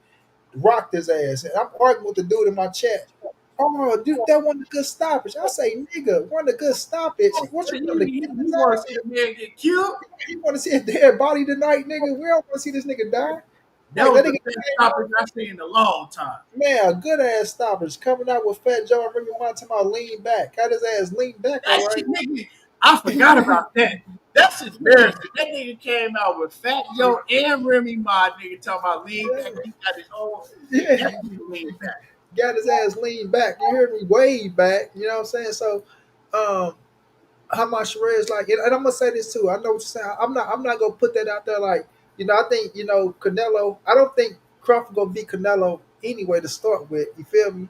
rocked his ass. And I'm arguing with the dude in my chat. Oh, dude, that wasn't a good stoppage. I say, nigga, wasn't a good stoppage. What So you want to you, kill you his want ass? to see the man get killed? You want to see a dead body tonight, nigga? We don't want to see this nigga die. That Like was that the nigga best came out, stoppage I've seen in a long time. man, a good ass stoppage coming out with Fat Joe and Remy Ma talking about lean back. Got his ass lean back, all That right. shit, nigga, I forgot about that. That's embarrassing. That nigga came out with Fat Joe and Remy Ma, nigga, talking about lean back. He got his own. Yeah, That nigga lean back. got his ass lean back. You hear me? Way back. You know what I'm saying? So, um, Hamzah Sheeraz, like, and I'm gonna say this too. I know what you're saying. I'm not gonna put that out there. Like, I think Canelo. I don't think Crawford gonna beat Canelo anyway to start with. You feel me?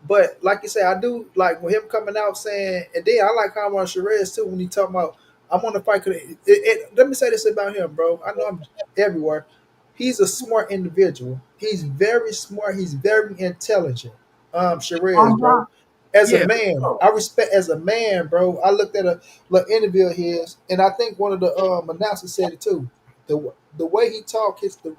But like you say, I do like with him coming out saying, and then I like Hamzah Sheeraz too when he talking about I'm on the fight. Let me say this about him, bro. I know I'm everywhere. He's a smart individual. He's very smart. He's very intelligent. Sheeraz, bro, as a Yeah, man, for I respect as a man, bro. I looked at a little interview of his, and I think one of the announcers said it too. The way he talk, the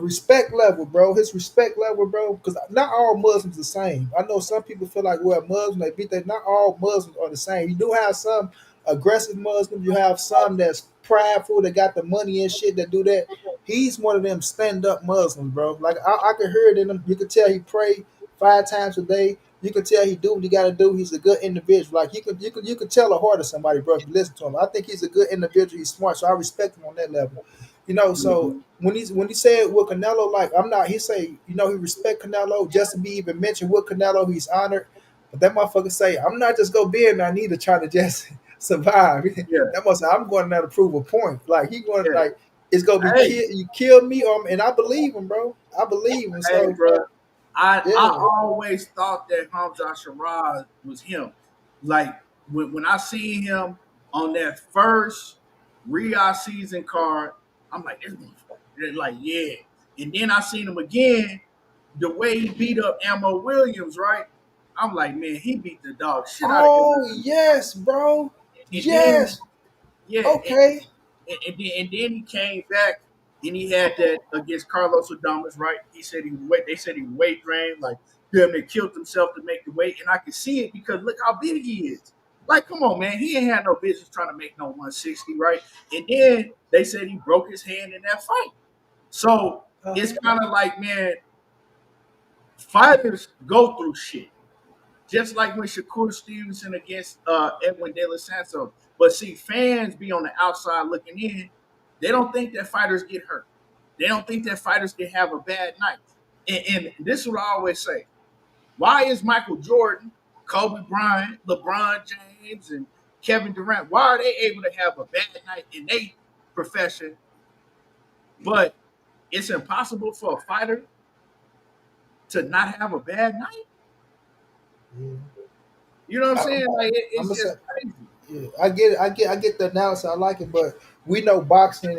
respect level, bro. His respect level, bro. Because not all Muslims the same. I know some people feel like, well, Muslims they beat that. Not all Muslims are the same. You do have some aggressive Muslims. You have some that's prideful, that got the money and shit that do that. He's one of them stand up Muslims, bro. Like I could hear it in him. You could tell he pray 5 times a day. You can tell he do what he got to do. He's a good individual. Like you could tell the heart of somebody, bro. If you listen to him, I think he's a good individual. He's smart, so I respect him on that level. So when he said with Canelo, like I'm not. He say he respect Canelo just to be even mentioned with Canelo. He's honored, but that motherfucker say I'm not just gonna be in there. I need to try to just survive. yeah, That must say I'm going there to prove a point. Like he going yeah. like it's gonna be Hey, you kill me and I believe him, bro. I believe him. hey, So bro. I yeah. always thought that Hamzah Sheeraz was him. Like when I seen him on that first Riyadh season card, I'm like, this motherfucker. They're like, yeah. And then I seen him again, the way he beat up Ammo Williams, right? I'm like, man, he beat the dog shit out of him. Oh yes, bro. And then, Yes. yeah, Okay. and then he came back and he had that against Carlos Adames, right? He said they said he weight drained, like him that killed himself to make the weight, and I can see it because look how big he is. Like, come on, man, he ain't had no business trying to make no 160, right? And then they said he broke his hand in that fight. So it's Uh-huh. kind of like, man, fighters go through shit. Just like when Shakur Stevenson against Edwin De Los Santos. But see, fans be on the outside looking in. They don't think that fighters get hurt. They don't think that fighters can have a bad night. And this is what I always say. Why is Michael Jordan, Kobe Bryant, LeBron James, and Kevin Durant, why are they able to have a bad night in their profession, but it's impossible for a fighter to not have a bad night? Yeah. You know what I'm I, saying? Like I'm it's gonna say, just crazy. yeah, I get it. I get the analysis. I like it, but we know boxing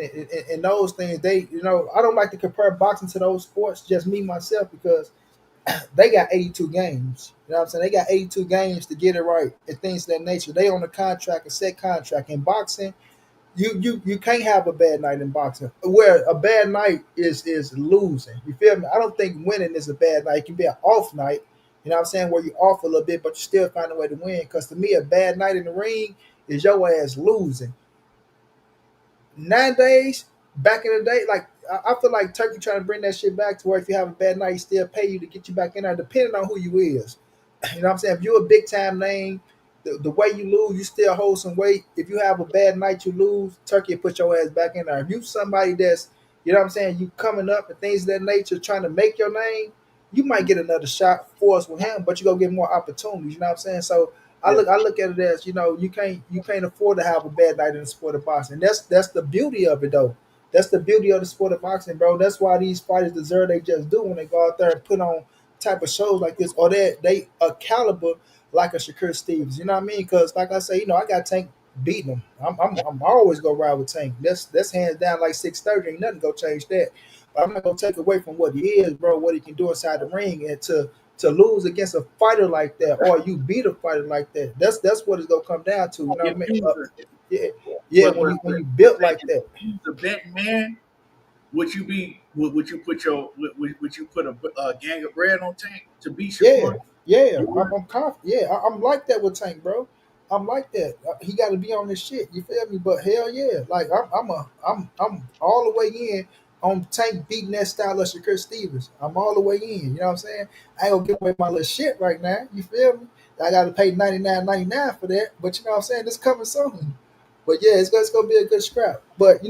and those things. I don't like to compare boxing to those sports. Just me myself because they got 82 games. You know what I'm saying? They got 82 games to get it right and things of that nature. They on a contract, a set contract. In boxing, you can't have a bad night in boxing. Where a bad night is losing. You feel me? I don't think winning is a bad night. It can be an off night. You know what I'm saying? Where you off a little bit, but you still find a way to win. Because to me, a bad night in the ring is your ass losing. Nowadays, back in the day, like I feel like Turkey trying to bring that shit back to where if you have a bad night, he still pay you to get you back in there, depending on who you is. You know what I'm saying? If you're a big time name, the way you lose, you still hold some weight. If you have a bad night, you lose. Turkey will put your ass back in there. If you somebody that's, you know what I'm saying, you coming up and things of that nature, trying to make your name, you might get another shot for us with him, but you gonna get more opportunities. You know what I'm saying? So Yeah. I look at it as you can't afford to have a bad night in the sport of boxing. That's the beauty of it though. That's the beauty of the sport of boxing, bro. That's why these fighters deserve they just do when they go out there and put on type of shows like this, or they a caliber like a Shakur Stevens. You know what I mean? Because like I say, I got Tank beating him. I'm always gonna ride with Tank. That's hands down like 630. Ain't nothing gonna change that. But I'm not gonna take away from what he is, bro. What he can do inside the ring, and to lose against a fighter like that, or you beat a fighter like that. That's what it's gonna come down to. You know what I If mean? you was Yeah, yeah. but When but you but, when you but built say like that. if you was a betting man, would you put would you put a gang of bread on Tank to beat Yeah, Shakur? yeah, You would. I'm confident. Yeah, I'm like that with Tank, bro. I'm like that. He got to be on this shit. You feel me? But hell yeah, like I'm all the way in on Tank beating that style of Shakur Stevens. I'm all the way in. You know what I'm saying? I ain't gonna give away my little shit right now. You feel me? I got to pay 99.99 for that. But you know what I'm saying? It's coming soon. But yeah, it's gonna be a good scrap. But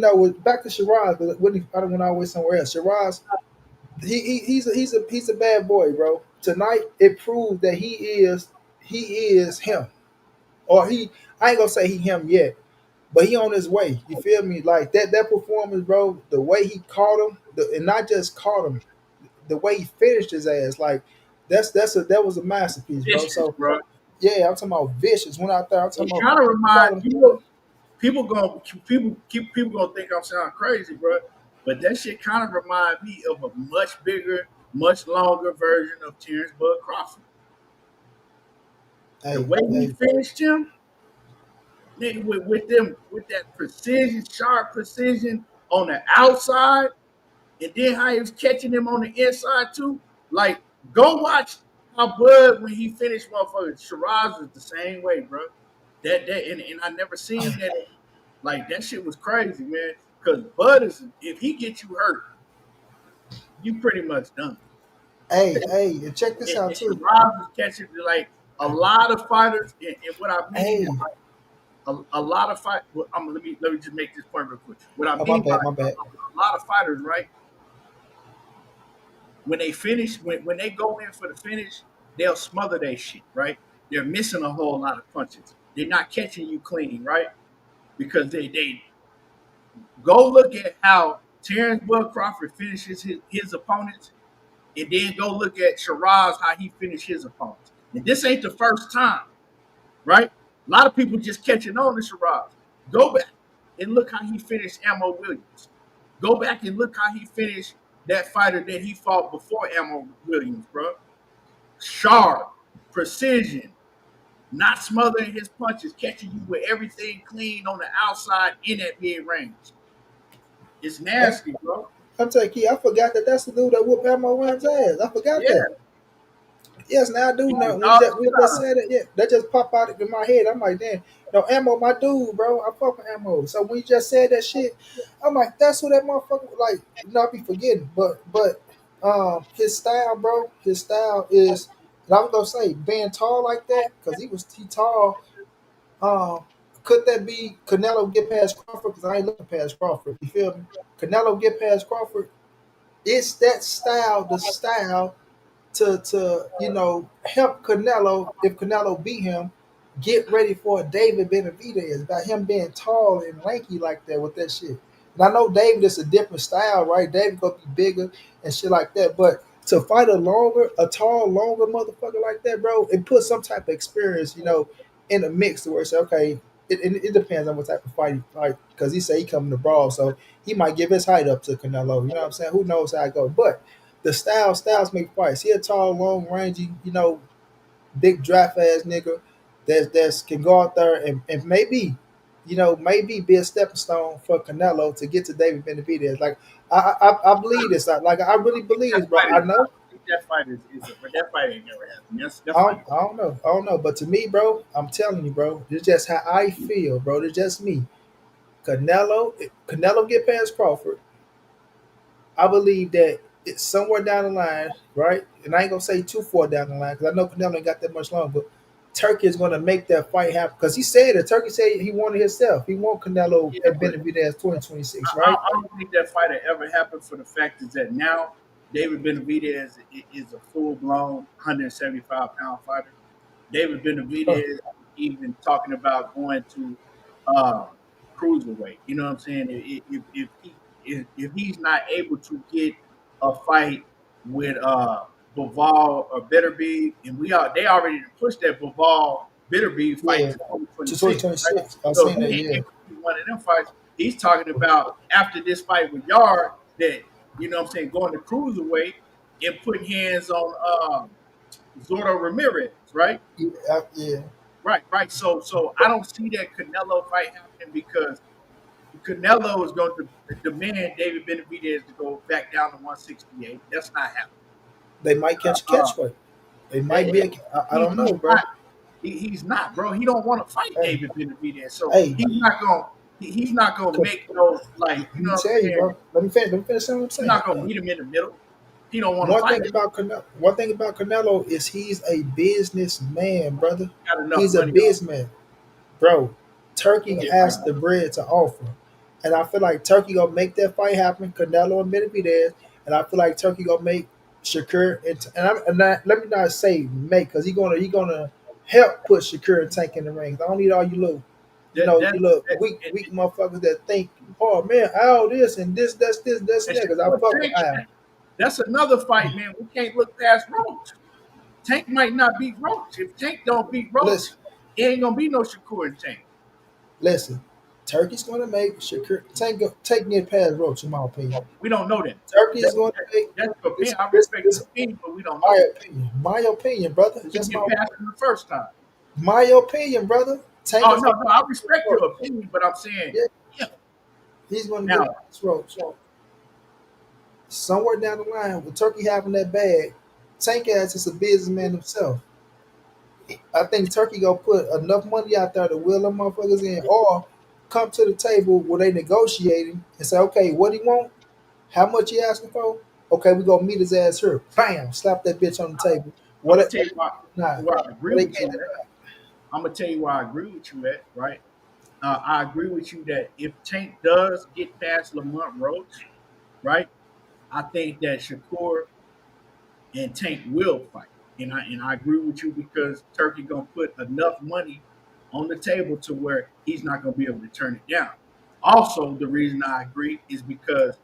back to Shiraz, but I don't want to always somewhere else. Shiraz, he's a bad boy, bro. Tonight it proved that he is him, or he. I ain't gonna say he him yet, but he on his way. You feel me? Like that performance, bro. The way he caught him, and not just caught him, the way he finished his ass. Like that was a masterpiece, bro. Vicious, So bro. yeah, I'm talking about vicious. Went out there. I'm talking It about kind of he remind caught him. people gonna think I'm sounding crazy, bro. But that shit kind of remind me of a much bigger, much longer version of Terrence Bud Crawford. The Hey, way he hey, finished him, nigga, with that precision, sharp precision on the outside, and then how he was catching him on the inside too. Like, go watch how Bud when he finished motherfucker. Shiraz was the same way, bro. And I never seen that. Like that shit was crazy, man. Because Bud is if he gets you hurt, you pretty much done. hey, and check this out And too. Shiraz was catching like a lot of fighters, and what I mean is Hey, like a lot of fight. Well, let me just make this point real quick. What I oh my mean by bad, my bad. a lot of fighters, right? When they finish, when they go in for the finish, they'll smother that shit, right? They're missing a whole lot of punches. They're not catching you clean, right? Because they go look at how Terrence Bud Crawford finishes his opponents, and then go look at Shiraz how he finished his opponents. And this ain't the first time, right? A lot of people just catching on to Shiraz. Go back and look how he finished Ammo Williams. Go back and look how he finished that fighter that he fought before Ammo Williams, bro. Sharp, precision, not smothering his punches, catching you with everything clean on the outside in that mid range. It's nasty, bro. I'm telling you, I forgot that that's the dude that whooped Elmo Williams' ass. I forgot Yeah, that. Yes, now I do he know. was dog When you shit just out of said it, yeah, that just popped out in my head. I'm like, damn, no, Ammo, my dude, bro. I fuck with Ammo. So when you just said that shit, I'm like, that's who that motherfucker. Like, I be forgetting, his style, bro. His style is. And I was gonna say being tall like that because he tall. Um, could that be Canelo get past Crawford? Because I ain't looking past Crawford. You feel me? Canelo get past Crawford. It's that style, the style to help Canelo if Canelo beat him get ready for David Benavidez by him being tall and lanky like that with that shit. And I know David is a different style, right? David gonna be bigger and shit like that, but to fight a tall, longer motherfucker like that, bro, it puts some type of experience, in the mix to where it's okay. It depends on what type of fight he fight because he say he coming to brawl, so he might give his height up to Canelo. You know what I'm saying? Who knows how it goes? But the styles make fights. He a tall, long, rangy, big draft ass nigga that can go out there and maybe be a stepping stone for Canelo to get to David Benavidez. Like I believe this. Like I really believe this, that bro. fight. I know. I think that fight but that fight ain't never happened. That I fight. don't, I don't know. I don't know. But to me, bro, I'm telling you, bro, it's just how I feel, bro. It's just me. Canelo get past Crawford. I believe that it's somewhere down the line, right? And I ain't gonna say too far down the line because I know Canelo ain't got that much longer. But Turkey is gonna make that fight happen because he said it. Turkey said he wanted himself. He want Canelo Yeah, at but Benavidez 2026, I, right? I don't think that fight will ever happen for the fact is that now David Benavidez is a full blown 175-pound fighter. David Huh. Benavidez even talking about going to uh, cruiserweight. You know what I'm saying? If he's not able to get a fight with Bivol or Bitterbeef, and they already pushed that Bivol Bitterbeef fight Yeah, to to 2026, right? 2026. I So seen he that. ain't Yeah, gonna be one of them fights. He's talking about after this fight with Yard that going to cruiserweight and putting hands on Zordo Ramirez, right? yeah. Right. So I don't see that Canelo fight happening because Canelo is going to demand David Benavidez to go back down to 168. That's not happening. They might catch a Uh, catchweight. They might be. it- I don't he's know, bro. not. He's not, bro. He don't want to fight Hey, David Benavidez, so hey. he's not gonna make no, like, Let me tell you, saying. bro. Let me finish saying what I'm He's saying. not gonna meet him in the middle. He don't want to fight him. One thing about Canelo is he's a businessman, brother. He got enough He's a money. businessman, bro. Turkey Yeah, has the bread to offer, and I feel like Turkey gonna make that fight happen. Canelo and Benavidez, and I feel like Turkey gonna make Shakur let me not say make because he gonna help put Shakur and Tank in the ring. I don't need all you little that, you look that weak motherfuckers that think, oh man, all this and that's that. and Because I Shakur fuck with Tank, Al. that's another fight, man. We can't look past Roach. Tank might not beat Roach. If Tank don't beat Roach, Listen, it ain't gonna be no Shakur and Tank. listen. Turkey's gonna make Shakur take it past Roach, in my opinion. We don't know that. Turkey is That, going to make that's your opinion. I this respect this your opinion, but we don't know that. my opinion, brother. Did Just you get past him the first time? my opinion, brother. Tank Oh is no, going no, I to respect Roach. your opinion, but I'm saying, Yeah, yeah. he's going to Now, get past Roach. Somewhere down the line, with Turkey having that bag, Tank as is a businessman himself. I think Turkey gonna put enough money out there to wheel them motherfuckers in, or come to the table where they negotiating and say, okay, what he want? How much he asking for? Okay, we gonna meet his ass here. Bam, slap that bitch on the table. I'm What? gonna tell you Nah, why I agree they with you can't. at. I'm gonna tell you why I agree with you at. Right? I agree with you that if Tank does get past Lamont Roach, right, I think that Shakur and Tank will fight. And I agree with you because Turkey gonna put enough money on the table to where he's not gonna be able to turn it down. Also, the reason I agree is because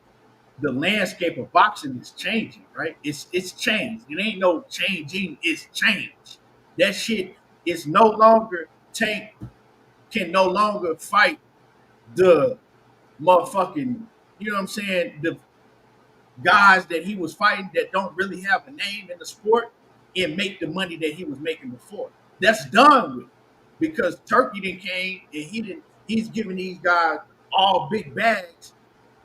the landscape of boxing is changing, right? It's changed. It ain't no changing, it's changed. That shit is no longer Tank can no longer fight the motherfucking, you know what I'm saying, the guys that he was fighting that don't really have a name in the sport and make the money that he was making before. That's done with because Turkey then came and he's giving these guys all big bags,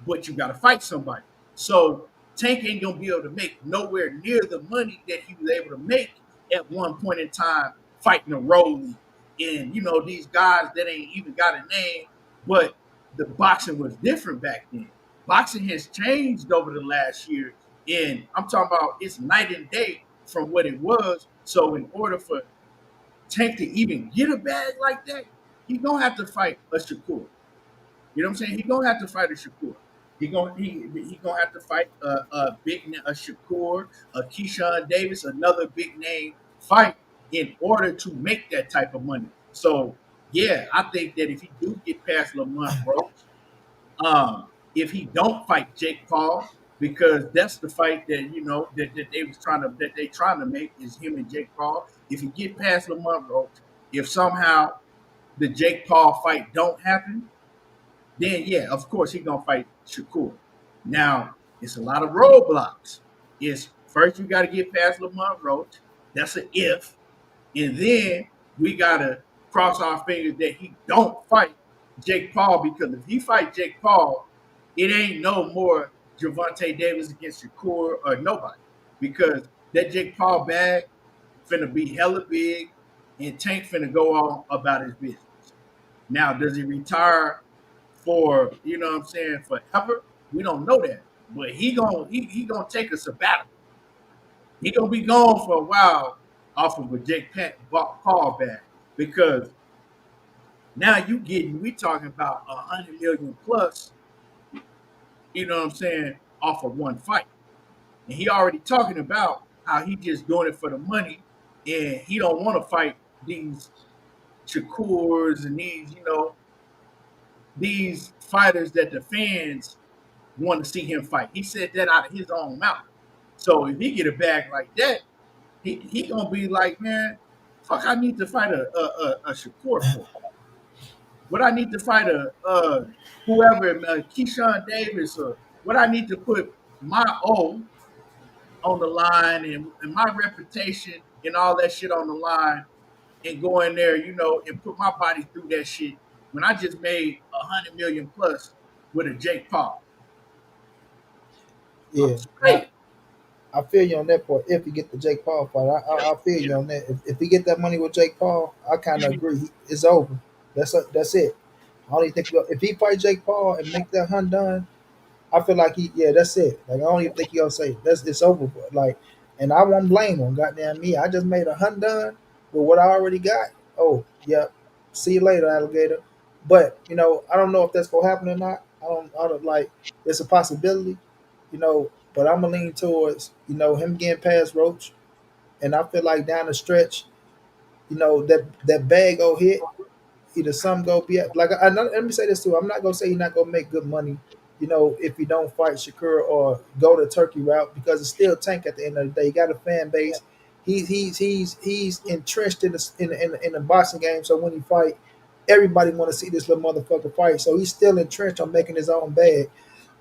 but you gotta fight somebody. So Tank ain't gonna be able to make nowhere near the money that he was able to make at one point in time fighting a Rolly and these guys that ain't even got a name, but the boxing was different back then. Boxing has changed over the last year, and I'm talking about it's night and day from what it was. So in order for Tank to even get a bag like that, he's gonna have to fight a Shakur. You know what I'm saying? He's gonna have to fight a Shakur. He gonna have to fight a Shakur, a Keyshawn Davis, another big name fight in order to make that type of money. So yeah, I think that if he do get past Lamont Roach, if he don't fight Jake Paul, because that's the fight that they trying to make is him and Jake Paul. If he get past Lamont Roach, if somehow the Jake Paul fight don't happen, then yeah, of course he gonna fight Shakur. Now it's a lot of roadblocks. It's first you got to get past Lamont Roach. That's an if, and then we gotta cross our fingers that he don't fight Jake Paul because if he fight Jake Paul, it ain't no more Gervonta Davis against Shakur or nobody because that Jake Paul bag finna be hella big and Tank finna go on about his business. Now, does he retire for what I'm saying forever? We don't know that, but he gonna take a sabbatical. He gonna be gone for a while off of a Paul bag because now we talking about 100 million plus. You know what I'm saying off of one fight, and he already talking about how he just doing it for the money, and he don't want to fight these Shakurs and these fighters that the fans want to see him fight. He said that out of his own mouth. So if he get a bag like that, he gonna be like, man, fuck, I need to fight a Shakur for. What I need to fight whoever, Keyshawn Davis, or what I need to put my O on the line and my reputation and all that shit on the line and go in there, and put my body through that shit when I just made 100 million plus with a Jake Paul. I'm Yeah, straight. I feel you on that part. If you get the Jake Paul fight, I feel you on that. If we get that money with Jake Paul, I kind of agree. It's over. That's it. I don't even think if he fight Jake Paul and make that hunt done, I feel like that's it. Like I don't even think he'll say it's over. But like, and I won't blame him. Goddamn me, I just made a hunt done with what I already got. Oh yeah, see you later, alligator. But I don't know if that's gonna happen or not. I don't like. It's a possibility, But I'm gonna lean towards him getting past Roach, and I feel like down the stretch, that bag go hit. Either some go be like let me say this too. I'm not gonna say you're not gonna make good money, if you don't fight Shakur or go the Turkey route because it's still Tank at the end of the day. He got a fan base. He's entrenched in the boxing game. So when he fight, everybody want to see this little motherfucker fight. So he's still entrenched on making his own bag.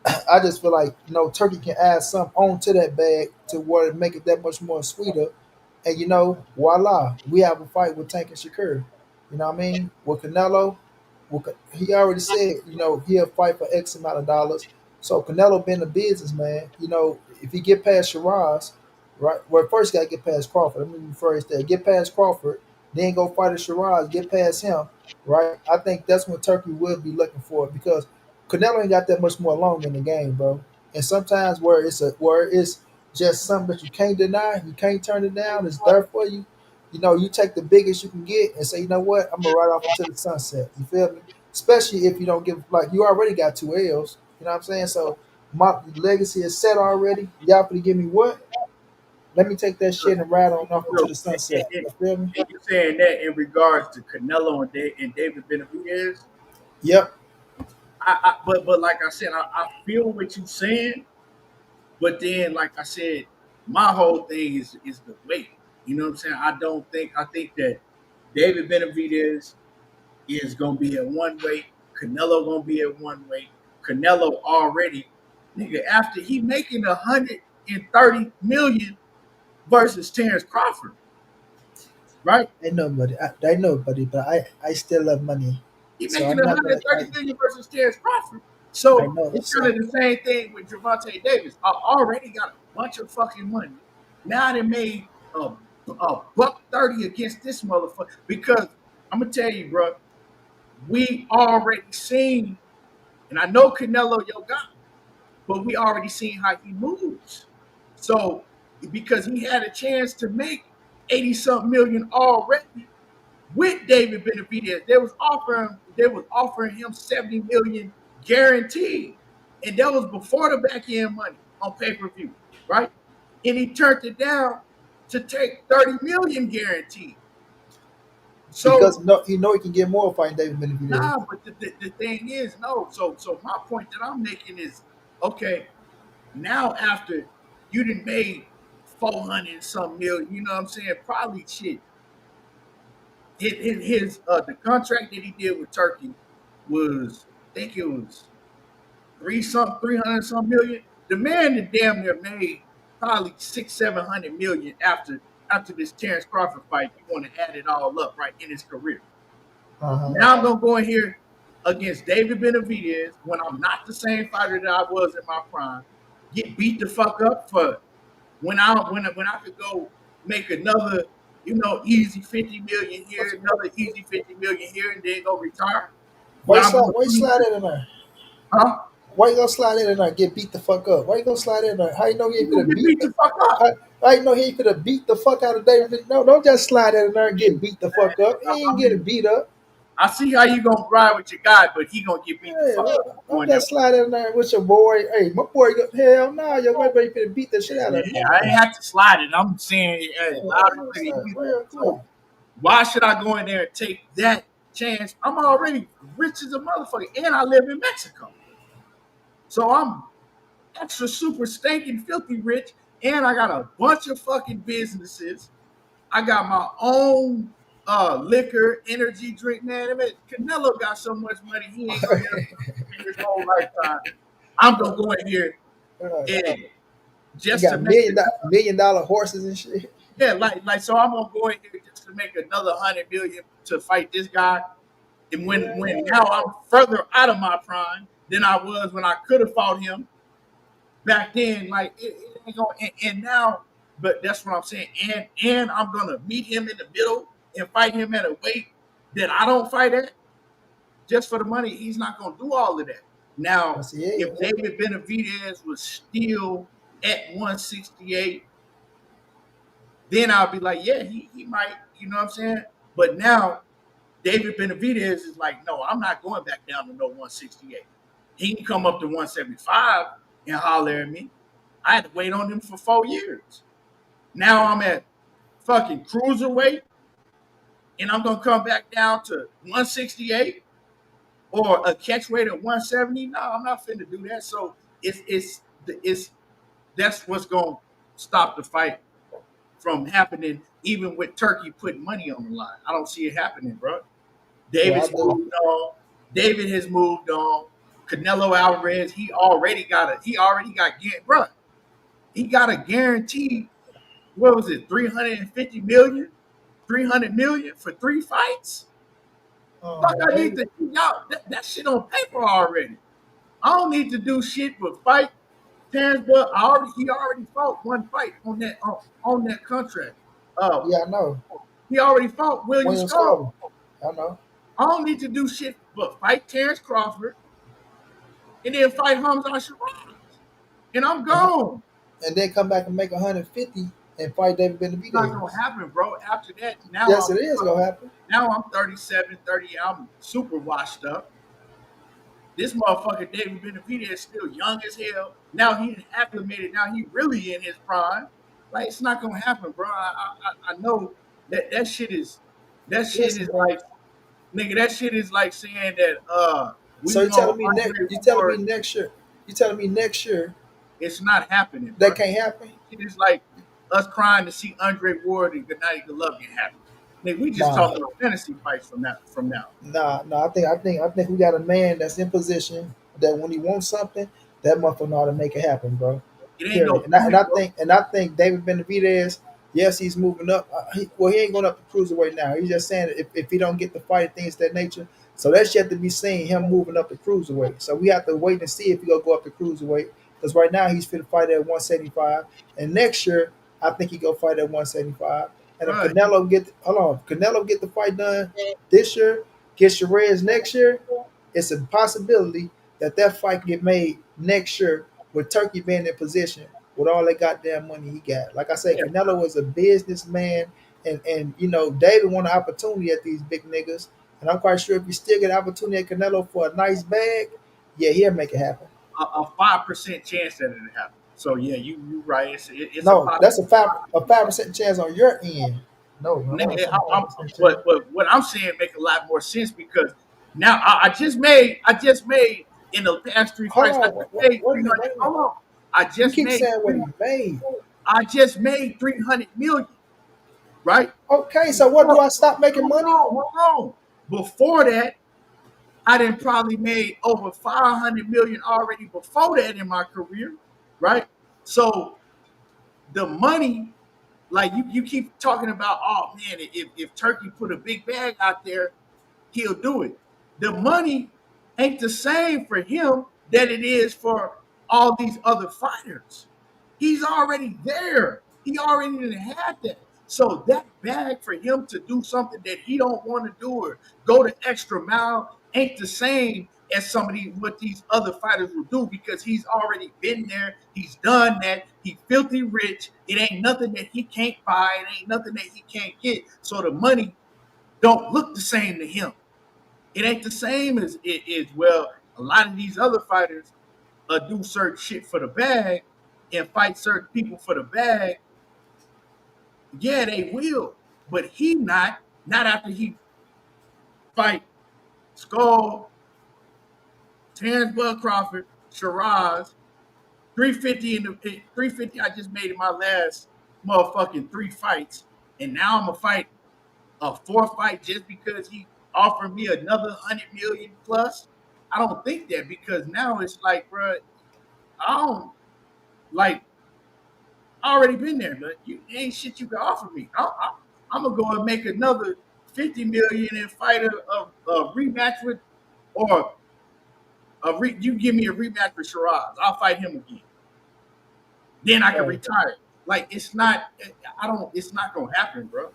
I just feel like Turkey can add some onto that bag to where it make it that much more sweeter. And voila, we have a fight with Tank and Shakur. You know what I mean? With Canelo, he already said he'll fight for X amount of dollars. So Canelo been a businessman. If he get past Shiraz, right? Well, first got to get past Crawford. Let me rephrase that. Get past Crawford, then go fight a Shiraz. Get past him, right? I think that's what Turkey will be looking for because Canelo ain't got that much more long in the game, bro. And sometimes where it's just something that you can't deny, you can't turn it down, it's there for you. You take the biggest you can get and say, you know what, I'm gonna ride off into the sunset. You feel me? Especially if you don't give like you already got 2 L's. You know what I'm saying? So my legacy is set already. Y'all gonna give me what? Let me take that shit and ride on off into So, the sunset. You feel me? and you're saying that in regards to Canelo and David Benavidez. Yep. But like I said, I feel what you're saying. But then, like I said, my whole thing is the weight. You know what I'm saying? I think that David Benavidez is gonna be at one weight. Canelo gonna be at one weight. Canelo already, nigga, after he making 130 million versus Terrence Crawford, right? I know, buddy, but I still love money. He So making I'm not gonna 130 million versus Terrence Crawford. I So know it's that's kind of the same thing with Gervonta Davis. I already got a bunch of fucking money. Now they made a buck 30 against this motherfucker. Because I'm gonna tell you, bro, we already seen, and I know Canelo your guy, but we already seen how he moves. So because he had a chance to make 80 something million already, with David Benavidez. They was offering him 70 million guaranteed. And that was before the back end money on pay-per-view, right? And he turned it down to take 30 million guaranteed. because So he can get more fighting David Benavidez. but the thing is, no. So my point that I'm making is okay, now after you done made 400 and some million, you know what I'm saying? Probably shit. The contract that he did with Turkey was, I think it was 300 some million. The man that damn near made probably 600-700 million after this Terrence Crawford fight. You want to add it all up, right, in his career. Uh-huh. Now I'm gonna go in here against David Benavidez when I'm not the same fighter that I was in my prime. Get beat the fuck up for when I could go make another, easy 50 million here, another easy 50 million here, and then go retire. Well, I'm gonna Why you slide in there? huh? Why you gonna slide in there and get beat the fuck up? Why you gonna slide in there? How you know he You ain't gonna gonna get beat beat the fuck up. how you know he ain't gonna beat the fuck out of David? No, don't just slide in there and get beat the fuck up. He I ain't getting mean, beat up. I see how you gonna ride with your guy, but he gonna get beat the Hey, fuck up don't going there. just slide in there with your boy. Hey, my boy, hell no, your boy finna beat the shit out of Yeah, him. I ain't have to slide it. I'm saying it as loud as clear. Real quick. So why should I go in there and take that chance? I'm already rich as a motherfucker, and I live in Mexico. So I'm extra super stinking filthy rich, and I got a bunch of fucking businesses. I got my own liquor, energy drink, man. I mean, Canelo got so much money, he ain't gonna never in his whole lifetime. I'm gonna go in here and You just to got make it, $1 million horses and shit. yeah, like so I'm gonna go in here just to make another 100 million to fight this guy. And when now I'm further out of my prime than I was when I could have fought him back then, like it ain't gonna and now, but that's what I'm saying. And I'm gonna meet him in the middle and fight him at a weight that I don't fight at just for the money. He's not gonna do all of that. Now, if David Benavidez was still at 168, then I'll be like, yeah, he might, you know what I'm saying? But now David Benavidez is like, no, I'm not going back down to no 168. He can come up to 175 and holler at me. I had to wait on him for 4 years. Now I'm at fucking cruiserweight, and I'm gonna come back down to 168 or a catch weight at 170. No, I'm not finna do that. So it's that's what's gonna stop the fight from happening, even with Turkey putting money on the line. I don't see it happening, bro. David's moved on. David has moved on. Canelo Alvarez, he already got bro. He got a guarantee. What was it? 350 million, 300 million for 3 fights. Fuck, I need to y'all that shit on paper already. I don't need to do shit but fight Terrence Bud. He already fought 1 fight on that contract. Yeah, I know. He already fought William Zepeda. I know. I don't need to do shit but fight Terrence Crawford and then fight Hamzah Sheeraz. And I'm gone. And then come back and make 150 and fight David Benavidez. It's not gonna happen, bro. After that, now yes, it is gonna happen. Now I'm 37, 30. I'm super washed up. This motherfucker David Benavidez is still young as hell. Now he's acclimated. Now he really in his prime. Like, it's not gonna happen, bro. I know that shit is like, nigga. That shit is like saying that. So you're telling me next year? You telling me next year? It's not happening. Bro. That can't happen. It is like us crying to see Andre Ward and Gennady Golovkin happen. Nigga, we just talking about fantasy fights from now. Nah. I think we got a man that's in position that when he wants something, that motherfucker know how to make it happen, bro. It ain't no and I think David Benavidez, yes, he's moving up. He ain't going up to cruiserweight now. He's just saying if he don't get the fight, things of that nature. So that's yet to be seen. Him moving up to cruiserweight. So we have to wait and see if he gonna go up to cruiserweight. Because right now he's fit to fight at 175, and next year I think he go fight at 175. And if Canelo get the fight done this year, get Sheeraz next year, it's a possibility that fight get made next year with Turkey being in position with all that goddamn money he got. Like I said, Canelo is a businessman, and you know David want an opportunity at these big niggas, and I'm quite sure if you still get an opportunity at Canelo for a nice bag, yeah, he'll make it happen. A 5% chance that it'll happen. So yeah, you right. It's no, that's a 5% chance on your end. No, but what I'm saying make a lot more sense because now I just made in the past 3 fights. I just made 300 million. Right? Okay, so what do I stop making money? Hold on. Before that, I done probably made over 500 million already before that in my career, right? So the money, like you keep talking about, oh man, if Turkey put a big bag out there, he'll do it. The money ain't the same for him that it is for all these other fighters. He's already there. He already didn't have that. So that bag for him to do something that he don't want to do or go the extra mile ain't the same as what these other fighters will do because he's already been there. He's done that. He's filthy rich. It ain't nothing that he can't buy. It ain't nothing that he can't get. So the money don't look the same to him. It ain't the same as it is. Well, a lot of these other fighters do certain shit for the bag and fight certain people for the bag. Yeah, they will. But he not after he fight Skull, Terrence Bud Crawford, Sheeraz, 350 in the 350 I just made in my last motherfucking 3 fights, and now I'm gonna fight a 4th fight just because he offered me another 100 million plus. I don't think that, because now it's like, bro, I don't like. I already been there, but you ain't shit you can offer me. I'm gonna go and make another 50 million and fight a rematch with, or you give me a rematch with Shiraz. I'll fight him again. Then I can retire. Like, it's not. It's not gonna happen, bro.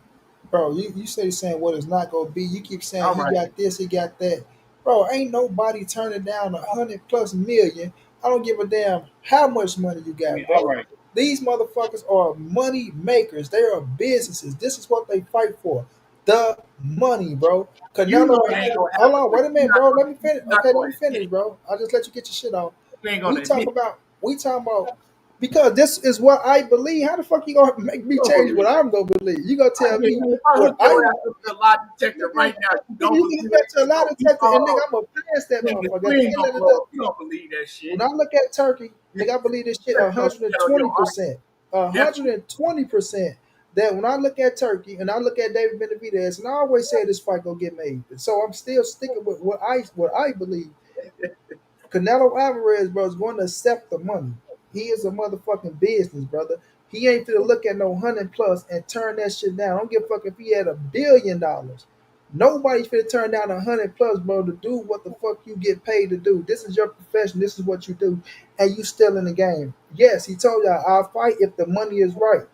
Bro, you say saying what it's not gonna be. You keep saying All he right. got this, he got that. Bro, ain't nobody turning down 100+ million. I don't give a damn how much money you got, All bro. right. These motherfuckers are money makers. They are businesses. This is what they fight for. The money, bro. You know Canelo it and ain't David. gonna Hold happen, on, but wait a minute, bro. Let me finish. you're not Okay, let gonna me admit finish, bro. I'll just let you get your shit on. it. You ain't We gonna talk admit it. about because this is what I believe. How the fuck you gonna make me You don't change what believe it. I'm gonna believe? You gonna tell me If I what hook I your ass up to a lie detector nigga, right now, you don't you believe can it. get to a lot of detector and nigga, Oh, I'm gonna pass that nigga, motherfucker. you At the ain't end gonna of the blow. day, You don't believe that shit. when I look at Turkey, You nigga, I believe this shit better go stand on your heart. 120%. Definitely. 120% that when I look at Turkey and I look at David Benavidez, and I always say this fight gonna get made. So I'm still sticking with what I believe. Canelo Alvarez, bro, is going to accept the money. He is a motherfucking business, brother. He ain't finna look at no 100+ and turn that shit down. I don't give a fuck if he had $1 billion. Nobody's finna turn down 100+, bro, to do what the fuck you get paid to do. This is your profession. This is what you do, and you still in the game. Yes, he told y'all, I'll fight if the money is right.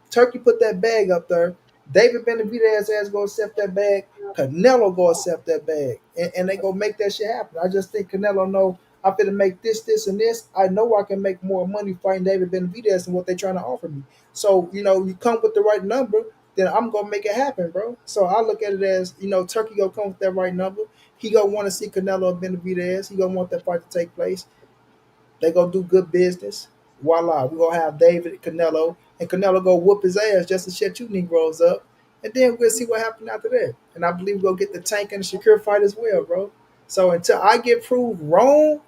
Turkey put that bag up there. David Benavidez ass gonna accept that bag. Canelo gonna accept that bag, and they gonna make that shit happen. I just think Canelo know I'm gonna make this, and this. I know I can make more money fighting David Benavidez than what they're trying to offer me. So, you come with the right number, then I'm gonna make it happen, bro. So I look at it as, Turkey gonna come with that right number. He gonna want to see Canelo and Benavidez. He gonna want that fight to take place. They gonna do good business. Voila, we gonna have David Canelo, and Canelo go whoop his ass just to shut you Negroes up, and then we'll see what happens after that. And I believe we'll get the Tank and the Shakur fight as well, bro. So until I get proved wrong,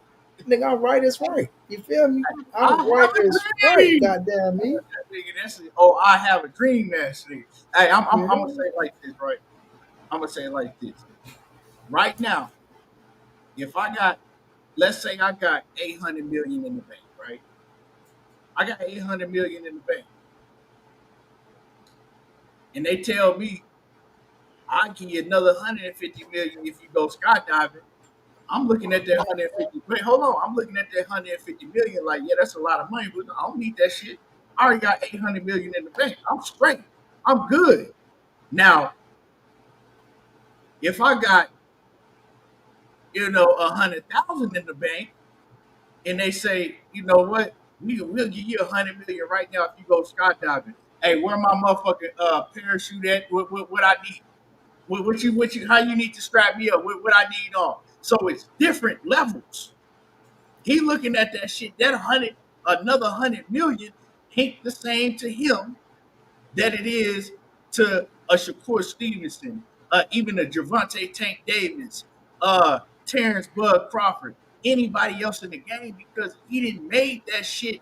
nigga, I'm right is right. You feel me? I I'm have right is a right. dream. Goddamn me. Nigga, I have a dream, man. Nigga. Hey, I'm You gonna hear say me? it like this, right? I'm gonna say it like this. Right now, if I got, let's say I got 800 million in the bank, right? I got 800 million in the bank, and they tell me I give you another 150 million if you go skydiving. I'm looking at that 150. Wait, hold on. I'm looking at that 150 million like, yeah, that's a lot of money, but I don't need that shit. I already got 800 million in the bank. I'm straight. I'm good. Now, if I got, 100,000 in the bank, and they say, you know what, we'll give you 100 million right now if you go skydiving. Hey, where my motherfucking parachute at? What I need? How you need to strap me up? What I need on? So it's different levels. He looking at that shit. Another 100 million ain't the same to him that it is to a Shakur Stevenson, even a Gervonta Tank Davis, Terrence Bud Crawford, anybody else in the game, because he didn't made that shit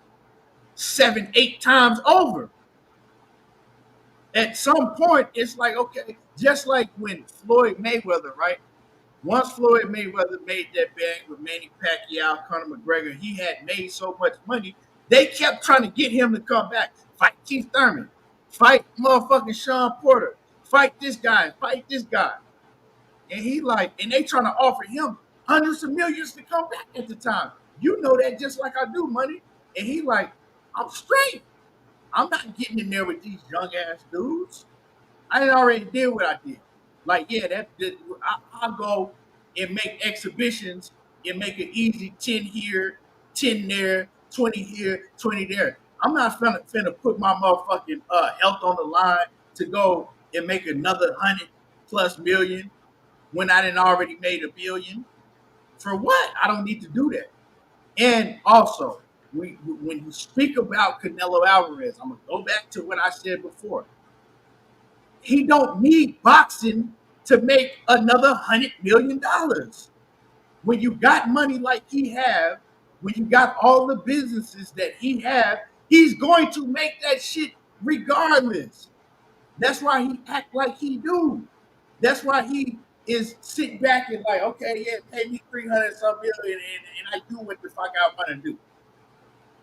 7, 8 times over. At some point, it's like, okay, just like when Floyd Mayweather, right? Once Floyd Mayweather made that bag with Manny Pacquiao, Conor McGregor, he had made so much money. They kept trying to get him to come back. Fight Keith Thurman. Fight motherfucking Sean Porter. Fight this guy. Fight this guy. And they trying to offer him hundreds of millions to come back at the time. You know that just like I do, money. And he like, I'm straight. I'm not getting in there with these young ass dudes. I already did what I did. Like, yeah, I'll go and make exhibitions and make it easy 10 here, 10 there, 20 here, 20 there. I'm not finna put my motherfucking health on the line to go and make another 100+ million when I didn't already made a billion. For what? I don't need to do that. And also, when you speak about Canelo Alvarez, I'm gonna go back to what I said before. He don't need boxing to make another $100 million. When you got money like he have, when you got all the businesses that he have, he's going to make that shit regardless. That's why he act like he do. That's why he is sitting back and like, okay, yeah, pay me 300 some million and I do what the fuck I want to do.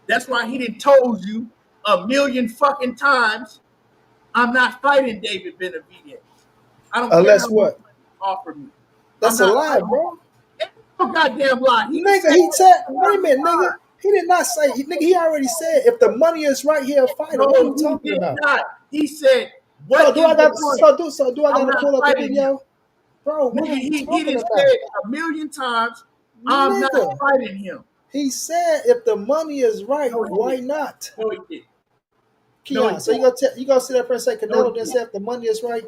That's why he done told you a million fucking times, I'm not fighting David Benavidez. I don't care how Unless much what? money you offer me. I'm That's a not lie, fighting. bro. It's no goddamn lie. He Nigga, he said, wait a minute, nigga. He did not say, nigga, he already said, if the money is right, he'll fight him. What are you No, he talking did about? not. He said, "What So do is I got the point? so do I I'm got to not pull up the fighting him." video? Bro, what Nigga, are you he talking done about? said a million times, "I'm not Nigga, fighting him." he said if the money is right, No, he why didn't. not? No, he didn't. No, he Keon, so didn't. you gonna sit up here and say No, he Canelo didn't didn't. say if the money is right?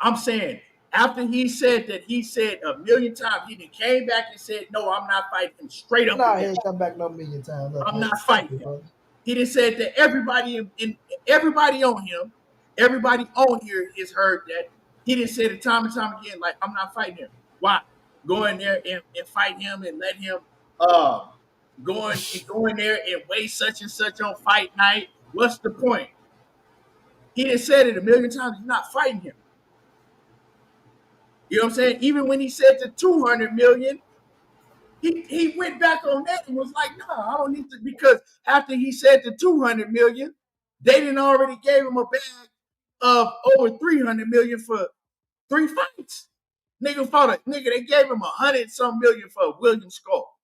I'm saying after he said that, he said a million times. He then came back and said, "No, I'm not fighting him." Straight up Nah, and he down. ain't come back no million times. Look, I'm man, not stop fighting it, him. bro. He done said that everybody on him, everybody on here has heard that. He done said it time and time again, like, I'm not fighting him. Why? Go in there and fight him and let him go in there and weigh such and such on fight night. What's the point? He done said it a million times. You're not fighting him. You know what I'm saying? Even when he said the 200 million, he went back on that and was like, no, I don't need to, because after he said the 200 million, they didn't already gave him a bag of over 300 million for 3 fights. They gave him 100 some million for William Skull.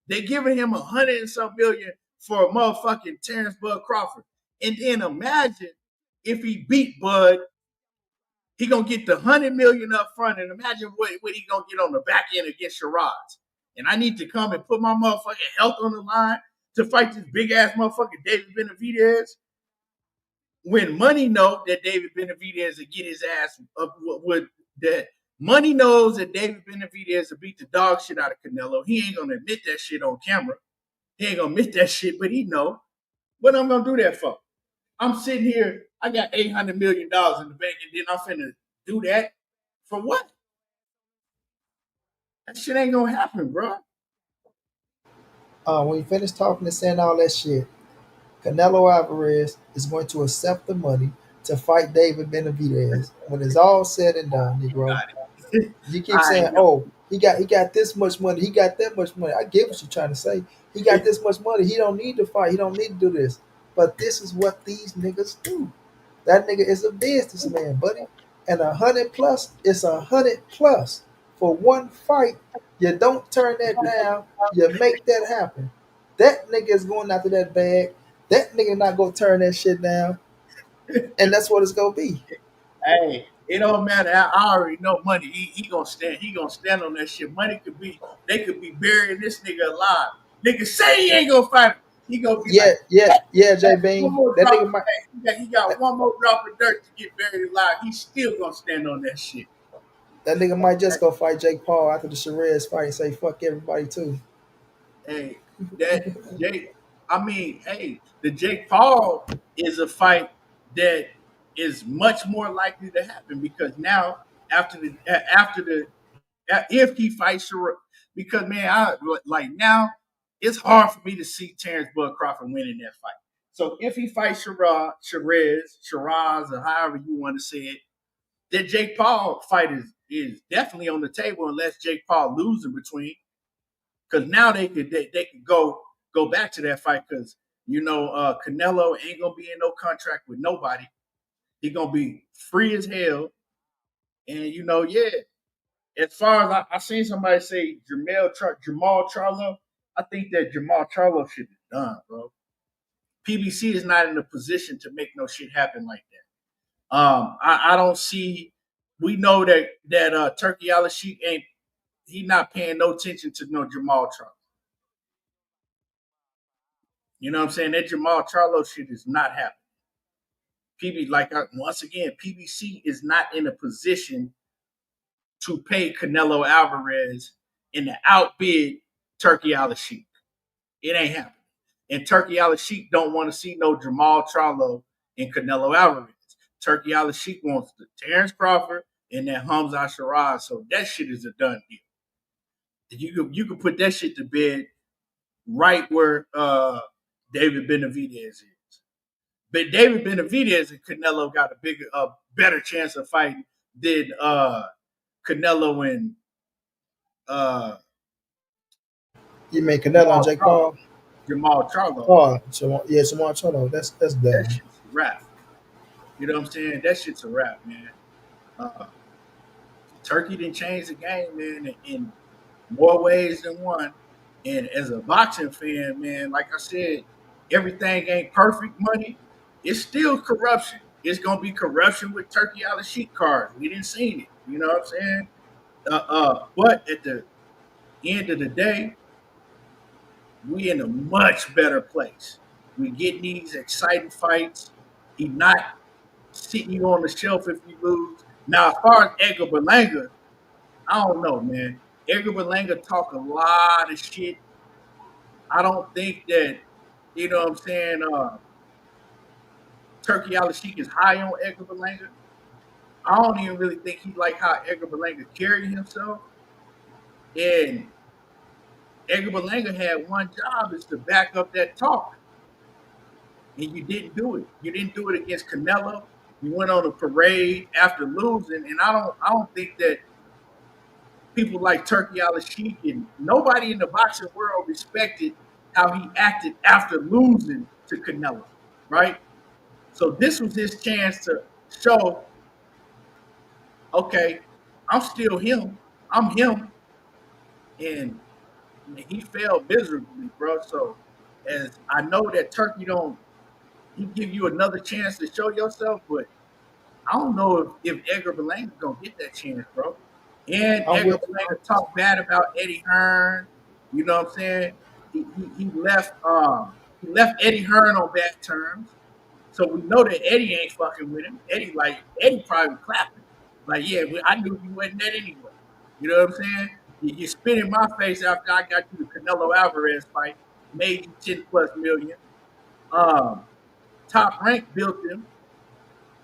They giving him 100 and some million for a motherfucking Terrence Bud Crawford. And then imagine if he beat Bud, he gonna get the 100 million up front, and imagine what he gonna get on the back end against Shiraz. And I need to come and put my motherfucking health on the line to fight this big ass motherfucking David Benavidez. When money know that David Benavidez will get his ass up with that. Money knows that David Benavidez will beat the dog shit out of Canelo. He ain't gonna admit that shit on camera. He ain't gonna admit that shit, but he know. What I'm gonna do that for? I'm sitting here, I got $800 million in the bank, and then I'm finna do that for what? That shit ain't gonna happen, bro. When you finish talking and saying all that shit, Canelo Alvarez is going to accept the money to fight David Benavidez. When it's all said and done, Negro, you keep I saying, know. "Oh, he got this much money. He got that much money." I get what you're trying to say. He got this much money. He don't need to fight. He don't need to do this. But this is what these niggas do. That nigga is a businessman, buddy. And 100 plus is 100 plus for one fight. You don't turn that down. You make that happen. That nigga is going after that bag. That nigga not gonna turn that shit down. And that's what it's gonna be. Hey, it don't matter. I already know money. He gonna stand. He gonna stand on that shit. Money could be. They could be burying this nigga alive. Nigga say he ain't gonna fight him. He gonna be like, Yeah, J one Bean. more That drop nigga of might he got one more drop of dirt to get buried alive. He's still gonna stand on that shit. just go fight Jake Paul after the Sheeraz fight and say fuck everybody too. Hey, that Jake. I mean, hey, the Jake Paul is a fight that is much more likely to happen because now after the if he fights Shiraz, because man, I like now it's hard for me to see Terrence Bud Crawford winning that fight. So if he fights Shiraz, or however you want to say it, that Jake Paul fight is definitely on the table unless Jake Paul loses in between. Because now they could go back to that fight because Canelo ain't gonna be in no contract with nobody. He gonna be free as hell, and yeah. As far as I seen somebody say Jamal Charlo, I think that Jamal Charlo should be done, bro. PBC is not in a position to make no shit happen like that. I don't see. We know that Turkey Al Sheik ain't. He not paying no attention to no Jamal Charlo. You know what I'm saying? That Jamal Charlo shit is not happening. Once again, PBC is not in a position to pay Canelo Alvarez and to outbid Turkey Al Sheik. It ain't happening. And Turkey Al Sheik don't want to see no Jamal Charlo and Canelo Alvarez. Turkey Al Sheik wants the Terrence Crawford and that Hamzah Sheeraz. So that shit is a done deal. You could put that shit to bed right where David Benavidez is. But David Benavidez and Canelo got a better chance of fighting than Canelo and You mean Canelo and Jake Paul? Jamal Charlo. Oh, so yeah, Jamal Charlo. That's That done. shit's a wrap. You know what I'm saying? That shit's a wrap, man. Turkey didn't change the game, man, in more ways than one. And as a boxing fan, man, like I said, everything ain't perfect money. It's still corruption. It's gonna be corruption with Turkey out of sheet cards. We didn't see it. You know what I'm saying? But at the end of the day, we in a much better place. We getting these exciting fights. He not sitting you on the shelf if you lose. Now, as far as Edgar Berlanga, I don't know, man. Edgar Berlanga talk a lot of shit. I don't think that, you know what I'm saying, Turkey Al-Sheikh is high on Edgar Berlanga. I don't even really think he like how Edgar Berlanga carried himself. And Edgar Berlanga had one job is to back up that talk. And you didn't do it. You didn't do it against Canelo. You went on a parade after losing. And I don't think that people like Turkey Al-Sheikh and nobody in the boxing world respected how he acted after losing to Canelo, right? So this was his chance to show, okay, I'm still him. I'm him. And he failed miserably, bro. So as I know that Turkey he give you another chance to show yourself, but I don't know if Edgar Berlanga's gonna get that chance, bro. And Edgar Berlanga talked bad about Eddie Hearn. You know what I'm saying? He left Eddie Hearn on bad terms. So we know that Eddie ain't fucking with him. Eddie probably clapping. Like, yeah, I knew you wasn't that anyway. You know what I'm saying? You spit in my face after I got you the Canelo Alvarez fight, made you 10 plus million. Top Rank built him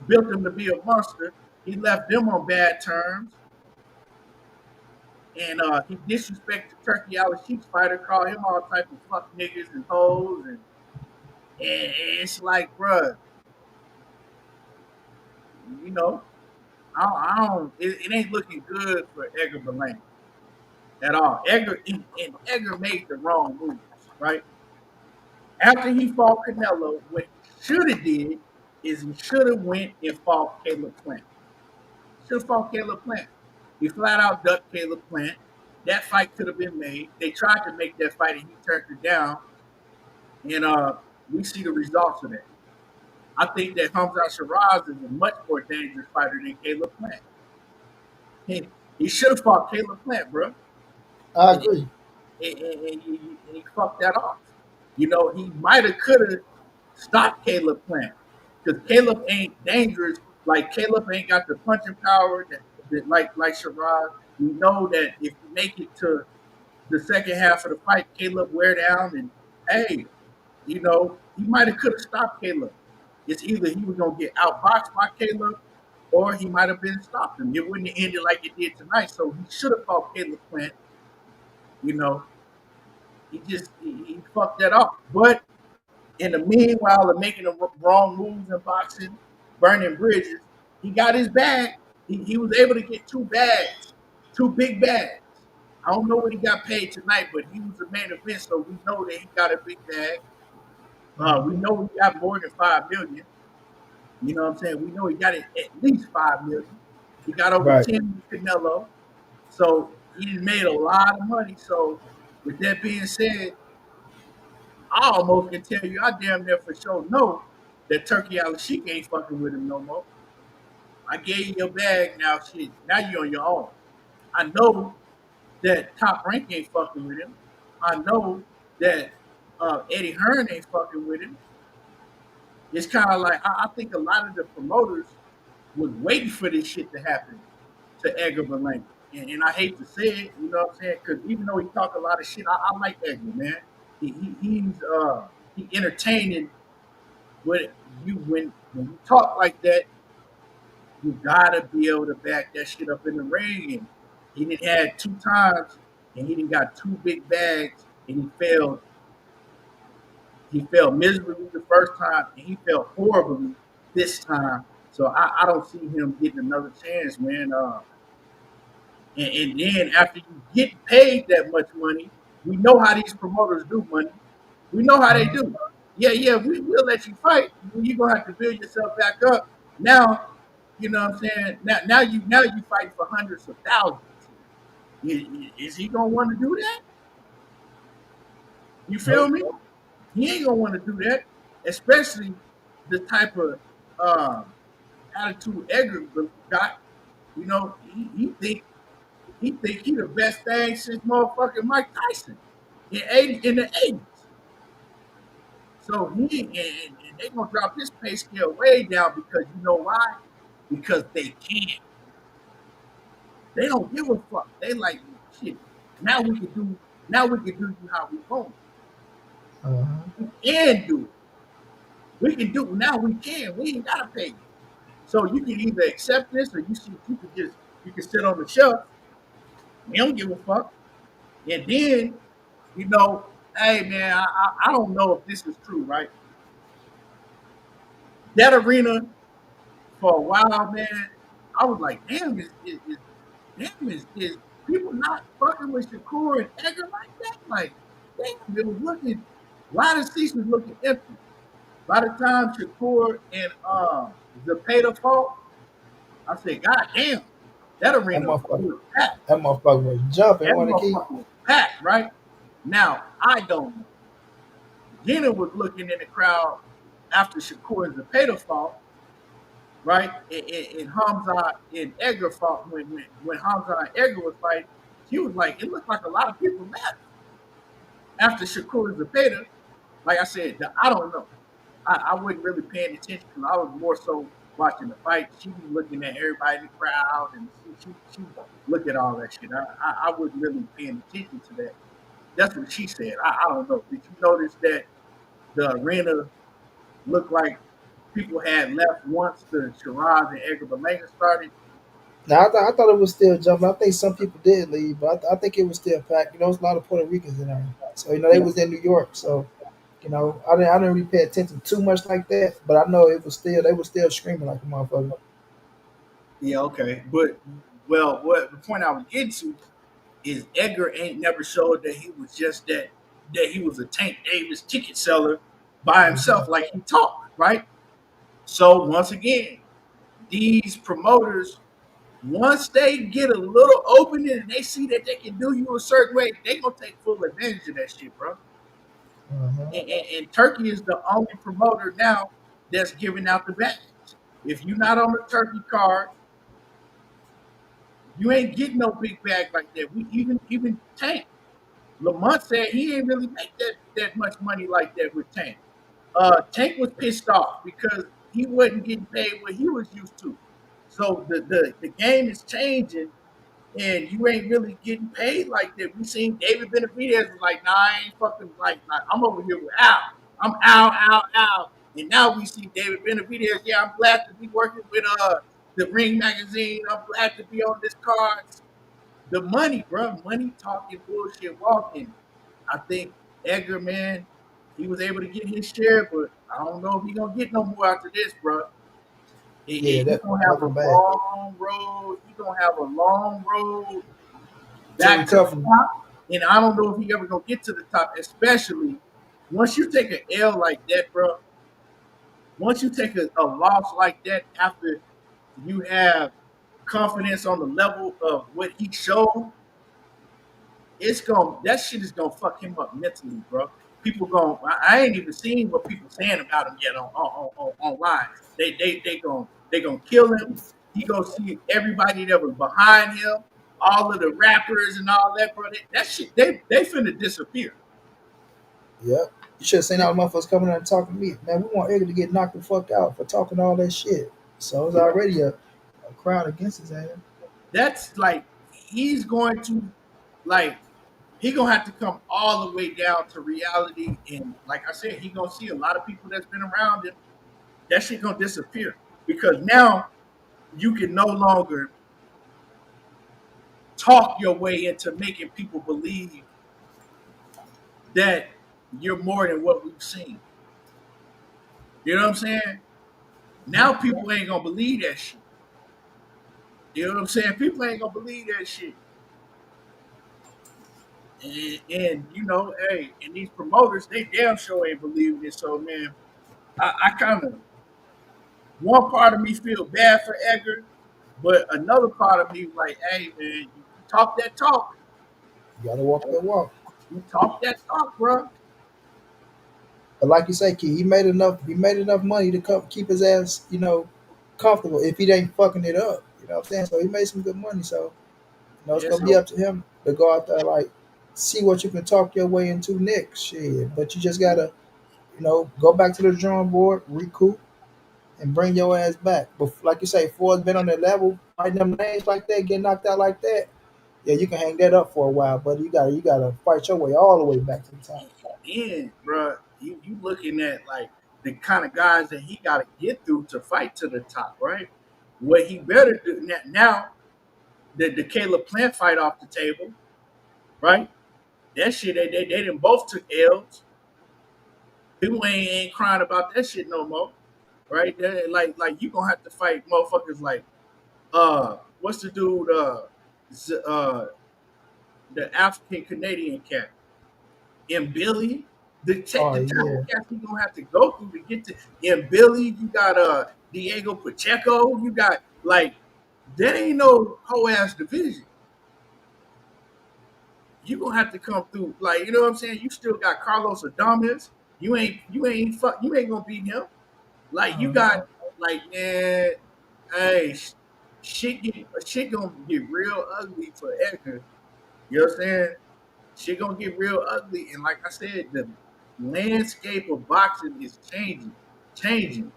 to be a monster. He left them on bad terms. And he disrespected Turkey Al-Sheikh's fighter, called him all type of fuck niggas and hoes. And it's like, bruh, you know, it ain't looking good for Edgar Berlanga at all. Edgar made the wrong moves, right? After he fought Canelo, what he should have did is he should have went and fought Caleb Plant. Should have fought Caleb Plant. He flat out ducked Caleb Plant. That fight could have been made. They tried to make that fight and he turned it down. And we see the results of that. I think that Hamzah Sheeraz is a much more dangerous fighter than Caleb Plant. He should have fought Caleb Plant, bro. I agree. And he fucked that off. You know, he might have could have stopped Caleb Plant because Caleb ain't dangerous. Like Caleb ain't got the punching power that like Sheeraz. We know that if you make it to the second half of the fight, Caleb wear down and hey, you know, he might have could have stopped Caleb. It's either he was gonna get outboxed by Caleb or he might have been stopped him. It wouldn't have ended like it did tonight. So he should have fought Caleb Plant. You know, he fucked that up. But in the meanwhile of making the wrong moves in boxing, burning bridges, he got his bag. He was able to get 2 bags, 2 big bags. I don't know what he got paid tonight, but he was the main event, so we know that he got a big bag. We know he got more than 5 million. You know what I'm saying? We know he got it at least 5 million. He got over 10 with Canelo. So he made a lot of money. So with that being said, I almost can tell you I damn near for sure know that Turkey Al-Sheikh ain't fucking with him no more. I gave you your bag now, shit. Now you're on your own. I know that Top Rank ain't fucking with him. I know that Eddie Hearn ain't fucking with him. It's kind of like I think a lot of the promoters was waiting for this shit to happen to Edgar Berlanga. And I hate to say it, you know what I'm saying? Because even though he talk a lot of shit, I like Edgar, man. He's entertaining. But when you talk like that, you gotta be able to back that shit up in the ring. And he didn't had 2 times, and he didn't got 2 big bags, and he failed He failed miserably the first time, and he failed horribly this time. So I don't see him getting another chance, man. And then after you get paid that much money, we know how these promoters do money. We know how they do. Yeah, we'll let you fight. You're gonna have to build yourself back up. Now, you know what I'm saying? Now you fight for hundreds of thousands. Is he gonna want to do that? You feel Nope. me? He ain't gonna want to do that, especially the type of attitude Edgar got. You know, he think he the best thing since motherfucking Mike Tyson in the 80s. So and they gonna drop his pay scale way down because you know why? Because they can. They don't give a fuck. They like shit. Now we can do. Now we can do you how we want. We can do it. We can do it now. We can. We ain't gotta pay you. So you can either accept this or you can sit on the shelf. We don't give a fuck. And then hey man, I don't know if this is true, right? That arena for a while, man, I was like, damn, is people not fucking with Shakur and Edgar like that? Like, damn, it was looking, a lot of seats was looking empty. By the time Shakur and Zepeda fought, I said, God damn, that That arena motherfucker, was packed. that motherfucker was jumping. That Want to keep? motherfucker was packed, right? Now, I don't know. Jenna was looking in the crowd after Shakur and Zepeda fought, right? And Hamzah and Edgar fought when Hamzah and Edgar was fighting. She was like, it looked like a lot of people left after Shakur and Zepeda. Like I said, I don't know. I wasn't really paying attention because I was more so watching the fight. She was looking at everybody in the crowd and she looked at all that shit. I wasn't really paying attention to that. That's what she said. I don't know. Did you notice that the arena looked like people had left once the Shiraz and Edgar Berlanga started? Now I thought it was still jumping. I think some people did leave, but I think it was still packed. You know, there's a lot of Puerto Ricans in there, so they Yeah. was in New York. So I didn't really pay attention too much like that, but I know it was still they were still screaming like a motherfucker. Yeah, okay. But what the point I was getting to is Edgar ain't never showed that he was just that he was a Tank Davis ticket seller by himself like he talked, right? So once again, these promoters, once they get a little opening and they see that they can do you a certain way, they gonna take full advantage of that shit, bro. Uh-huh. And Turkey is the only promoter now that's giving out the badge. If you're not on the Turkey card, you ain't getting no big bag like that. We even Tank. Lamont said he ain't really make that much money like that with Tank. Tank was pissed off because he wasn't getting paid what he was used to. So the game is changing, and you ain't really getting paid like that. We seen David Benavidez was like, nah, I ain't fucking like I'm over here with Al. I'm Al. And now we see David Benavidez. Yeah, I'm glad to be working with the Ring magazine. I'm glad to be on this card. The money, bro, money talking, bullshit walking. I think Edgar, man, he was able to get his share, but I don't know if he gonna get no more after this, bro. Yeah, He that gonna have a nothing bad long road. He gonna have a long road to back to the recover. top, and I don't know if he ever gonna get to the top, especially once you take an L like that, bro. Once you take a loss like that after you have confidence on the level of what he showed, it's going that shit is gonna fuck him up mentally, bro. People going I ain't even seen what people saying about him yet online. They gonna kill him. He gonna see everybody that was behind him, all of the rappers and all that, bro. That shit they finna disappear. Yep. You should have seen all the motherfuckers coming out and talking to me. Man, we want Edgar to get knocked the fuck out for talking all that shit. So it's already a crowd against his ass. That's like he's going to like he gonna have to come all the way down to reality, and like I said, he gonna see a lot of people that's been around him. That shit gonna disappear because now you can no longer talk your way into making people believe that you're more than what we've seen. You know what I'm saying? Now people ain't gonna believe that shit. You know what I'm saying? People ain't gonna believe that shit. And you know, hey, and these promoters, they damn sure ain't believing it. So man, I kind of one part of me feel bad for Edgar, but another part of me like, hey man, you talk that talk, You gotta walk that walk. you talk that talk, bro. But like you say, kid, he made enough. He made enough money to keep his ass, comfortable. If he ain't fucking it up, you know what I'm saying. So he made some good money. So it's Yeah, gonna be so up to him to go out there, like, see what you can talk your way into next. Shit, but you just gotta, go back to the drawing board, recoup, and bring your ass back. But like you say, Ford's been on that level, fighting them names like that, getting knocked out like that. Yeah, you can hang that up for a while, but you gotta fight your way all the way back to the top. and bro, you looking at like the kind of guys that he got to get through to fight to the top, right? What he better do now, the Caleb Plant fight off the table, right? That shit, they didn't both took L's. People ain't crying about that shit no more, right? Like you gonna have to fight motherfuckers like what's the dude the African Canadian cat and Billy. Oh The type of yeah, cats you gonna have to go through to get to and Billy. You got Diego Pacheco. You got like that ain't no whole ass division. You gonna have to come through like you know what I'm saying. You still got Carlos Adames. You ain't gonna beat him. Like you got uh-huh. like man, hey, shit gonna get real ugly for Edgar. You know what I'm saying? Shit gonna get real ugly, and like I said, the landscape of boxing is changing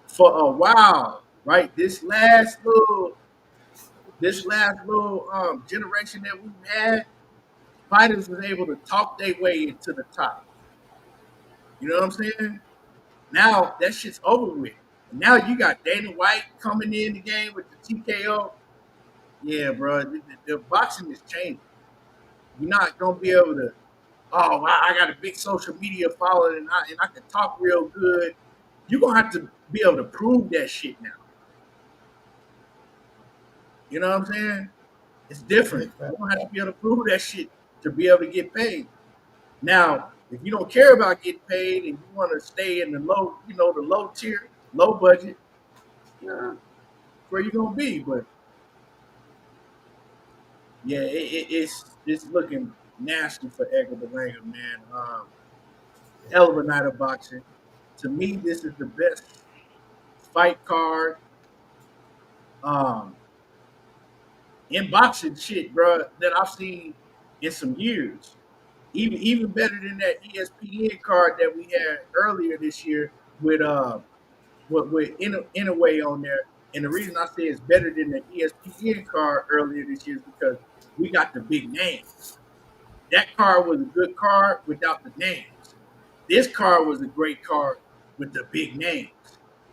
for a while. Right, this last little generation that we've had, fighters was able to talk their way into the top. You know what I'm saying? Now that shit's over with. And now you got Dana White coming in the game with the TKO. Yeah, bro, the boxing is changing. You're not gonna be able to. Oh, I got a big social media following, and I can talk real good. You're gonna have to be able to prove that shit now. You know what I'm saying? It's different. Yeah, You're gonna have to be able to prove that shit to be able to get paid. Now, if you don't care about getting paid and you want to stay in the low, the low tier, low budget, yeah, where you gonna be. But yeah, it's looking nasty for Edgar Berlanga, man. Hell of a night of boxing. To me, this is the best fight card um, in boxing shit, bro, that I've seen in some years. Even better than that ESPN card that we had earlier this year with Inouye on there. And the reason I say it's better than the ESPN card earlier this year is because we got the big names. That card was a good card without the names. This card was a great card with the big names.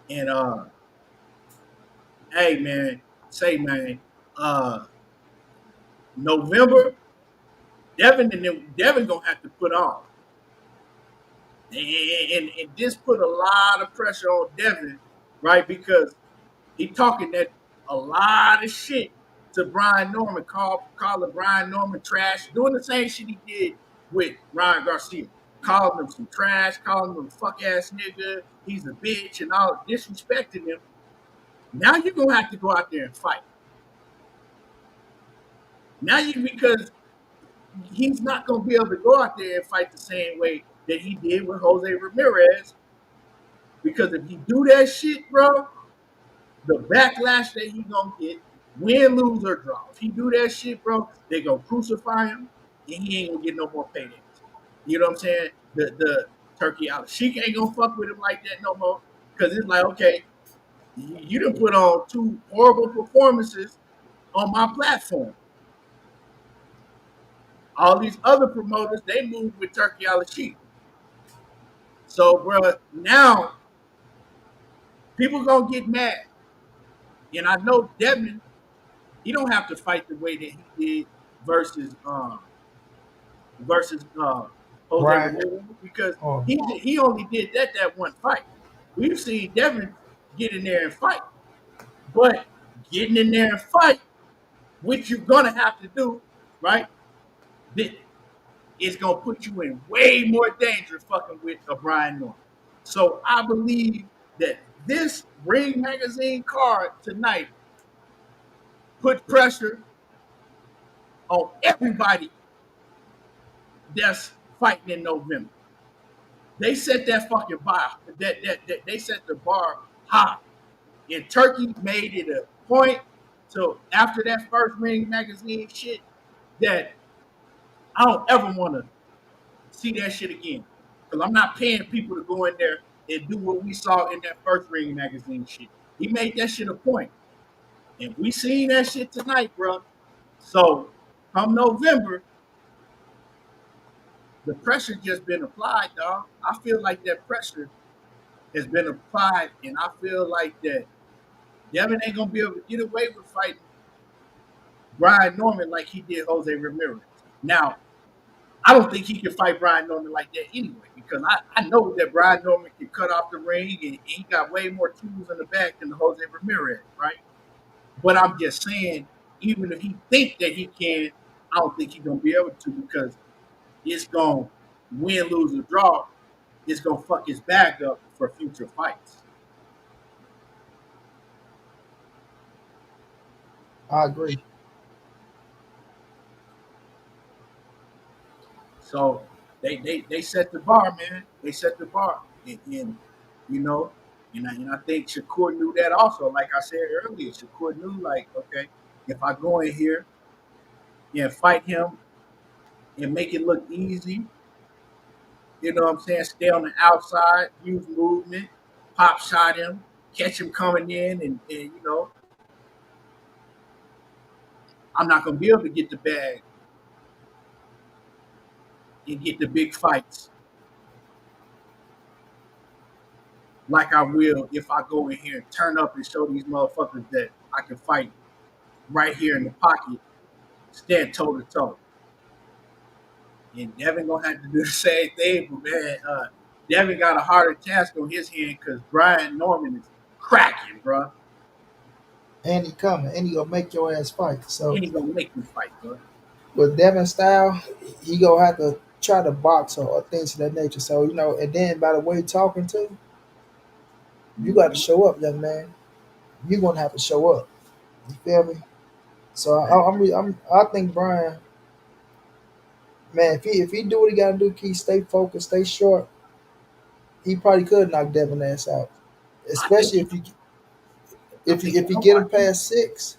And hey man, say man, uh November, Devin gonna have to put on. And this put a lot of pressure on Devin, right? Because he talking that a lot of shit to Brian Norman, calling Brian Norman trash, doing the same shit he did with Ryan Garcia, calling him some trash, calling him a fuck ass nigga, he's a bitch, and all disrespecting him. Now you're gonna have to go out there and fight. Now you because he's not gonna be able to go out there and fight the same way that he did with Jose Ramirez. Because if he do that shit, bro, the backlash that he gonna get, win, lose, or draw. If he do that shit, bro, they gonna crucify him, and he ain't gonna get no more paydays. You know what I'm saying? The Turkey out. Sheik ain't gonna fuck with him like that no more. Cause it's like, okay, you done put on two horrible performances on my platform. All these other promoters, they move with Turkey Al Sheik. So, bro, now people gonna get mad. And I know Devin, he don't have to fight the way that he did versus versus Jose Brian. Ramirez, because Oh, he only did that one fight. We've seen Devin get in there and fight, but getting in there and fight, which you're gonna have to do, right? It's gonna put you in way more danger fucking with a Brian Norman. So I believe that this Ring Magazine card tonight put pressure on everybody that's fighting in November. They set that fucking bar. That they set the bar high. And Turkey made it a point to after that first Ring Magazine shit that I don't ever want to see that shit again. Because I'm not paying people to go in there and do what we saw in that first Ring Magazine shit. He made that shit a point. And we seen that shit tonight, bro. So come November, the pressure just been applied, dog. I feel like that pressure has been applied, and I feel like that Devin ain't gonna be able to get away with fighting Brian Norman like he did Jose Ramirez. Now, I don't think he can fight Brian Norman like that anyway, because I know that Brian Norman can cut off the ring and he got way more tools in the bag than the Jose Ramirez, right? But I'm just saying, even if he think that he can, I don't think he's gonna be able to because it's gonna win, lose, or draw. It's gonna fuck his bag up for future fights. I agree. So they set the bar, man. They set the bar, and you know, and I think Shakur knew that also. Like I said earlier, Shakur knew like, okay, if I go in here and fight him and make it look easy, you know what I'm saying? Stay on the outside, use movement, pop shot him, catch him coming in, and you know, I'm not gonna be able to get the bag and get the big fights like I will if I go in here and turn up and show these motherfuckers that I can fight right here in the pocket, stand toe to toe. And Devin gonna have to do the same thing, but man, Devin got a harder task on his hand because Brian Norman is cracking, bro. And he coming, and he gonna make your ass fight. So And he gonna make me fight, bro. with Devin style, he gonna have to try to box or things of that nature. So and then by the way talking to, you got to show up, young man. You're gonna have to show up. You feel me? So I think Brian, man, if he do what he gotta do, keep stay focused, stay short, he probably could knock Devin ass out. I think Especially he, if you I if you think if you get him nobody. past six,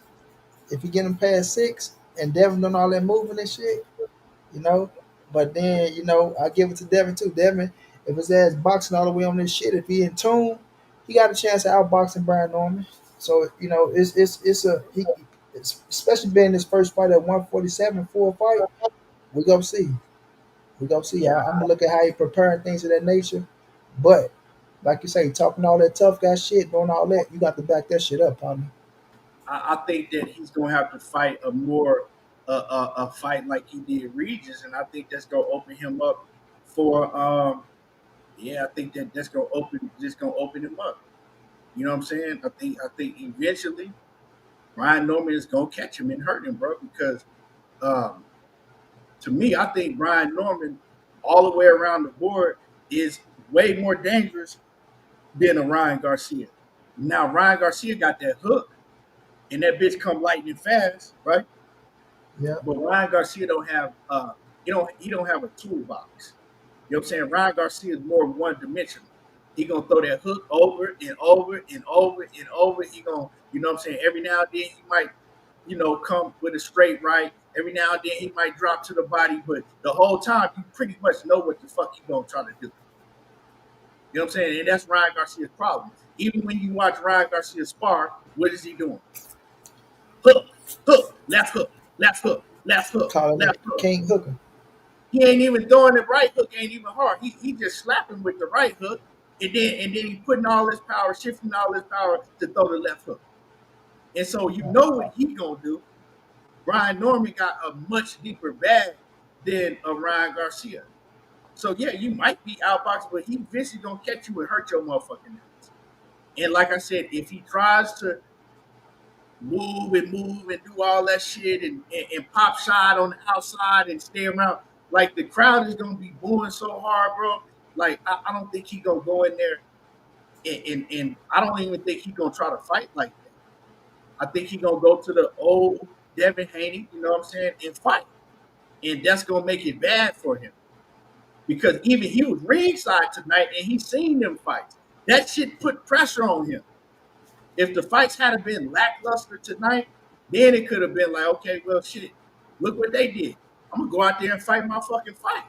if you get him past six, and Devin doing all that moving and shit, you know. But then I give it to Devin too. Devin, if his ass boxing all the way on this shit, if he in tune, he got a chance of outboxing Brian Norman. So it's especially being his first fight at 147 full fight. We gonna see. We gonna see. Yeah, I'm gonna look at how he preparing things of that nature. But like you say, talking all that tough guy shit, doing all that, you got to back that shit up, partner. I think that he's gonna have to fight a more a fight like he did Regis, and I think that's gonna open him up for yeah, I think that's gonna open him up. You know what I'm saying? I think eventually Brian Norman is gonna catch him and hurt him, bro. Because um, to me, I think Brian Norman all the way around the board is way more dangerous than a Ryan Garcia. Now Ryan Garcia got that hook, and that bitch come lightning fast, right? Yeah. But Ryan Garcia don't have he don't have a toolbox. You know what I'm saying? Ryan Garcia is more one dimensional. He gonna throw that hook over and over and over and over. He gonna, you know what I'm saying? Every now and then he might, come with a straight right. Every now and then he might drop to the body, but the whole time you pretty much know what the fuck he gonna try to do. You know what I'm saying? And that's Ryan Garcia's problem. Even when you watch Ryan Garcia spar, what is he doing? Hook, hook, left hook, left hook, left hook, Calling left it hook. King Hooker. He ain't even throwing the right hook, ain't even hard. He just slapping with the right hook, and then he putting all his power, shifting all his power to throw the left hook. And so you know what he gonna do. Brian Norman got a much deeper bag than a Ryan Garcia. So yeah, you might be outboxed, but he eventually gonna catch you and hurt your motherfucking ass. And like I said, if he tries to move and do all that shit and pop shot on the outside and stay around, like the crowd is gonna be booing so hard, bro. Like I don't think he gonna go in there and I don't even think he gonna try to fight like that. I think he gonna go to the old Devin Haney, you know what I'm saying, and fight. And that's gonna make it bad for him. Because even he was ringside tonight and he seen them fights. That shit put pressure on him. If the fights had been lackluster tonight, then it could have been like, okay, well, shit, look what they did. I'm gonna go out there and fight my fucking fight.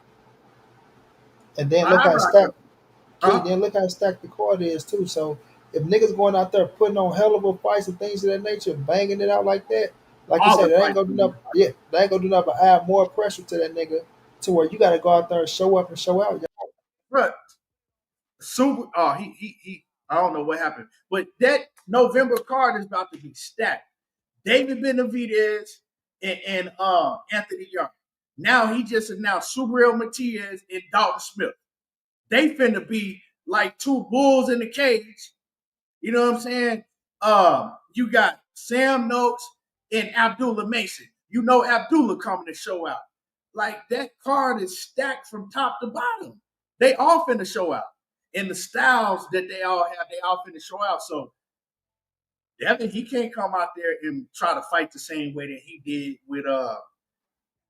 And then look I how rock stacked. him. Key, Huh? then look how stacked the card is too. So if niggas going out there putting on hell of a fights and things of that nature, banging it out like that, like you All the said, that ain't fights gonna do gonna be nothing. Yeah, that ain't gonna do nothing but add more pressure to that nigga to where you got to go out there and show up and show out. right. Super. Oh, he. I don't know what happened, but that November card is about to be stacked. David Benavidez and Anthony Young. Now he just announced Subriel Maties and Dalton Smith. They finna be like two bulls in the cage. You know what I'm saying? You got Sam Noakes and Abdullah Mason. You know Abdullah coming to show out. Like that card is stacked from top to bottom. They all finna show out. And the styles that they all have, they all finna show out. So Devin, he can't come out there and try to fight the same way that he did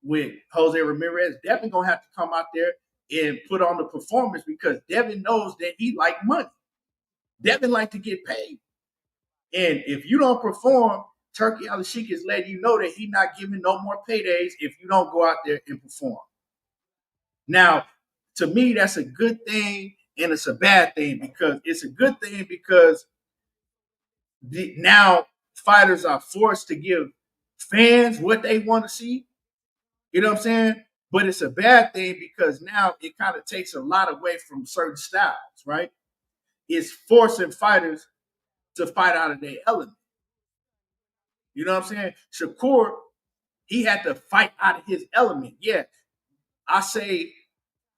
with Jose Ramirez. Devin gonna have to come out there and put on the performance because Devin knows that he like money. Devin like to get paid. And if you don't perform, Turkey Al-Sheikh is letting you know that he's not giving no more paydays if you don't go out there and perform. Now, to me, that's a good thing and it's a bad thing because it's a good thing because now fighters are forced to give fans what they want to see. You know what I'm saying? But it's a bad thing because now it kind of takes a lot away from certain styles, right? It's forcing fighters to fight out of their element. You know what I'm saying? Shakur, he had to fight out of his element. Yeah, I say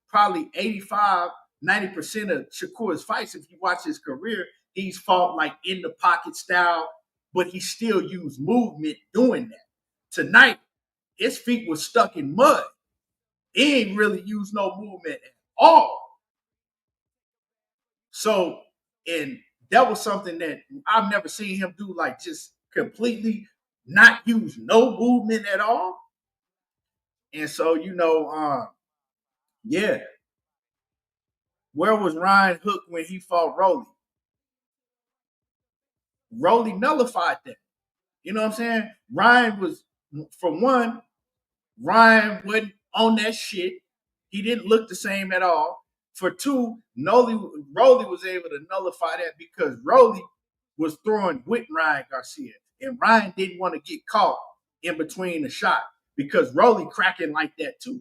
probably 85, 90% of Shakur's fights, if you watch his career, he's fought like in the pocket style, but he still used movement doing that. Tonight, his feet were stuck in mud. He ain't really used no movement at all. So, and that was something that I've never seen him do, like just completely not use no movement at all. And so, yeah, where was Ryan Hook when he fought Rolly? Rolly nullified that. You know what I'm saying? Ryan was, for one, Ryan wasn't on that shit. He didn't look the same at all. For two, Rolly was able to nullify that because Rolly was throwing with Ryan Garcia. And Ryan didn't want to get caught in between the shot because Rolly cracking like that too.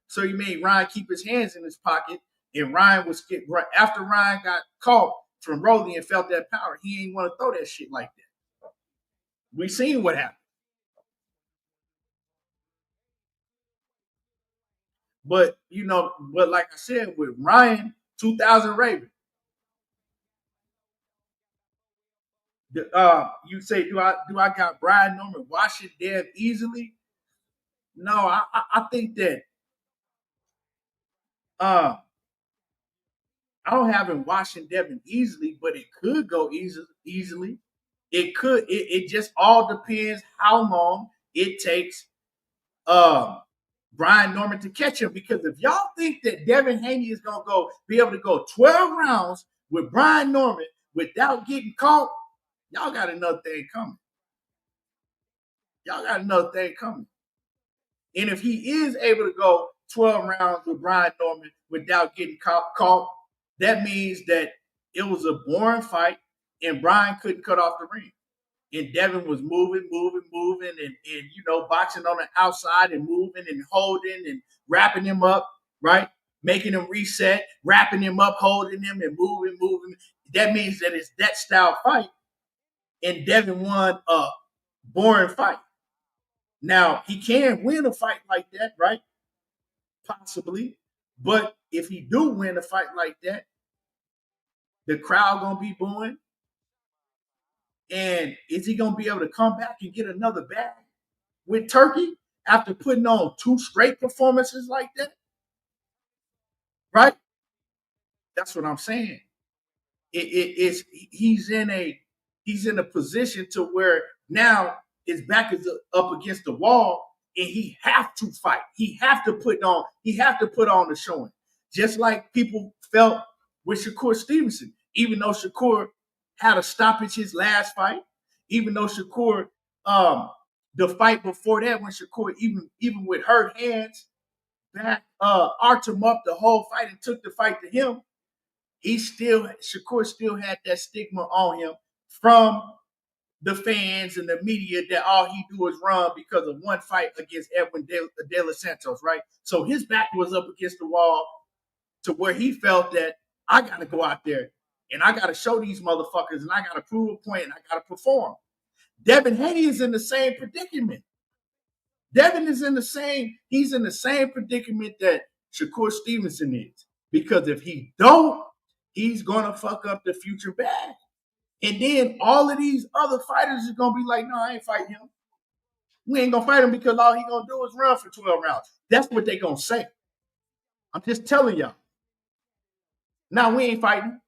So he made Ryan keep his hands in his pocket. And Ryan was after Ryan got caught from Rolly and felt that power, he ain't want to throw that shit like that. We seen what happened. But like I said, with Ryan, 2000 Raven, you say, do I got Brian Norman washing Dev easily? No, I think that uh, I don't have him washing Devin easily, but it could go easily. It could. It just all depends how long it takes Brian Norman to catch him. Because if y'all think that Devin Haney is gonna be able to go 12 rounds with Brian Norman without getting caught, y'all got another thing coming. Y'all got another thing coming. And if he is able to go 12 rounds with Brian Norman without getting caught, that means that it was a boring fight and Brian couldn't cut off the ring. And Devin was moving, and boxing on the outside and moving and holding and wrapping him up, right? Making him reset, wrapping him up, holding him and moving. That means that it's that style fight. And Devin won a boring fight. Now, he can win a fight like that, right? Possibly. But if he do win a fight like that, the crowd gonna be booing. And is he gonna be able to come back and get another bag with Turkey after putting on 2 straight performances like that? Right? That's what I'm saying. It's he's in a position to where now his back is up against the wall and he have to fight. He have to put on the showing. Just like people felt with Shakur Stevenson, even though Shakur had a stoppage his last fight, even though Shakur the fight before that when Shakur even with hurt hands back arched him up the whole fight and took the fight to him. Shakur still had that stigma on him from the fans and the media that all he do is run because of one fight against Edwin De Los Santos, right? So his back was up against the wall to where he felt that I got to go out there and I got to show these motherfuckers and I got to prove a point and I got to perform. Devin Haney is in the same predicament. Devin is in the same predicament that Shakur Stevenson is. Because if he don't, he's gonna fuck up the future bag. And then all of these other fighters are gonna be like, no, I ain't fighting him. We ain't gonna fight him because all he gonna do is run for 12 rounds. That's what they gonna say. I'm just telling y'all. Now we ain't fighting.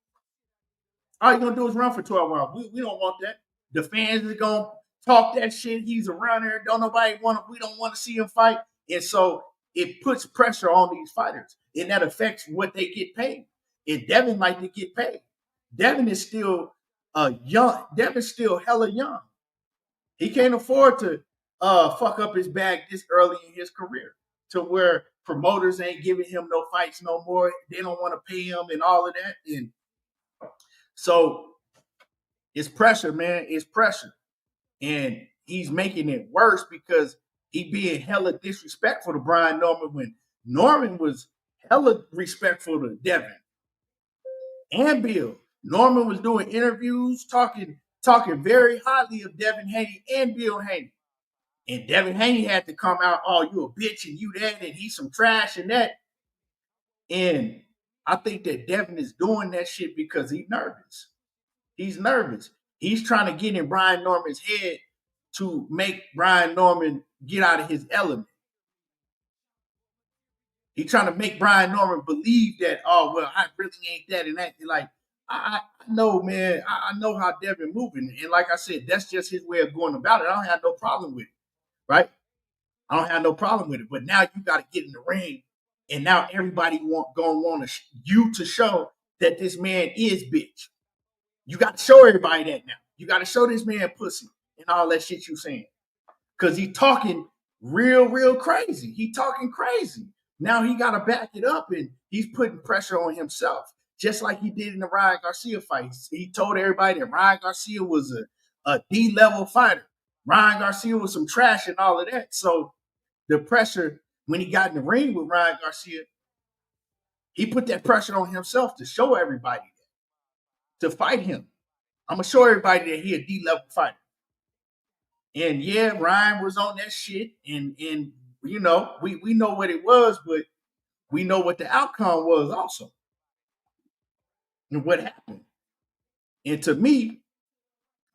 All you gonna do is run for 12 rounds. We don't want that. The fans are gonna talk that shit. He's around there. We don't want to see him fight. And so it puts pressure on these fighters. And that affects what they get paid. And Devin like to get paid. Devin is still young. Devin's still hella young. He can't afford to fuck up his bag this early in his career to where promoters ain't giving him no fights no more. They don't want to pay him and all of that. And so it's pressure, man. It's pressure. And he's making it worse because he being hella disrespectful to Brian Norman when Norman was hella respectful to Devin and Bill. Norman was doing interviews, talking very highly of Devin Haney and Bill Haney. And Devin Haney had to come out, oh, you a bitch and you that, and he's some trash and that. And I think that Devin is doing that shit because he's nervous. He's nervous. He's trying to get in Brian Norman's head to make Brian Norman get out of his element. He's trying to make Brian Norman believe that, oh, well, I really ain't that and that. Like, I know, man. I know how Devin moving. And like I said, that's just his way of going about it. I don't have no problem with it, right? I don't have no problem with it. But now you got to get in the ring, and now everybody gonna want you to show that this man is bitch. You got to show everybody that now. You got to show this man pussy and all that shit you saying. Because he talking real crazy. He talking crazy. Now he got to back it up, and he's putting pressure on himself, just like he did in the Ryan Garcia fight. He told everybody that Ryan Garcia was a D-level fighter. Ryan Garcia was some trash and all of that. So the pressure, when he got in the ring with Ryan Garcia, he put that pressure on himself to show everybody that, to fight him. I'm going to show everybody that he a D-level fighter. And yeah, Ryan was on that shit, and you know, we know what it was, but we know what the outcome was also. And what happened. And to me,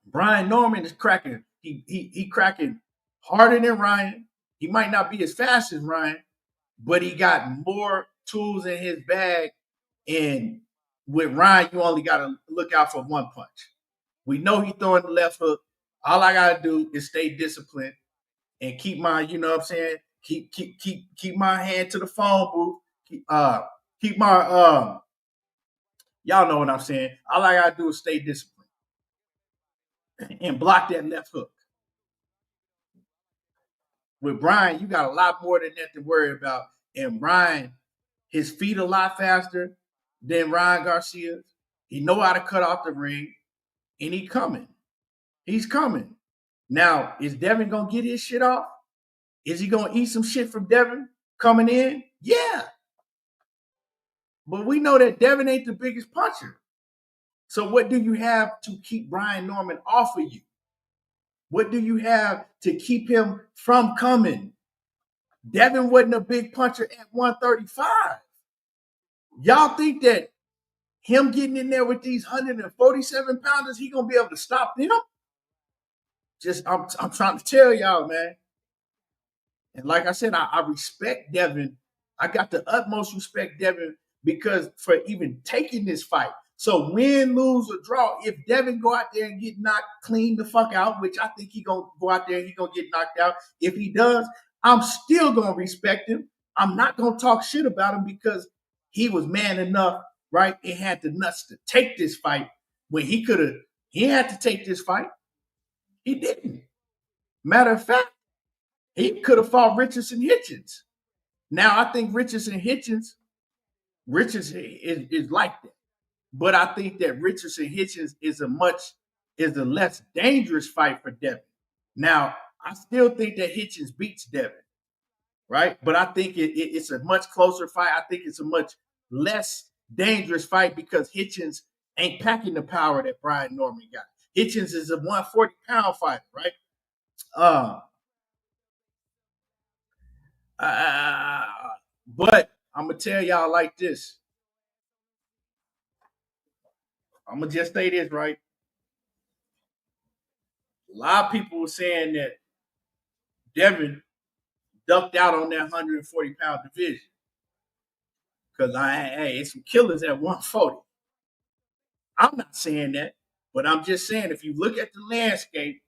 Brian Norman is cracking. He cracking harder than Ryan. He might not be as fast as Ryan, but he got more tools in his bag. And with Ryan, you only got to look out for one punch. We know he's throwing the left hook. All I gotta do is stay disciplined and keep my, you know what I'm saying, keep my hand to the phone booth. Keep my y'all know what I'm saying. All I gotta do is stay disciplined and block that left hook. With Brian, you got a lot more than that to worry about. And Brian, his feet a lot faster than Ryan Garcia's. He know how to cut off the ring, and he coming. He's coming. Now, is Devin going to get his shit off? Is he going to eat some shit from Devin coming in? Yeah. But we know that Devin ain't the biggest puncher. So what do you have to keep Brian Norman off of you? What do you have to keep him from coming? Devin wasn't a big puncher at 135. Y'all think that him getting in there with these 147 pounders, he gonna be able to stop them? I'm trying to tell y'all, man. And like I said, I respect Devin. I got the utmost respect, Devin, because for even taking this fight. So win, lose, or draw, if Devin go out there and get knocked clean the fuck out, which I think he gonna go out there and he gonna get knocked out. If he does, I'm still gonna respect him. I'm not gonna talk shit about him because he was man enough, right? And had the nuts to take this fight when he could have. He had to take this fight. He didn't. Matter of fact, he could have fought Richardson Hitchens. Now I think Richardson Hitchens is like that. But I think that Richardson Hitchens is a less dangerous fight for Devin. Now, I still think that Hitchens beats Devin, right? But I think it's a much closer fight. I think it's a much less dangerous fight because Hitchens ain't packing the power that Brian Norman got. Hitchens is a 140-pound fighter, right? But I'm gonna tell y'all like this. I'm gonna just say this, right? A lot of people were saying that Devin ducked out on that 140-pound division because it's some killers at 140. I'm not saying that, but I'm just saying if you look at the landscape,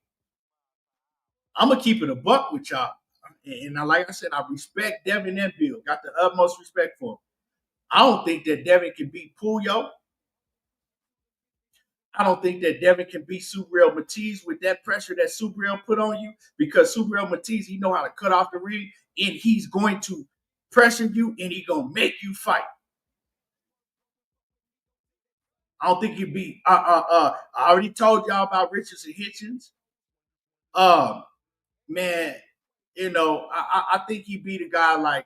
I'm gonna keep it a buck with y'all. And like I said, I respect Devin and Bill. Got the utmost respect for him. I don't think that Devin can beat Pullo. I don't think that Devin can beat Subriel Maties with that pressure that Subriel put on you because Subriel Maties, he know how to cut off the ring and he's going to pressure you and he's going to make you fight. I don't think you beat. I already told y'all about Richardson Hitchens. Man, I think he beat a guy like,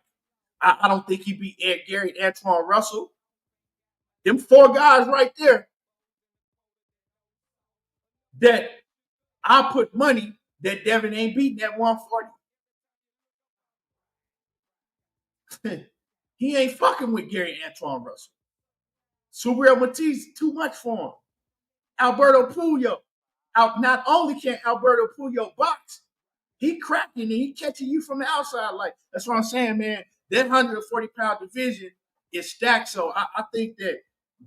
I don't think he beat Gary Antoine Russell. Them four guys right there that I put money that Devin ain't beating at 140. He ain't fucking with Gary Antoine Russell. Subriel Maties, too much for him. Alberto Pulleo. Not only can Alberto Pulleo box, he cracking and he catching you from the outside. Like, that's what I'm saying, man. That 140-pound division is stacked. So I think that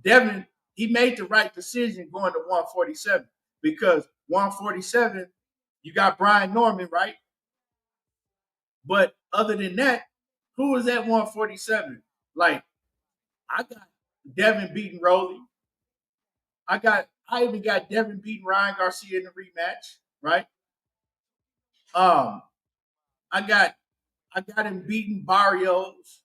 Devin, he made the right decision going to 147 because 147, you got Brian Norman, right? But other than that, who was at 147? Like, I got Devin beating Rolly. I even got Devin beating Ryan Garcia in the rematch, right? I got him beating Barrios.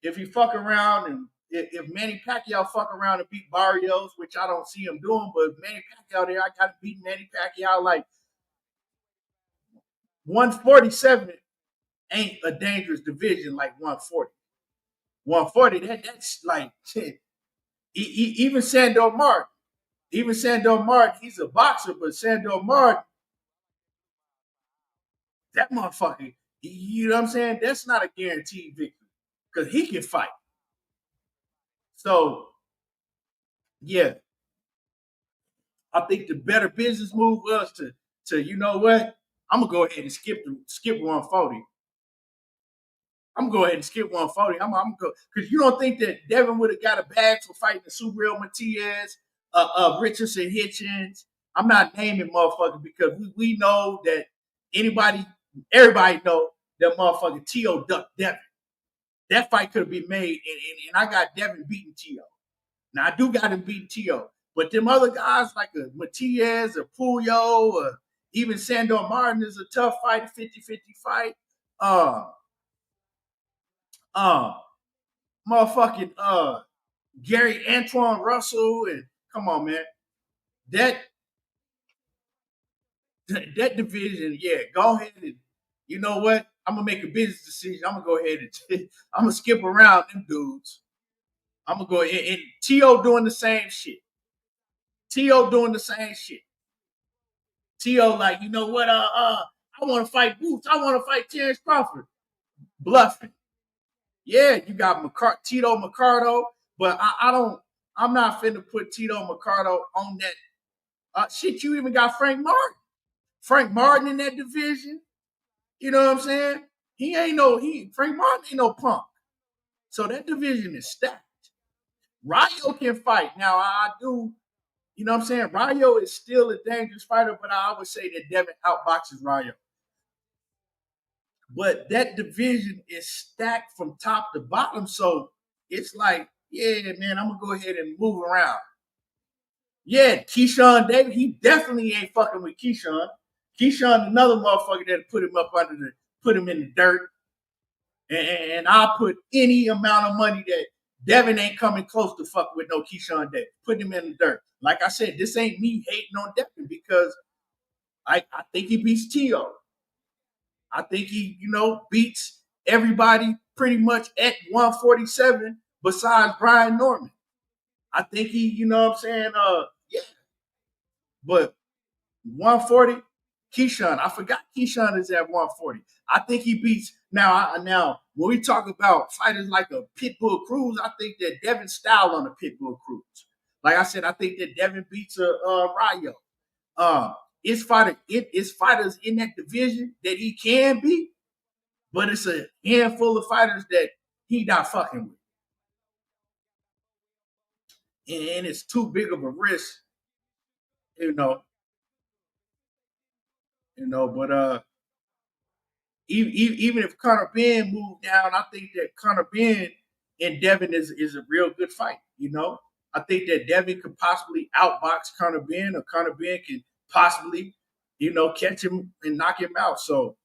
If he fuck around and if Manny Pacquiao fuck around and beat Barrios, which I don't see him doing, but Manny Pacquiao there, I got him beating Manny Pacquiao. Like 147 ain't a dangerous division like 140. 140, that's like shit. Even Sandor Martin. Even Sandor Martin, he's a boxer, but Sandor Martin, that motherfucker, you know what I'm saying? That's not a guaranteed victory because he can fight. So, yeah, I think the better business move was to you know what? I'm gonna go ahead and skip 140. I'm gonna go ahead and skip 140. I'm gonna go because you don't think that Devin would have got a bag for fighting the Subriel Maties, Richardson Hitchens. I'm not naming motherfuckers because we know that everybody know that motherfucker T.O. ducked Devin. That fight could have been made, and I got Devin beating T.O. Now I do got him beating T.O. But them other guys like a Matias or Pullo or even Sandor Martin is a tough fight, a 50-50 fight. Motherfucking Gary Antoine Russell and come on, man. That division, yeah, go ahead and you know what? I'm gonna make a business decision. I'm gonna go ahead and I'm gonna skip around them dudes. I'm gonna go ahead and T.O. doing the same shit. T.O. doing the same shit. T.O. like, you know what? I want to fight Boots. I want to fight Terrence Crawford. Bluffing. Yeah, you got Tito Mercado, but I'm not finna put Tito Mercado on that. Shit, you even got Frank Martin. Frank Martin in that division. You know what I'm saying? Frank Martin ain't no punk. So that division is stacked. Rayo can fight. Now I do, you know what I'm saying? Rayo is still a dangerous fighter, but I would say that Devin outboxes Rayo. But that division is stacked from top to bottom. So it's like, yeah, man, I'm gonna go ahead and move around. Yeah, Keyshawn Davis, he definitely ain't fucking with Keyshawn. Keyshawn, another motherfucker that put him in the dirt. And I'll put any amount of money that Devin ain't coming close to fuck with no Keyshawn Davis. Put him in the dirt. Like I said, this ain't me hating on Devin because I think he beats T.O. I think he, beats everybody pretty much at 147 besides Brian Norman. I think he, you know what I'm saying? Yeah. But 140, Keyshawn. I forgot Keyshawn is at 140. I think he beats now when we talk about fighters like a Pitbull Cruz, I think that Devin's style on a Pitbull Cruz. Like I said, I think that Devin beats a Rayo. It's fighters in that division that he can beat, but it's a handful of fighters that he not fucking with. And it's too big of a risk, but even if Conor Ben moved down, I think that Conor Ben and Devin is a real good fight. I think that Devin could possibly outbox Conor Ben, or Conor Ben can possibly, catch him and knock him out. So,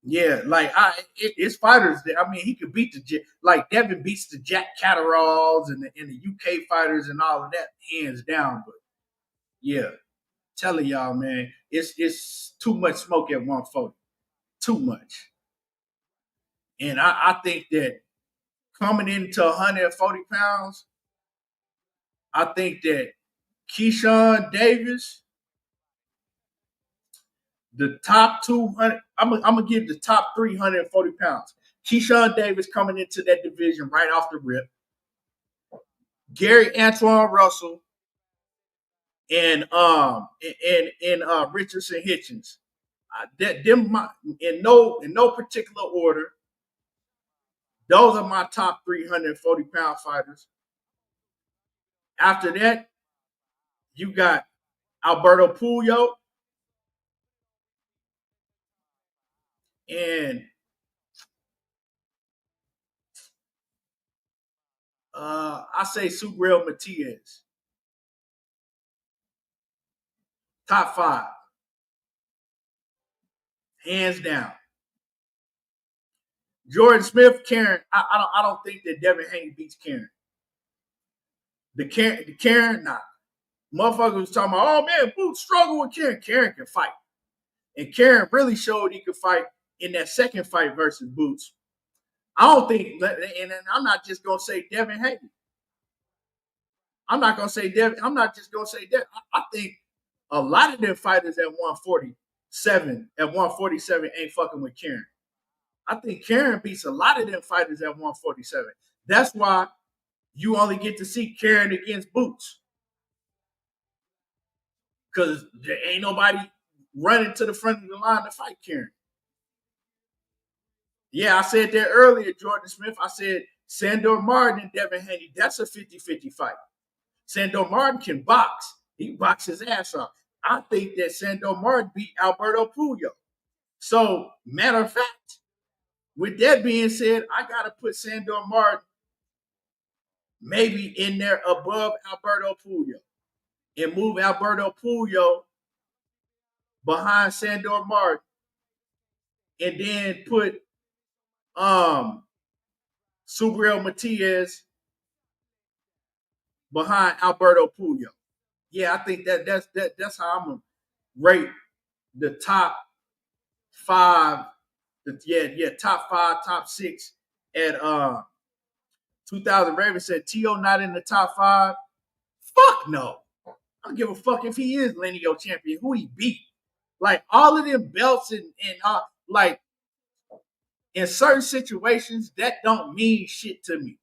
yeah, like it's fighters that he could beat like Devin beats the Jack Catteralls and the UK fighters and all of that hands down. But yeah, telling y'all, man, it's too much smoke at 140, too much. And I think that coming into 140 pounds, I think that Keyshawn Davis, the top 200, I'm gonna give the top 340 pounds. Keyshawn Davis coming into that division right off the rip. Gary Antoine Russell and Richardson Hitchens. In no particular order. Those are my top 340 pound fighters. After that, you got Alberto Pulleo and I say Subriel Maties. Top 5. Hands down. Jordan Smith, Karen. I don't think that Devin Haney beats Karen. The Karen, nah. Motherfucker was talking about, oh man, Boots struggle with Karen. Karen can fight. And Karen really showed he could fight in that second fight versus Boots. I don't think, and I'm not just going to say Devin Haney. I'm not going to say Devin. I'm not just going to say that. I think a lot of them fighters at 147 ain't fucking with Karen. I think Karen beats a lot of them fighters at 147. That's why you only get to see Karen against Boots. Because there ain't nobody running to the front of the line to fight Karen. Yeah, I said that earlier, Jordan Smith. I said Sandor Martin and Devin Haney, that's a 50-50 fight. Sandor Martin can box. He boxes his ass off. I think that Sandor Martin beat Alberto Pulleo. So, matter of fact, with that being said, I got to put Sandor Martin maybe in there above Alberto Pulleo and move Alberto Pulleo behind Sandor Martin and then put Subriel Maties behind Alberto Pulleo. Yeah, I think that's how I'm gonna rate the top 5. Top 5, top 6 at 2000. Raven said T.O. not in the top 5. Fuck no. I don't give a fuck if he is lineal champion, who he beat. Like all of them belts and like in certain situations, that don't mean shit to me.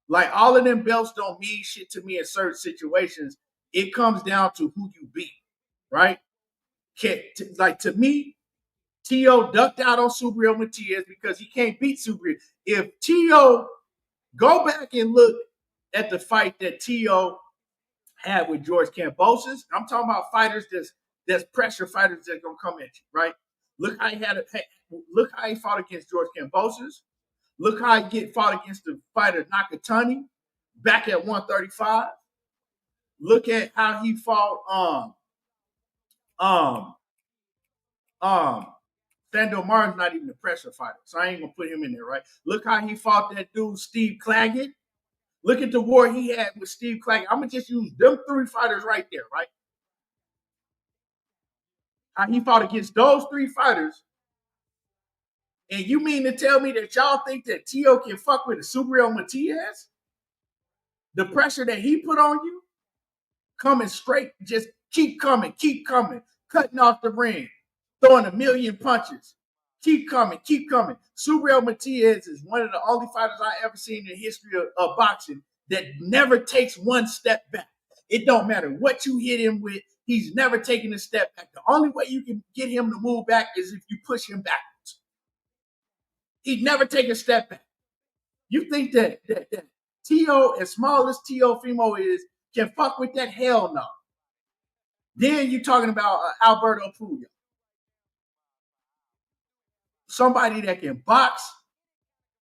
Like all of them belts don't mean shit to me in certain situations. It comes down to who you beat, right? Like to me, T.O. ducked out on Subriel Maties because he can't beat Subriel. If T.O. go back and look at the fight that T.O. had with George Kambosos, I'm talking about fighters that's pressure fighters that's gonna come at you, right? Look how he fought against George Kambosos. Look how he fought against the fighter Nakatani back at 135. Look at how he fought Sandor Martin's not even a pressure fighter, so I ain't gonna put him in there, right? Look how he fought that dude Steve Claggett. Look at the war he had with Steve Claggett. I'm gonna just use them 3 fighters right there, right? How he fought against those 3 fighters. And you mean to tell me that y'all think that T.O. can fuck with the Subriel Maties? The pressure that he put on you, coming straight, just keep coming, cutting off the ring, throwing a million punches. Keep coming. Subriel Maties is one of the only fighters I ever seen in the history of boxing that never takes one step back. It don't matter what you hit him with. He's never taken a step back. The only way you can get him to move back is if you push him backwards. He'd never take a step back. You think that T.O., as small as T.O. Fimo is, can fuck with that? Hell no. Then you're talking about Alberto Pulleo. Somebody that can box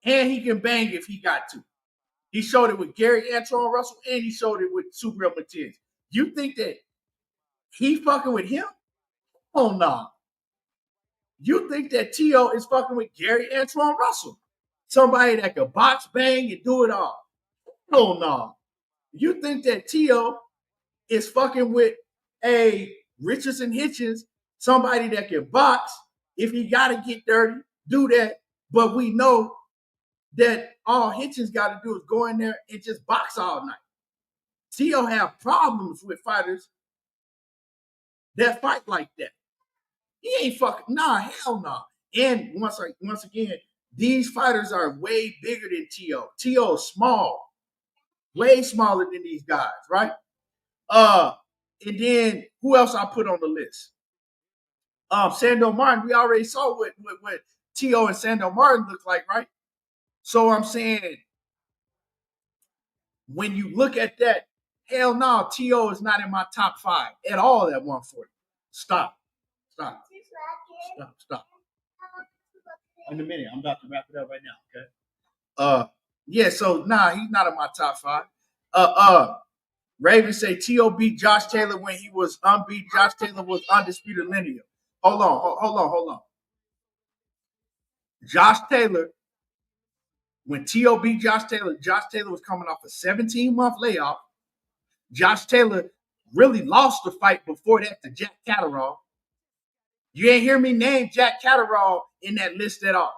and he can bang if he got to. He showed it with Gary Antoine Russell and he showed it with Subriel Maties. You think that he fucking with him? Oh no. You think that T.O. is fucking with Gary Antoine Russell? Somebody that can box, bang, and do it all. Oh no. You think that T.O. is fucking with a Richardson Hitchens, somebody that can box, if he got to get dirty, do that. But we know that all Hitchens got to do is go in there and just box all night. T.O. have problems with fighters that fight like that. He ain't fucking, nah, hell no. Nah. And once again, these fighters are way bigger than T.O. T.O. is small, way smaller than these guys, right? And then who else I put on the list? Sandor Martin. We already saw what T.O. and Sandor Martin look like, right? So I'm saying, when you look at that, hell no, T.O. is not in my top 5 at all at 140. Stop. In a minute, I'm about to wrap it up right now, okay? Yeah, so he's not in my top 5. Raven say T.O. beat Josh Taylor when he was unbeat. Josh Taylor was undisputed lineal. Hold on. Josh Taylor, when T.O. beat Josh Taylor was coming off a 17-month layoff. Josh Taylor really lost the fight before that to Jack Catterall. You ain't hear me name Jack Catterall in that list at all.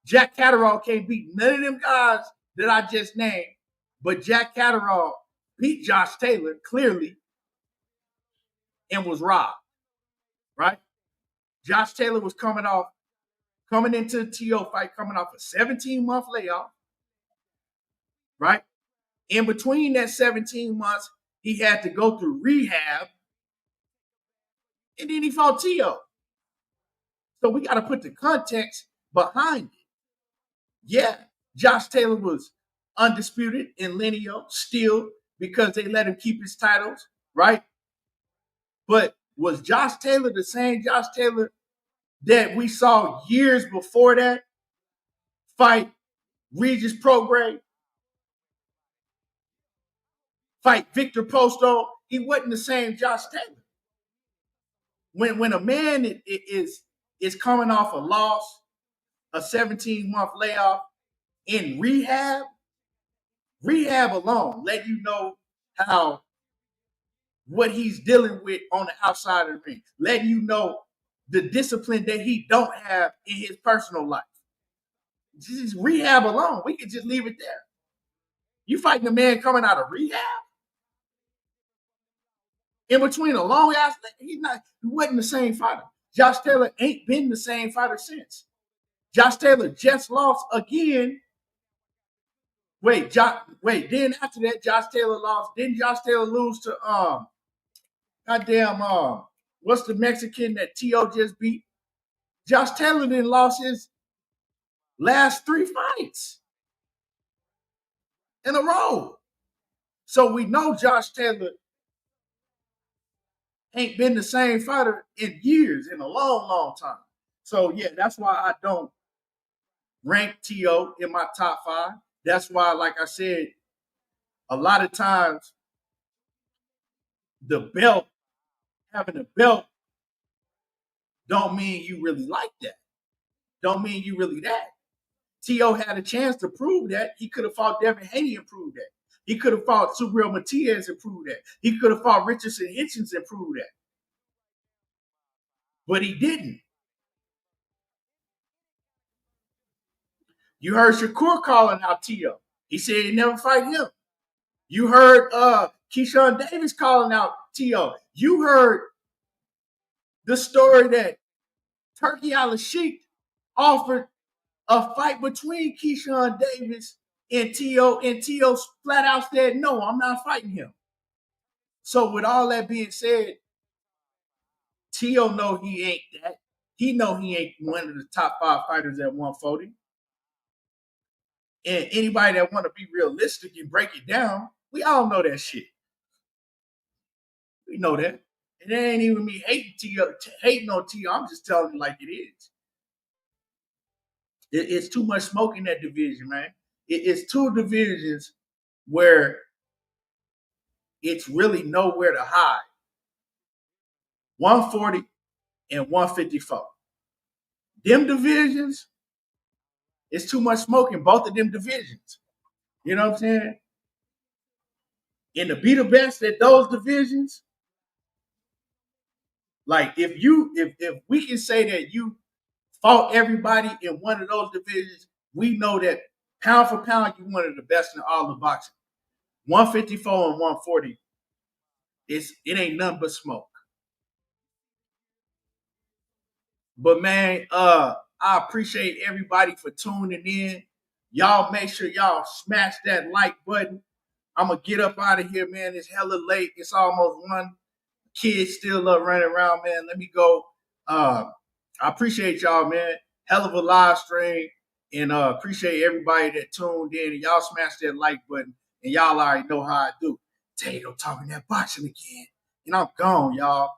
Jack Catterall can't beat none of them guys that I just named, but Jack Catterall beat Josh Taylor clearly and was robbed, right? Josh Taylor was coming into the T.O. fight, coming off a 17-month layoff, right? In between that 17 months, he had to go through rehab, and then he fought T.O. So we got to put the context behind it. Yeah, Josh Taylor was undisputed in lineal still because they let him keep his titles, right? But was Josh Taylor the same Josh Taylor that we saw years before that fight Regis Prograis, fight Victor Posto? He wasn't the same Josh Taylor. When a man is coming off a loss, a 17-month layoff, in rehab alone let you know what he's dealing with on the outside of the ring, letting you know the discipline that he don't have in his personal life. Just rehab alone, we could just leave it there. You fighting a man coming out of rehab? In between a long ass, he wasn't the same fighter. Josh Taylor ain't been the same fighter since. Josh Taylor just lost again. Then after that, Josh Taylor lost. Didn't Josh Taylor lose to what's the Mexican that T.O. just beat? Josh Taylor then lost his last 3 fights in a row. So we know Josh Taylor ain't been the same fighter in years, in a long, long time. So, yeah, that's why I don't rank T.O. in my top 5. That's why, like I said, a lot of times having a belt don't mean you really like that. Don't mean you really that. T.O. had a chance to prove that. He could have fought Devin Haney and proved that. He could have fought Subriel Maties and proved that. He could have fought Richardson Hitchens and proved that. But he didn't. You heard Shakur calling out T.O. He said he'd never fight him. You heard Keyshawn Davis calling out T.O. You heard the story that Turkey Al-Sheikh offered a fight between Keyshawn Davis and T.O. And T.O. flat out said, no, I'm not fighting him. So with all that being said, T.O. know he ain't that. He know he ain't one of the top 5 fighters at 140. And anybody that want to be realistic and break it down, we all know that shit. We know that. And it ain't even me hating on T.O. I'm just telling you like it is. It's too much smoke in that division, man. It's 2 divisions where it's really nowhere to hide. 140 and 154. Them divisions, it's too much smoke in both of them divisions. You know what I'm saying? And to be the best at those divisions, like if we can say that you fought everybody in one of those divisions, we know that pound for pound, you're one of the best in all the boxing. 154 and 140, it ain't nothing but smoke. But man, I appreciate everybody for tuning in. Y'all make sure y'all smash that like button. I'm going to get up out of here, man. It's hella late. It's almost 1. Kids still up running around, man. Let me go. I appreciate y'all, man. Hell of a live stream. And appreciate everybody that tuned in. And y'all smash that like button. And y'all already know how I do. Tato talking that boxing again. And I'm gone, y'all.